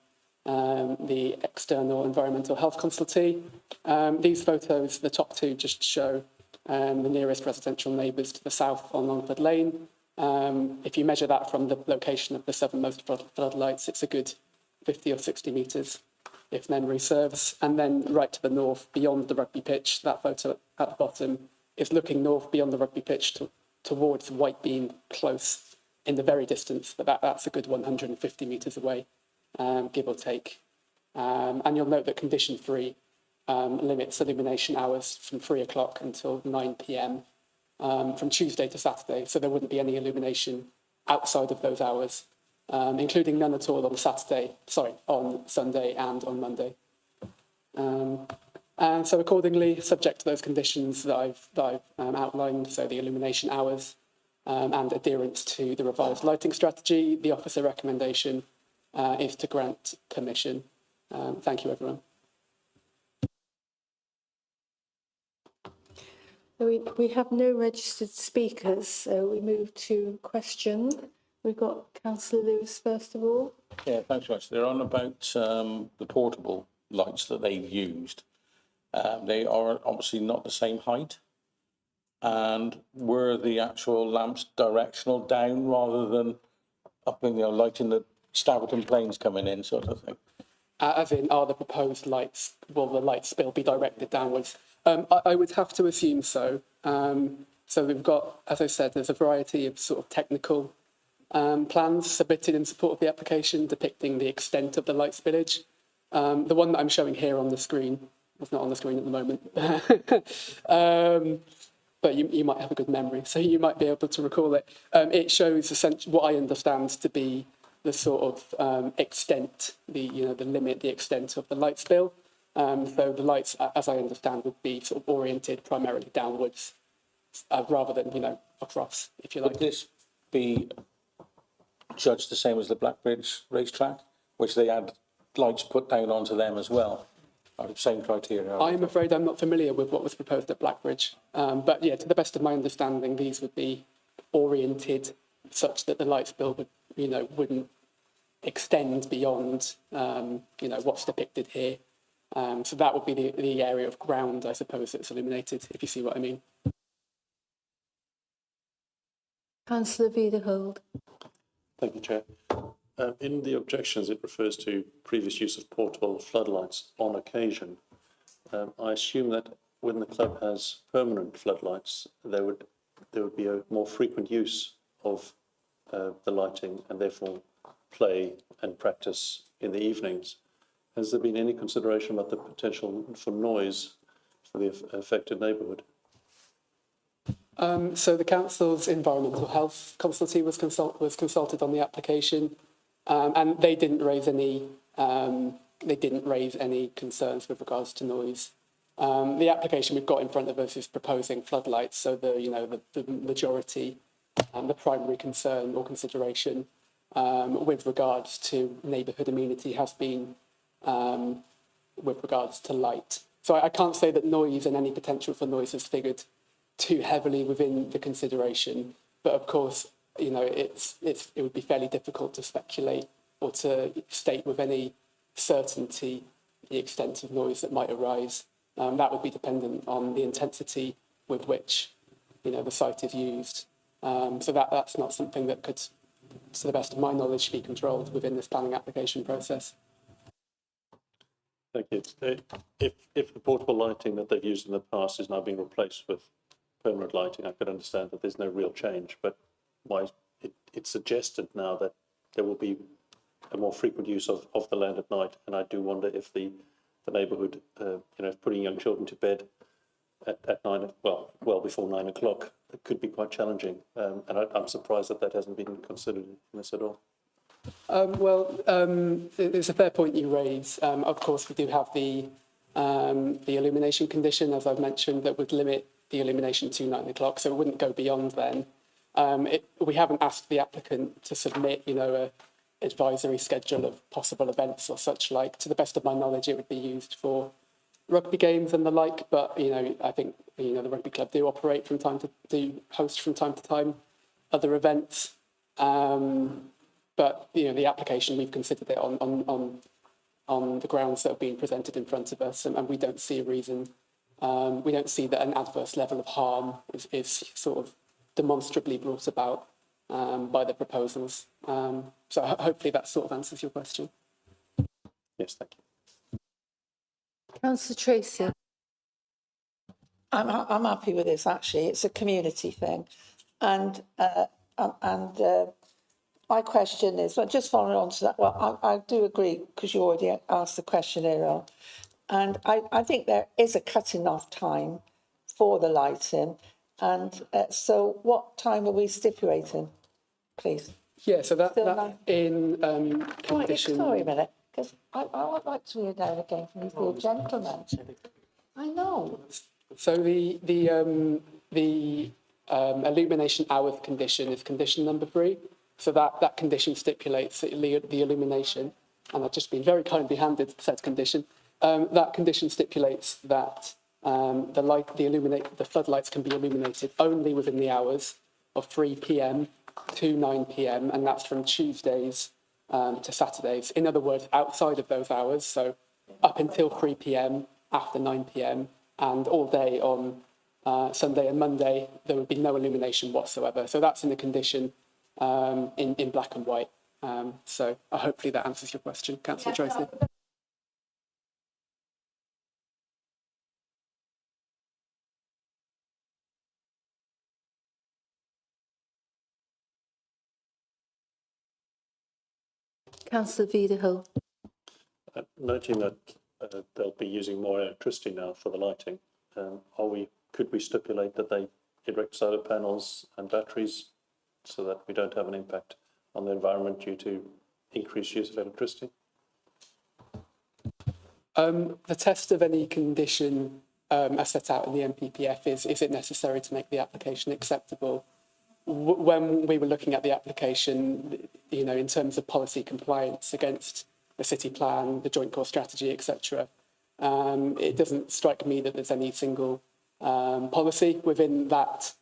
the external environmental health consultee. These photos, the top two, just show the nearest residential neighbours to the south on Longford Lane. If you measure that from the location of the southernmost floodlights, it's a good 50 or 60 metres, if memory serves. And then right to the north, beyond the rugby pitch, that photo at the bottom is looking north beyond the rugby pitch towards White Beam Close in the very distance, but that's a good 150 metres away, give or take. And you'll note that condition 3 limits illumination hours from 3 o'clock until 9 p.m. From Tuesday to Saturday, so there wouldn't be any illumination outside of those hours, including none at all on on Sunday and on Monday. And so accordingly, subject to those conditions that I've outlined, so the illumination hours and adherence to the revised lighting strategy, the officer recommendation is to grant permission. Thank you, everyone. We have no registered speakers, so we move to questions. We've got Councillor Lewis first of all. Yeah, thanks very much. They're on about the portable lights that they've used. They are obviously not the same height. And were the actual lamps directional down rather than up in, lighting the Staverton planes coming in, sort of thing? As in, are the proposed lights, will the light spill be directed downwards? I would have to assume so. So we've got, as I said, there's a variety of sort of technical plans submitted in support of the application depicting the extent of the light spillage. The one that I'm showing here on the screen, it's not on the screen at the moment, but you might have a good memory, so you might be able to recall it. It shows essentially what I understand to be the sort of extent, the limit, the extent of the light spill. So the lights, as I understand, would be sort of oriented primarily downwards, rather than across, if you like. Would this be judged the same as the Blackbridge racetrack, which they had lights put down onto them as well? Same criteria. I'm afraid I'm not familiar with what was proposed at Blackbridge, but yeah, to the best of my understanding, these would be oriented such that the light spill would, wouldn't extend beyond, what's depicted here. So that would be the area of ground, I suppose, that's illuminated, if you see what I mean. Councillor Wiederhold. Thank you, Chair. In the objections, it refers to previous use of portable floodlights on occasion. I assume that when the club has permanent floodlights, there would be a more frequent use of the lighting and therefore play and practice in the evenings. Has there been any consideration about the potential for noise for the affected neighbourhood? So the council's environmental health consultee was consulted on the application, and they didn't raise any concerns with regards to noise. The application we've got in front of us is proposing floodlights, so the majority and the primary concern or consideration with regards to neighbourhood amenity has been with regards to light. So I can't say that noise and any potential for noise has figured too heavily within the consideration, but of course, it would be fairly difficult to speculate or to state with any certainty the extent of noise that might arise. That would be dependent on the intensity with which, the site is used. So that's not something that could, to the best of my knowledge, be controlled within this planning application process. Thank you. If the portable lighting that they've used in the past is now being replaced with permanent lighting, I could understand that there's no real change, but why it's suggested now that there will be a more frequent use of the land at night, and I do wonder if the neighbourhood, putting young children to bed at well before 9 o'clock, it could be quite challenging, and I'm surprised that hasn't been considered in this at all. It's a fair point you raise. Of course, we do have the illumination condition, as I've mentioned, that would limit the illumination to 9 o'clock, so it wouldn't go beyond then. We haven't asked the applicant to submit, a advisory schedule of possible events or such like. To the best of my knowledge, it would be used for rugby games and the like, but, I think, the rugby club do operate host from time to time other events. But, the application, we've considered it on on the grounds that are being presented in front of us, and we don't see a reason. We don't see that an adverse level of harm is sort of demonstrably brought about by the proposals. So hopefully that sort of answers your question. Yes, thank you. Councillor Tracy. I'm happy with this, actually. It's a community thing. And my question is, well, just following on to that, well, I do agree, because you already asked the question earlier, and I think there is a cutting off time for the lighting. And so what time are we stipulating, please? Yeah, so that Still in Right, condition... sorry a minute, because I would like to hear that again from the gentleman. I know. So the illumination hours condition is condition number 3. So that condition stipulates that the illumination, and I've just been very kindly handed said condition. That condition stipulates that the floodlights can be illuminated only within the hours of 3 p.m. to 9 p.m. and that's from Tuesdays to Saturdays. In other words, outside of those hours, so up until 3 p.m. after 9 p.m. and all day on Sunday and Monday, there would be no illumination whatsoever. So that's in the condition in black and white. So hopefully that answers your question, Councillor Tracy. Councillor Vidahill. Noting that they'll be using more electricity now for the lighting, could we stipulate that they erect solar panels and batteries so that we don't have an impact on the environment due to increased use of electricity? The test of any condition as set out in the NPPF is it necessary to make the application acceptable? When we were looking at the application, in terms of policy compliance against the city plan, the joint core strategy, etc., it doesn't strike me that there's any single policy within those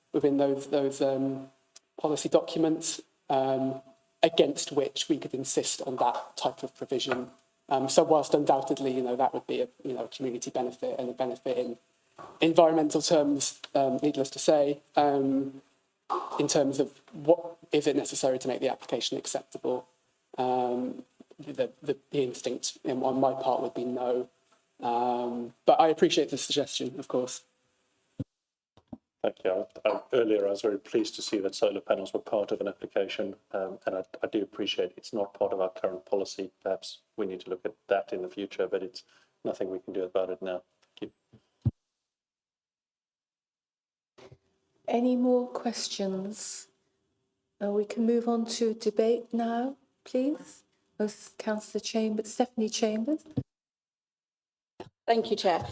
policy documents against which we could insist on that type of provision. So whilst undoubtedly, that would be a community benefit and a benefit in environmental terms, needless to say, in terms of what is it necessary to make the application acceptable, the instinct on my part would be no. But I appreciate the suggestion, of course. Thank you. Earlier, I was very pleased to see that solar panels were part of an application, and I do appreciate it's not part of our current policy. Perhaps we need to look at that in the future, but it's nothing we can do about it now. Thank you. Any more questions? We can move on to debate now, please. Councillor Chambers, Stephanie Chambers. Thank you, Chair.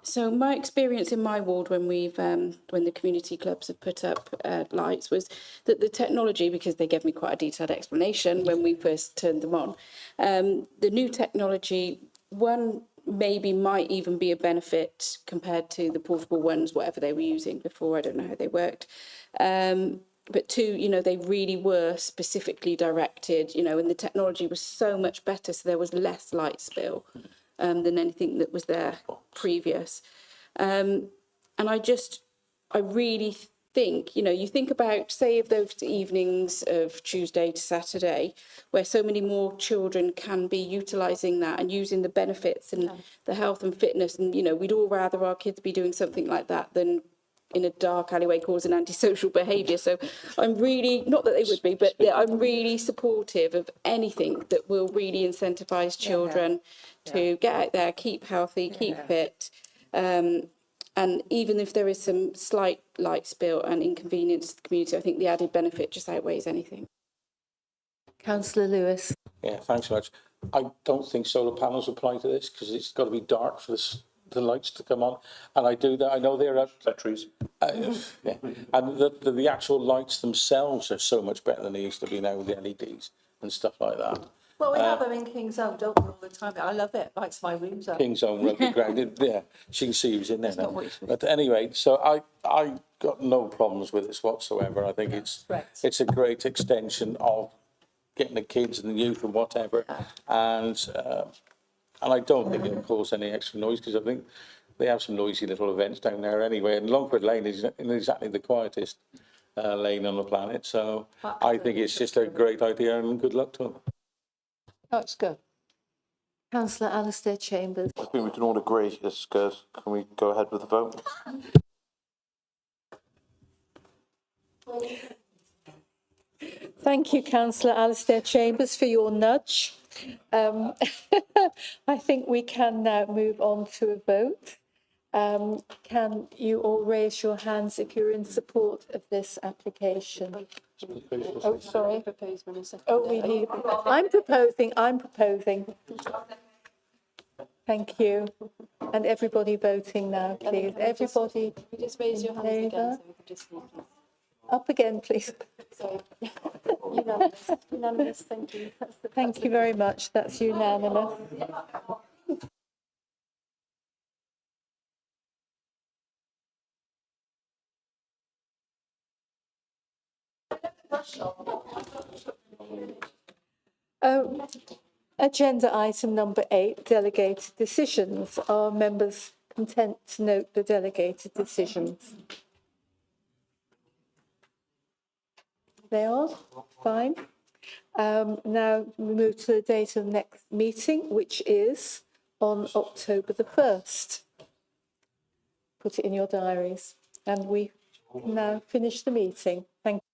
So my experience in my ward when the community clubs have put up lights was that the technology, because they gave me quite a detailed explanation when we first turned them on, the new technology, one, maybe might even be a benefit compared to the portable ones, whatever they were using before. I don't know how they worked. But two, they really were specifically directed, and the technology was so much better, so there was less light spill than anything that was there previous. And I really think, you think about, say, of those evenings of Tuesday to Saturday, where so many more children can be utilising that and using the benefits and the health and fitness. And, we'd all rather our kids be doing something like that than in a dark alleyway causing antisocial behaviour. So I'm really, not that they would be, but I'm really supportive of anything that will really incentivise children to get out there, keep healthy, keep fit. And even if there is some slight light spill and inconvenience to the community, I think the added benefit just outweighs anything. Councillor Lewis. Yeah, thanks so much. I don't think solar panels apply to this because it's got to be dark for the lights to come on, and I know they're batteries. Yeah. And the actual lights themselves are so much better than they used to be now with the LEDs and stuff like that. Well, we have them in King's Own, don't we, all the time? I love it. Lights my rooms up. King's Own rugby ground. Yeah, she can see who's in there now. what But anyway, so I got no problems with this whatsoever. I think it's a great extension of getting the kids and the youth and whatever. And I don't think it'll cause any extra noise, because I think they have some noisy little events down there anyway. And Longford Lane is exactly the quietest lane on the planet. So I think it's just a great idea, and good luck to them. Oh, it's good. Councillor Alistair Chambers. I think we can all agree it's good. Can we go ahead with the vote? Thank you, Councillor Alistair Chambers, for your nudge. I think we can now move on to a vote. Can you all raise your hands if you're in support of this application? Oh, sorry. Oh, we need. I'm proposing. Thank you. And everybody voting now, please. Everybody. Just raise your hands again so we can just see. Up again, please. Sorry. Unanimous. Unanimous, thank you. Thank you very much. That's unanimous. Agenda item number 8, delegated decisions. Are members content to note the delegated decisions? They are? Fine. Now we move to the date of the next meeting, which is on October the 1st. Put it in your diaries. And we now finish the meeting. Thank you.